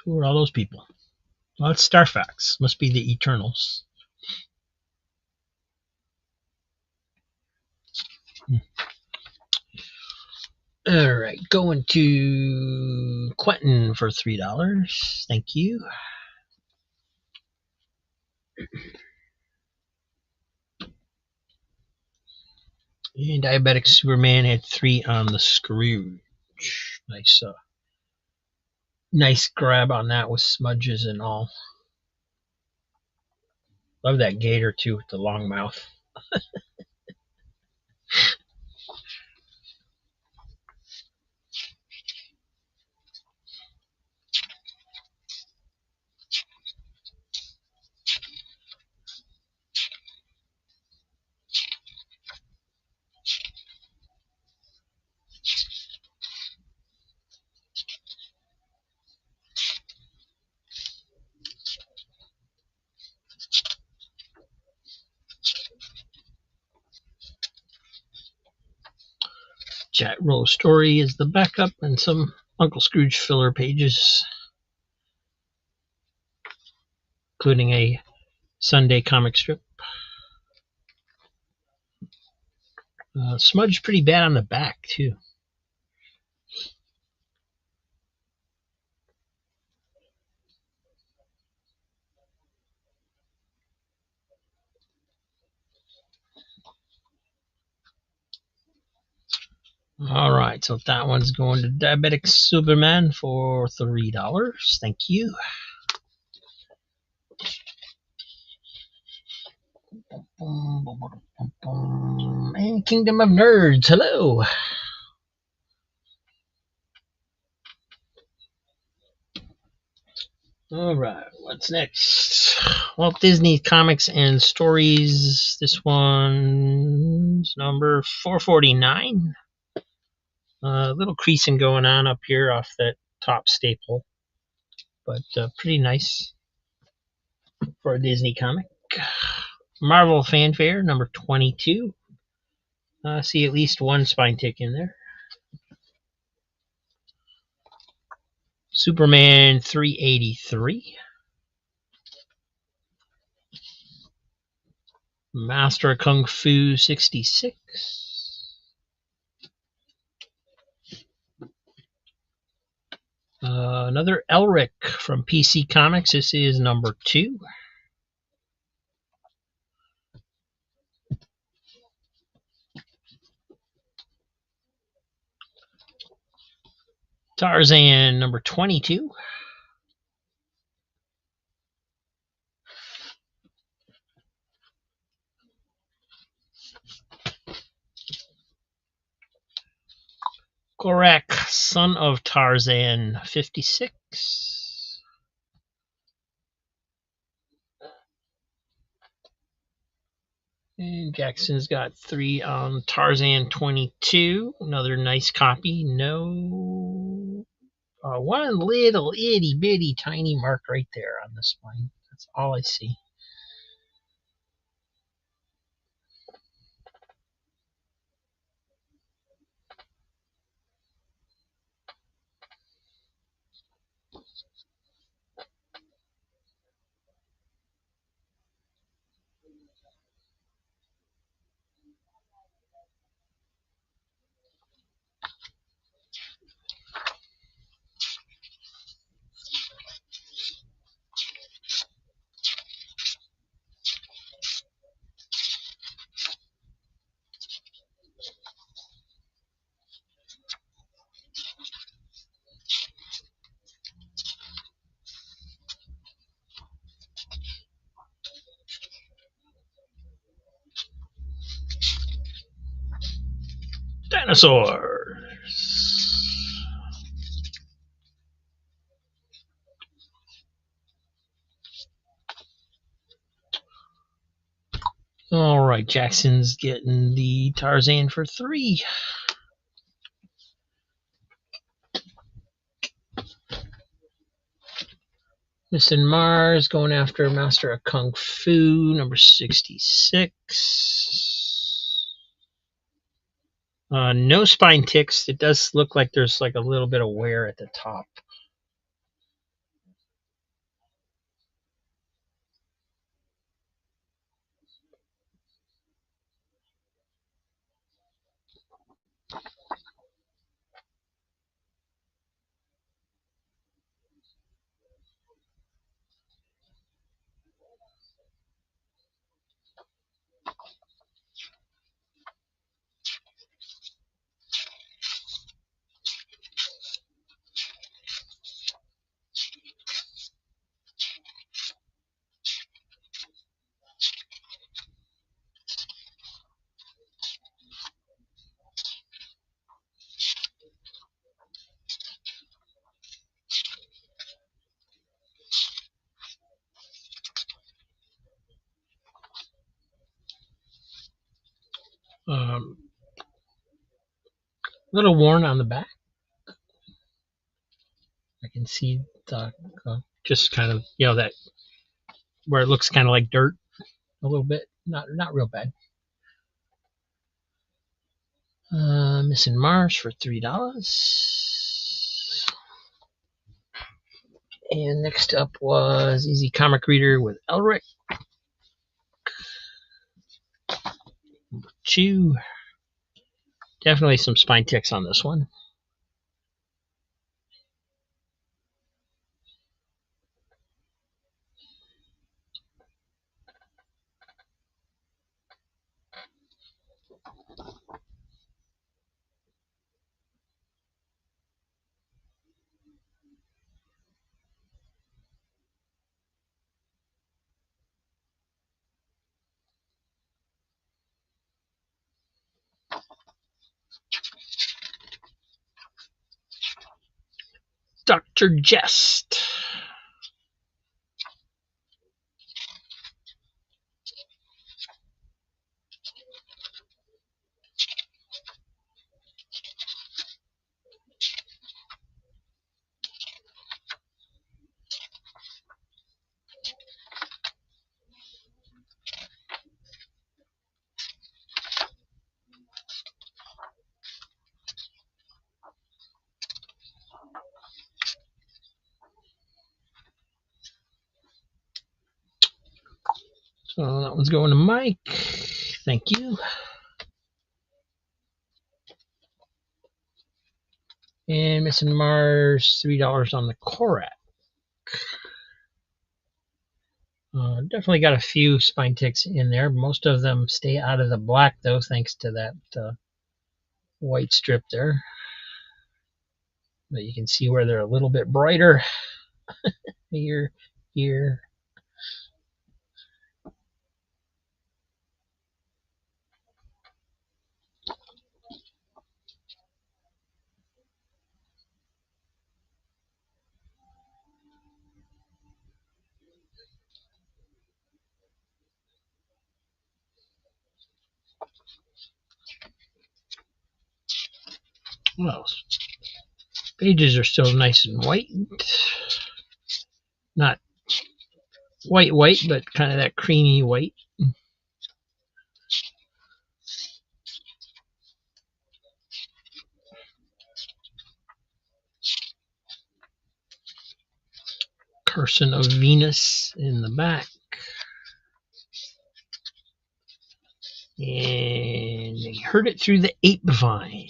Speaker 2: Who are all those people? Well, it's Starfax. Must be the Eternals. All right, going to Quentin for $3. Thank you. And Diabetic Superman had 3 on the Scrooge. Nice, nice grab on that with smudges and all. Love that gator too with the long mouth. Jack Rose Story is the backup and some Uncle Scrooge filler pages, including a Sunday comic strip. Smudge pretty bad on the back too. All right, so that one's going to Diabetic Superman for $3. Thank you. And Kingdom of Nerds. Hello. All right, what's next? Walt Disney Comics and Stories. This one's number 449. A little creasing going on up here off that top staple, but pretty nice for a Disney comic. Marvel Fanfare, number 22. See at least one spine tick in there. Superman 383. Master Kung Fu 66. Another Elric from PC Comics. This is number 2. Tarzan number 22. Gorak, Son of Tarzan 56. And Jackson's got 3 on Tarzan 22. Another nice copy. No. One little itty bitty tiny mark right there on the spine. That's all I see. Dinosaurs. All right, Jackson's getting the Tarzan for 3. Missing Mars going after Master of Kung Fu, number 66. No spine ticks. It does look like there's like a little bit of wear at the top. A little worn on the back. I can see the just kind of that where it looks kind of like dirt a little bit. Not real bad. Missing Mars for $3. And next up was Easy Comic Reader with Elric. Chew. Definitely some spine ticks on this one. Dr. Jest. So that one's going to Mike. Thank you. And Missing Mars, $3 on the Korak. Definitely got a few spine ticks in there. Most of them stay out of the black, though, thanks to that white strip there. But you can see where they're a little bit brighter here. Well, pages are still nice and white. Not white, but kind of that creamy white. Person of Venus in the back. And they heard it through the ape vine.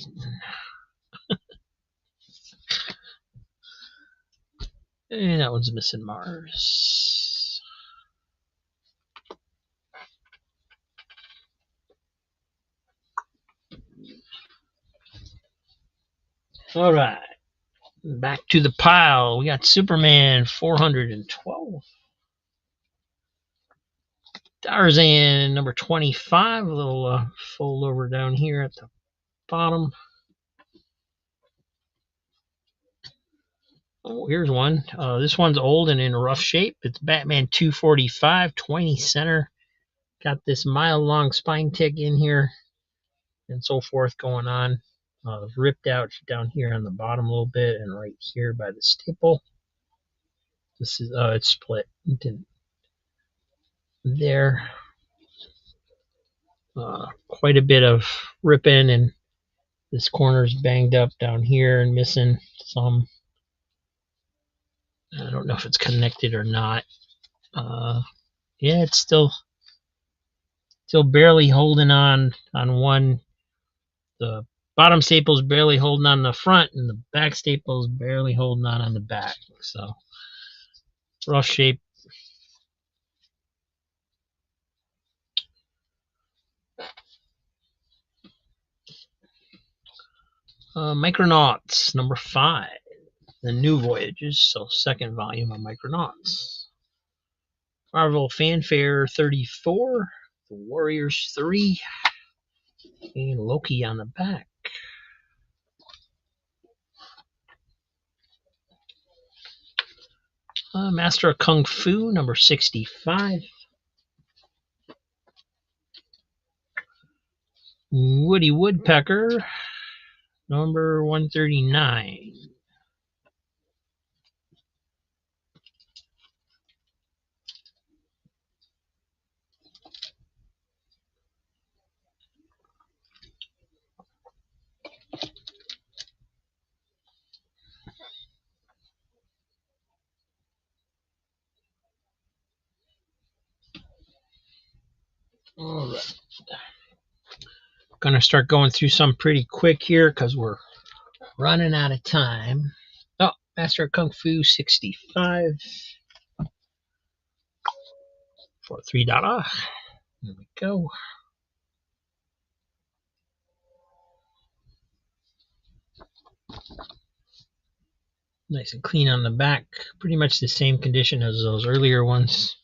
Speaker 2: And that one's Missing Mars. All right. Back to the pile. We got Superman 412. Tarzan number 25. A little fold over down here at the bottom. Oh, here's one. This one's old and in rough shape. It's Batman 245, 20 center. Got this mile-long spine tick in here and so forth going on. Ripped out down here on the bottom a little bit and right here by the staple. This is it's split there. Quite a bit of ripping, and this corner's banged up down here and missing some. I don't know if it's connected or not. Yeah, it's still barely holding on one. The bottom staple's barely holding on the front, and the back staple's barely holding on the back. So rough shape. Micronauts number 5, the new voyages. So second volume of Micronauts. Marvel Fanfare 34, the Warriors 3, and Loki on the back. Master of Kung Fu number 65. Woody Woodpecker number 139. All right. Gonna start going through some pretty quick here because we're running out of time. Oh, Master of Kung Fu 65 for $3. There we go. Nice and clean on the back. Pretty much the same condition as those earlier ones.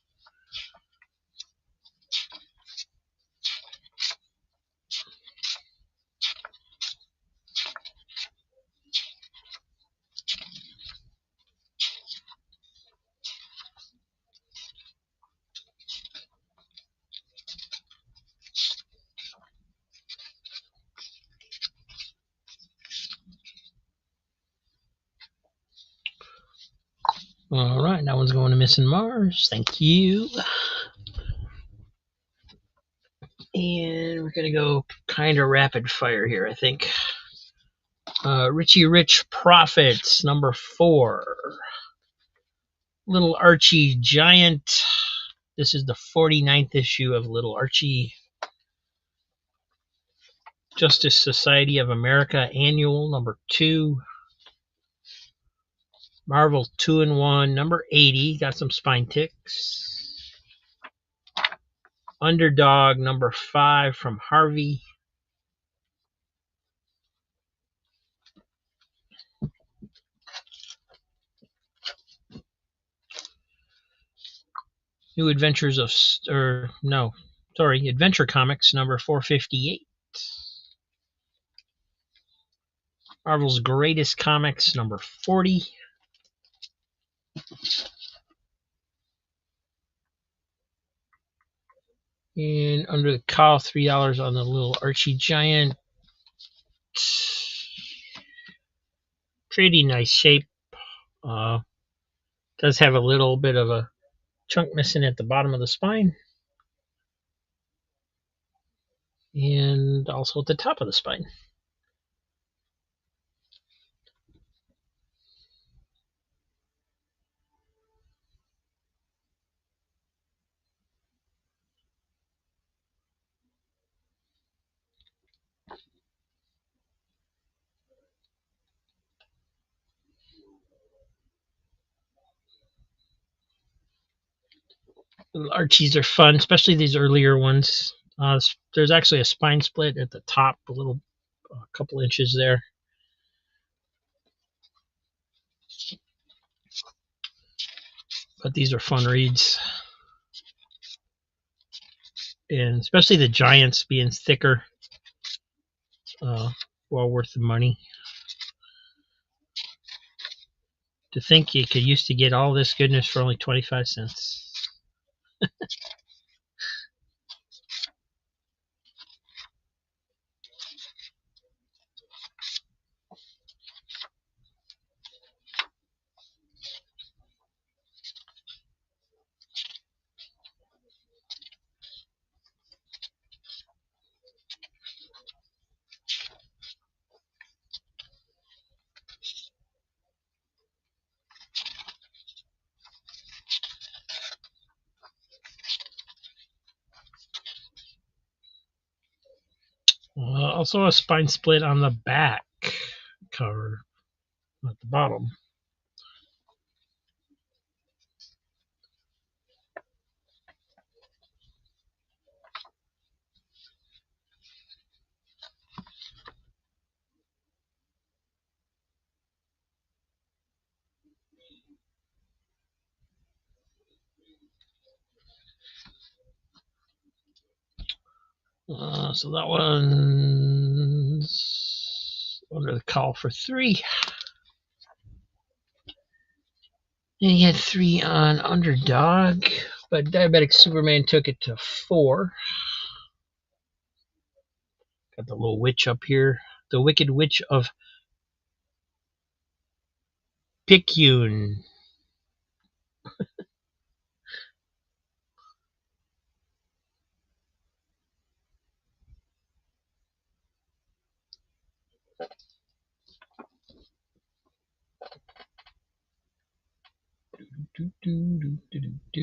Speaker 2: All right, that one's going to Missing Mars. Thank you. And we're going to go kind of rapid fire here, I think. Richie Rich Profits, number 4. Little Archie Giant. This is the 49th issue of Little Archie. Justice Society of America Annual, number 2. Marvel 2-in-1, number 80. Got some spine ticks. Underdog, number 5 from Harvey. New Adventures of, Adventure Comics, number 458. Marvel's Greatest Comics, number 40. And under the cow, $3 on the Little Archie Giant. Pretty nice shape. Does have a little bit of a chunk missing at the bottom of the spine. And also at the top of the spine. Little Archies are fun, especially these earlier ones. There's actually a spine split at the top, a couple inches there. But these are fun reads. And especially the Giants being thicker. well worth the money. To think you could used to get all this goodness for only 25 cents. Also a spine split on the back cover at the bottom. So that one's under the call for 3. And he had 3 on underdog, but Diabetic Superman took it to 4. Got the little witch up here. The Wicked Witch of Picayune. Do, do, do, do, do, do.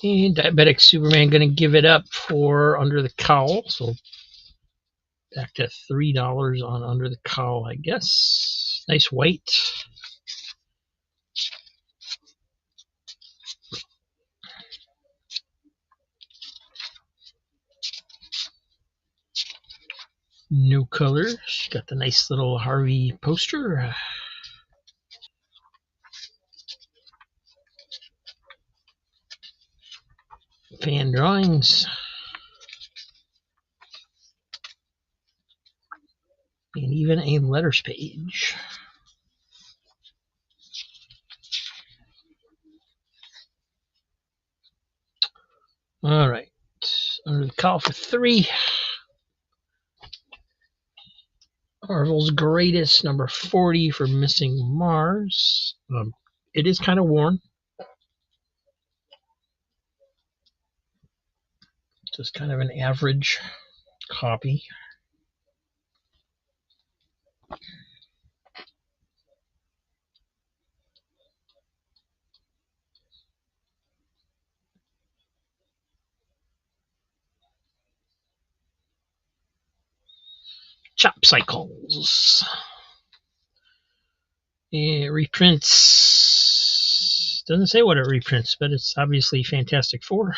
Speaker 2: And Diabetic Superman going to give it up for Under the Cowl. So back to $3 on Under the Cowl, I guess. Nice weight. No colors. Got the nice little Harvey poster. Fan drawings. And even a letters page. All right. Under the Call for 3. Marvel's Greatest, number 40 for Missing Mars. It is kind of worn. Just kind of an average copy. Chop Cycles. It reprints. Doesn't say what it reprints, but it's obviously Fantastic Four.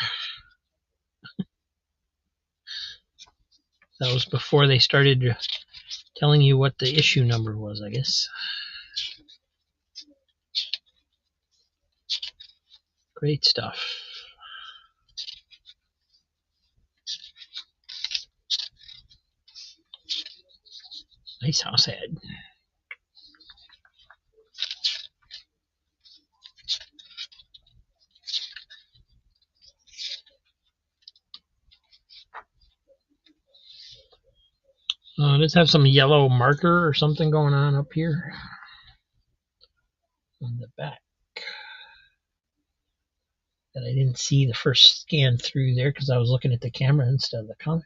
Speaker 2: That was before they started telling you what the issue number was, I guess. Great stuff. Nice house head. Let's have some yellow marker or something going on up here on the back that I didn't see the first scan through there because I was looking at the camera instead of the comic.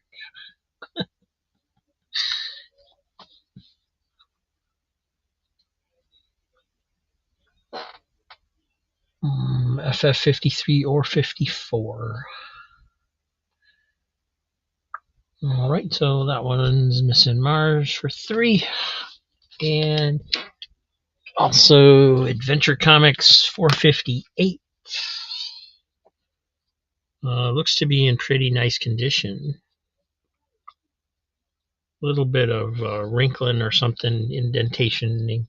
Speaker 2: FF53 or 54. All right, so that one's Missing Mars for 3. And also Adventure Comics 458. Looks to be in pretty nice condition. A little bit of wrinkling or something, indentation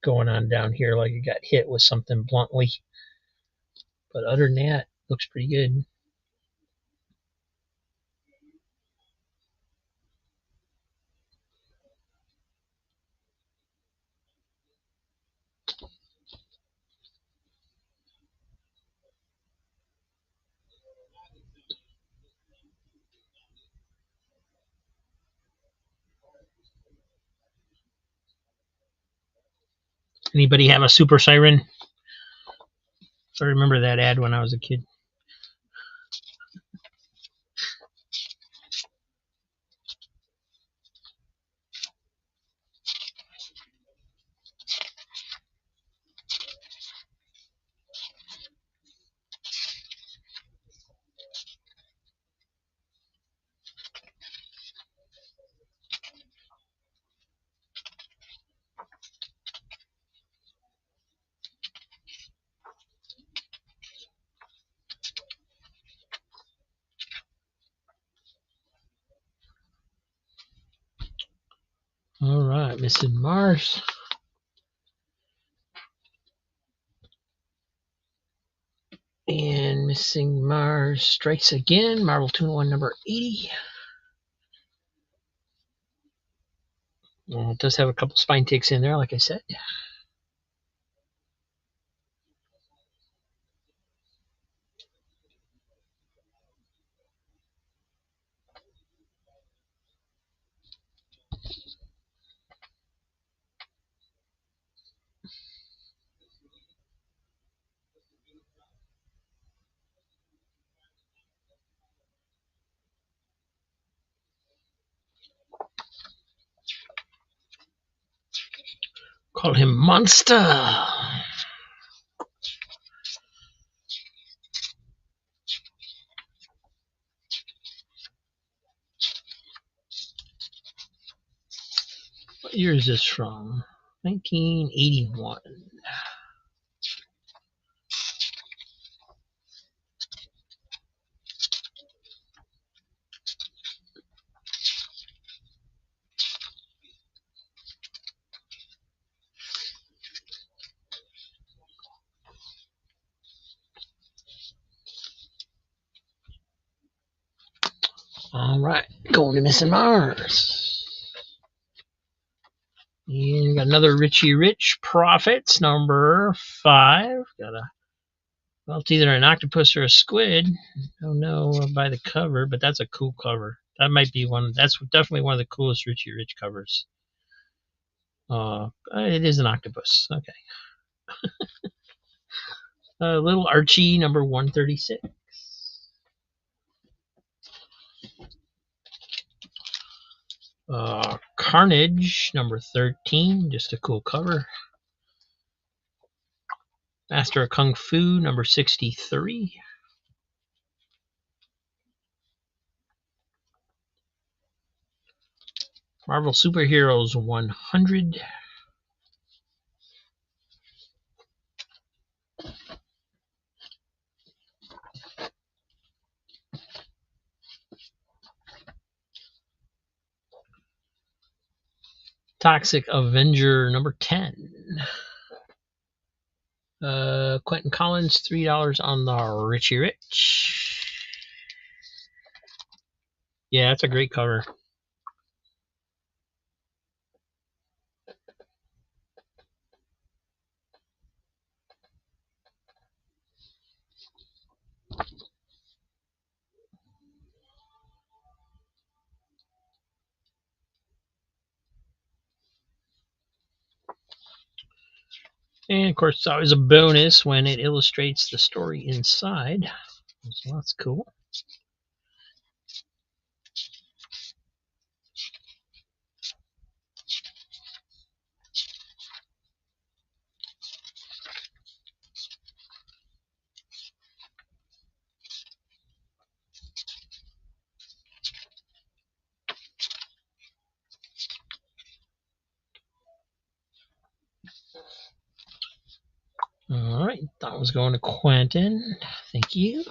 Speaker 2: going on down here, like it got hit with something bluntly. But other than that, looks pretty good. Anybody have a super siren? I remember that ad when I was a kid. All right, Missing Mars. And Missing Mars strikes again. Marvel 201 number 80. It does have a couple spine ticks in there, like I said. Call him Monster. What year is this from? 1981. All right, going to Missing Mars. And we got another Richie Rich Profits, number 5. Well, it's either an octopus or a squid. I don't know by the cover, but that's a cool cover. That might be one. That's definitely one of the coolest Richie Rich covers. It is an octopus. Okay. Little Archie, number 136. Carnage, number 13. Just a cool cover. Master of Kung Fu, number 63. Marvel Superheroes 100. Toxic Avenger number 10. Quentin Collins, $3 on the Richie Rich. Yeah, that's a great cover. And of course, it's always a bonus when it illustrates the story inside. So that's cool. All right, that was going to Quentin. Thank you.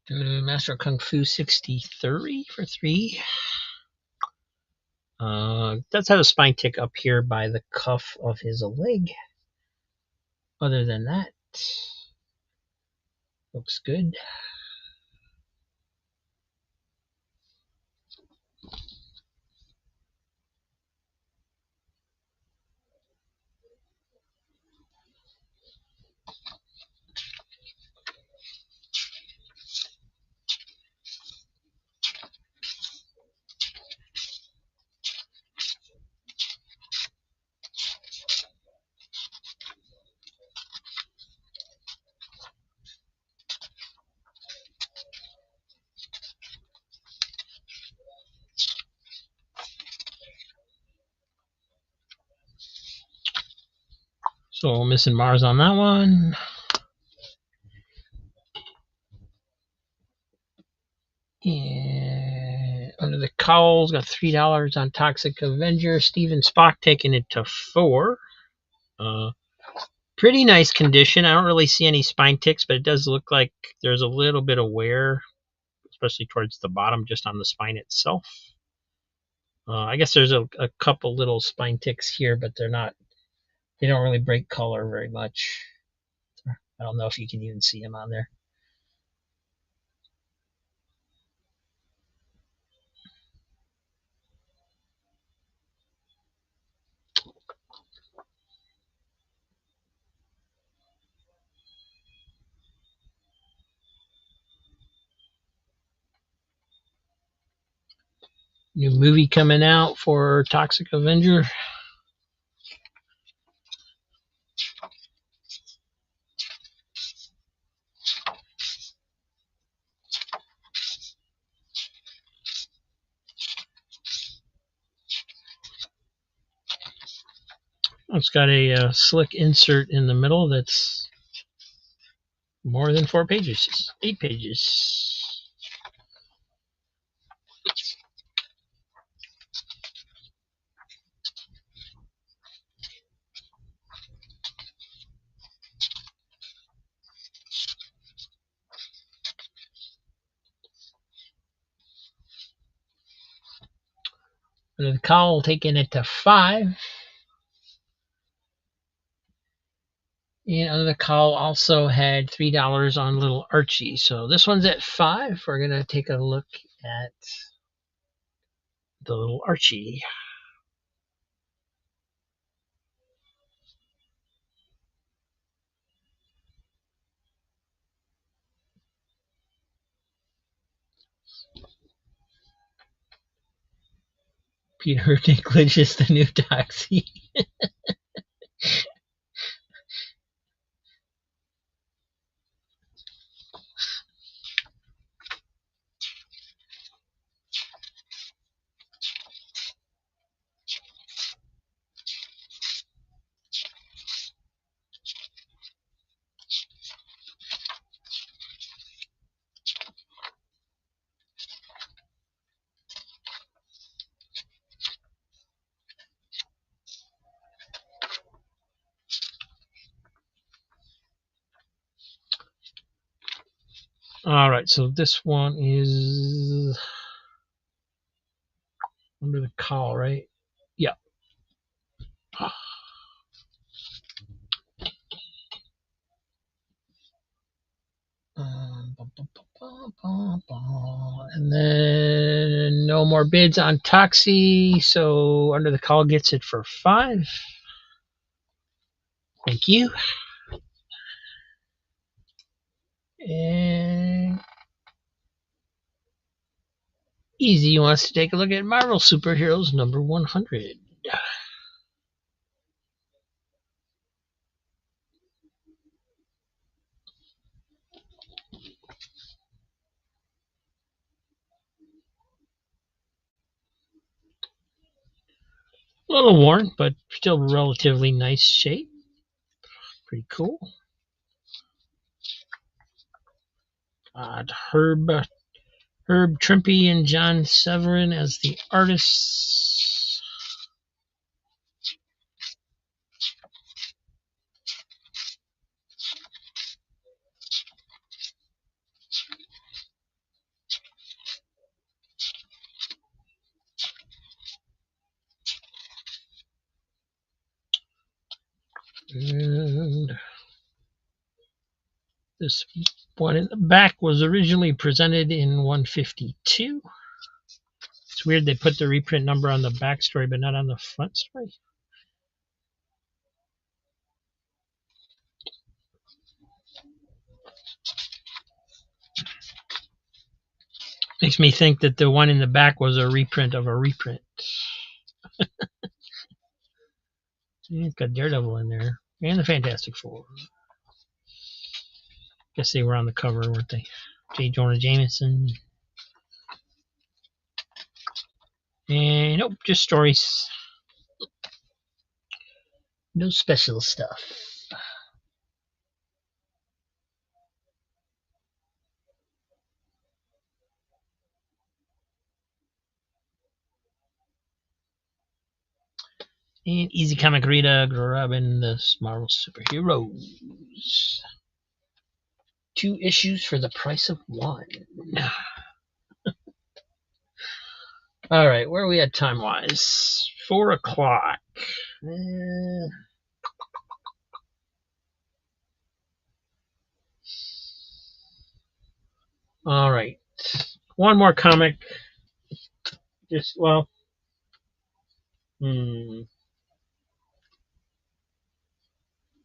Speaker 2: Master of Kung Fu 63 for 3. Does have a spine tick up here by the cuff of his leg. Other than that, looks good. So missing Mars on that one. And under the cowls, got $3 on Toxic Avenger. Steven Spock taking it to 4. Pretty nice condition. I don't really see any spine ticks, but it does look like there's a little bit of wear, especially towards the bottom, just on the spine itself. I guess there's a couple little spine ticks here, but they don't really break color very much. I don't know if you can even see them on there. New movie coming out for Toxic Avenger. It's got a slick insert in the middle that's more than 4 pages, 8 pages. Under the cowl, taking it to 5. And under the cowl also had $3 on Little Archie. So this one's at 5. We're going to take a look at the Little Archie. Peter Dinklage is the new Doxy. All right, so this one is under the cowl, right? Yeah. And then no more bids on Toxie, so under the call gets it for 5. Thank you. And Easy wants to take a look at Marvel Superheroes number 100. A little worn, but still relatively nice shape. Pretty cool. Herb Trimpe and John Severin as the artists. And this one in the back was originally presented in 152. It's weird they put the reprint number on the back story but not on the front story. Makes me think that the one in the back was a reprint of a reprint. It's got Daredevil in there and the Fantastic Four. Guess they were on the cover, weren't they? J. Jonah Jameson. And nope, just stories. No special stuff. And Easy Comic Rita grabbing the Marvel superheroes. 2 issues for the price of 1. All right, where are we at time wise? 4 o'clock. All right, one more comic. Just well,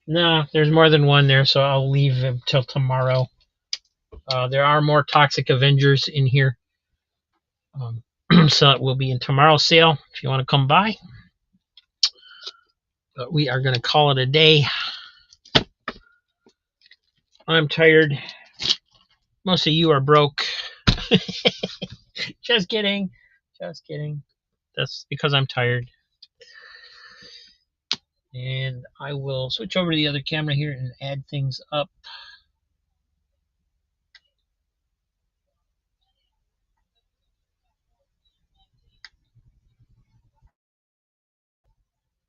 Speaker 2: no, there's more than one there, so I'll leave him till tomorrow. There are more Toxic Avengers in here, so it will be in tomorrow's sale if you want to come by. But we are going to call it a day. I'm tired. Most of you are broke. Just kidding. Just kidding. That's because I'm tired. And I will switch over to the other camera here and add things up.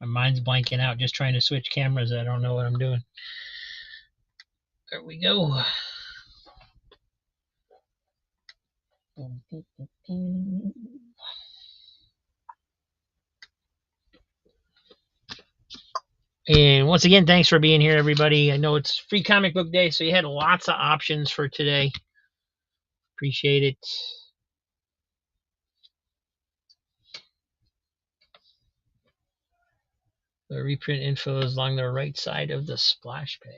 Speaker 2: My mind's blanking out just trying to switch cameras. I don't know what I'm doing. There we go. And once again, thanks for being here, everybody. I know it's free comic book day, so you had lots of options for today. Appreciate it. The reprint info is along the right side of the splash page.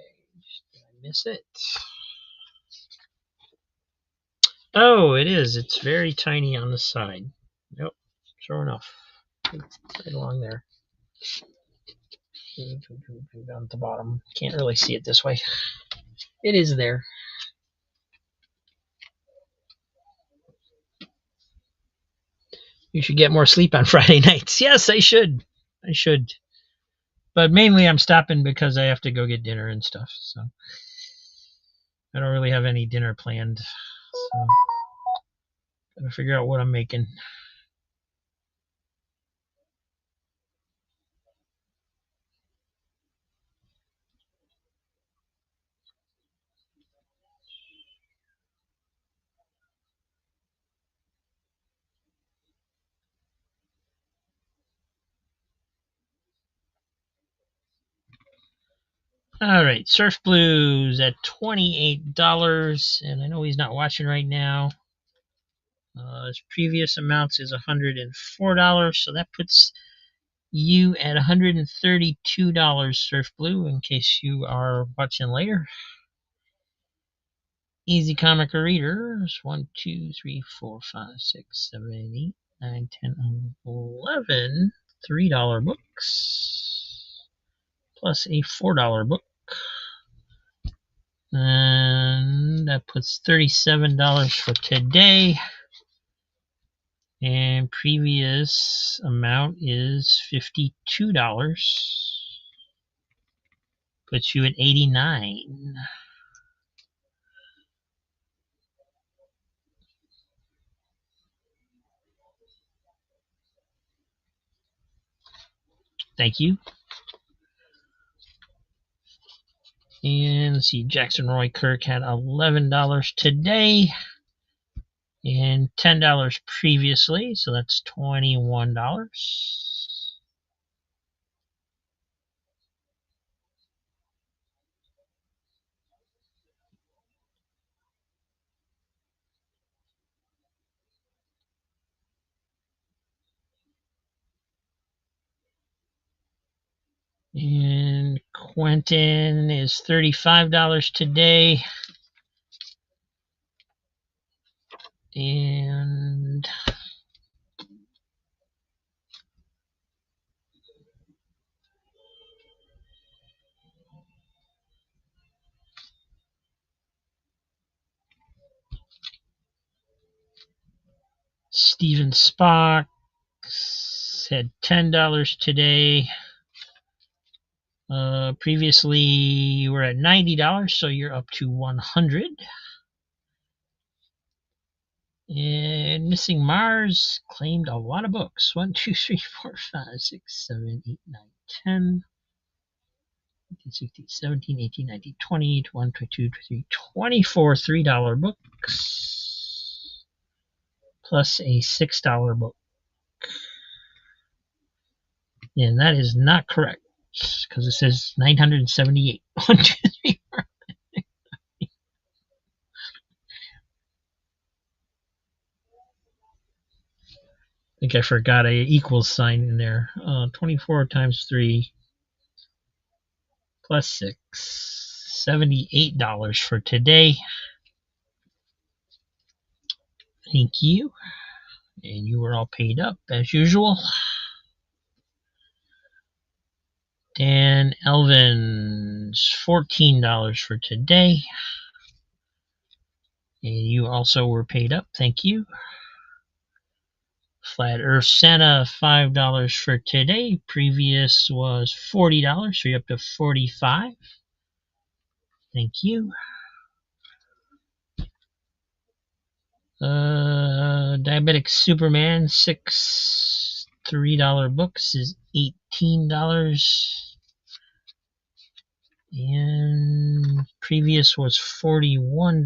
Speaker 2: Did I miss it? Oh, it is. It's very tiny on the side. Yep, sure enough. Right along there. Down at the bottom. Can't really see it this way. It is there. You should get more sleep on Friday nights. Yes, I should. I should. But mainly I'm stopping because I have to go get dinner and stuff. So I don't really have any dinner planned. So gotta figure out what I'm making. All right, Surf Blues at $28, and I know he's not watching right now. His previous amounts is $104, so that puts you at $132, Surf Blue, in case you are watching later. Easy Comic Readers 1, 2, 3, 4, 5, 6, 7, 8, 9, 10, 11 $3 books, plus a $4 book. And that puts $37 for today. And previous amount is $52. Puts you at 89. Thank you. And let's see, Jackson Roy Kirk had $11 today and $10 previously, so that's $21. And Quentin is $35 today. And Steven Spock had $10 today. Previously, you were at $90, so you're up to $100. And Missing Mars claimed a lot of books. 1, 2, 3, 4, 5, 6, 7, 8, 9, 10. 15, 16, 17, 18, 19, 20, 21, 22, 23, 24 $3 books. Plus a $6 book. And that is not correct, because it says 978. 1, 2, 3, 4. I think I forgot a equals sign in there. 24 times 3 plus 6. $78 for today. Thank you. And you were all paid up as usual. Dan Elvin's $14 for today. And you also were paid up. Thank you. Flat Earth Santa, $5 for today. Previous was $40, so you're up to $45. Thank you. Diabetic Superman, 6 $3 books is $18. And previous was $41.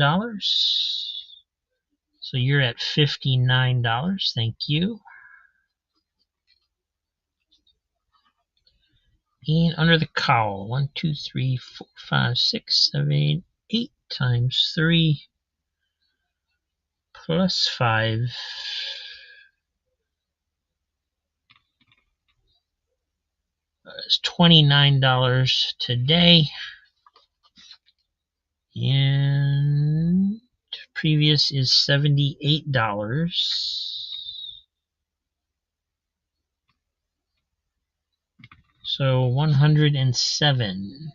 Speaker 2: So you're at $59. Thank you. And Under the Cowl, 1, 2, 3, 4, 5, 6, 7, 8 times 3 plus 5 is $29 today. And previous is $78. So 107.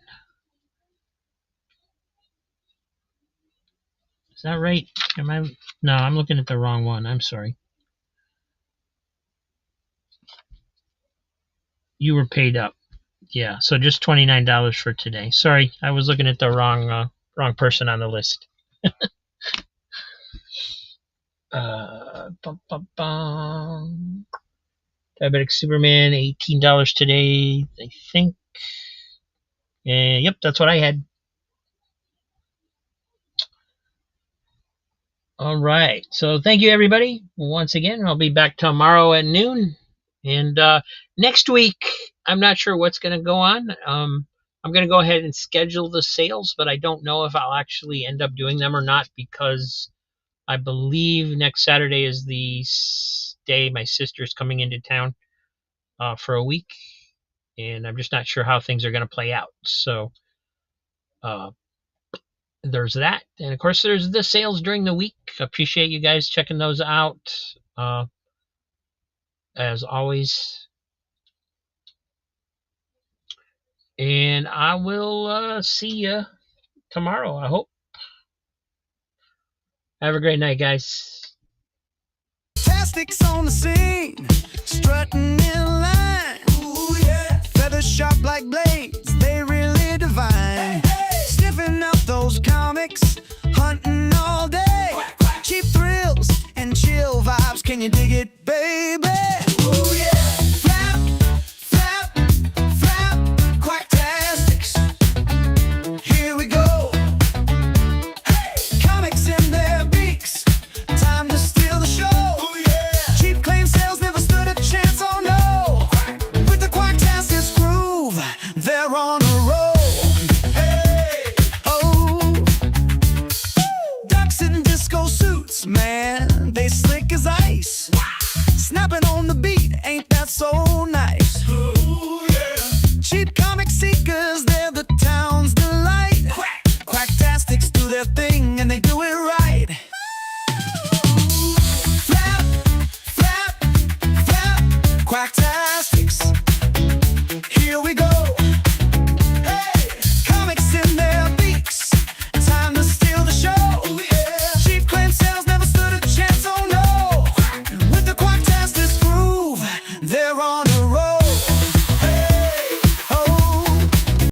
Speaker 2: Is that right? No, I'm looking at the wrong one. I'm sorry. You were paid up. Yeah, so just $29 for today. Sorry, I was looking at the wrong person on the list. Diabetic Superman, $18 today, I think. Yep, that's what I had. All right, so thank you, everybody. Once again, I'll be back tomorrow at noon. And next week, I'm not sure what's going to go on. I'm going to go ahead and schedule the sales, but I don't know if I'll actually end up doing them or not, because I believe next Saturday is the day my sister's coming into town for a week, and I'm just not sure how things are going to play out. So there's that. And of course, there's the sales during the week. Appreciate you guys checking those out. As always. And I will see you tomorrow, I hope. Have a great night, guys.
Speaker 1: Fantastics on the scene, strutting in line. Ooh, yeah. Feathers sharp like blades, they really divine. Hey, hey. Sniffing out those comics, hunting all day. Quack, quack. Cheap thrills and chill vibes, can you dig it, baby? Ooh, yeah. Man, they slick as ice. Wow. Snapping on the beat, ain't that so nice? Ooh, yeah. Cheap comic seekers, they're the town's delight. Quack. Quacktastics do their thing.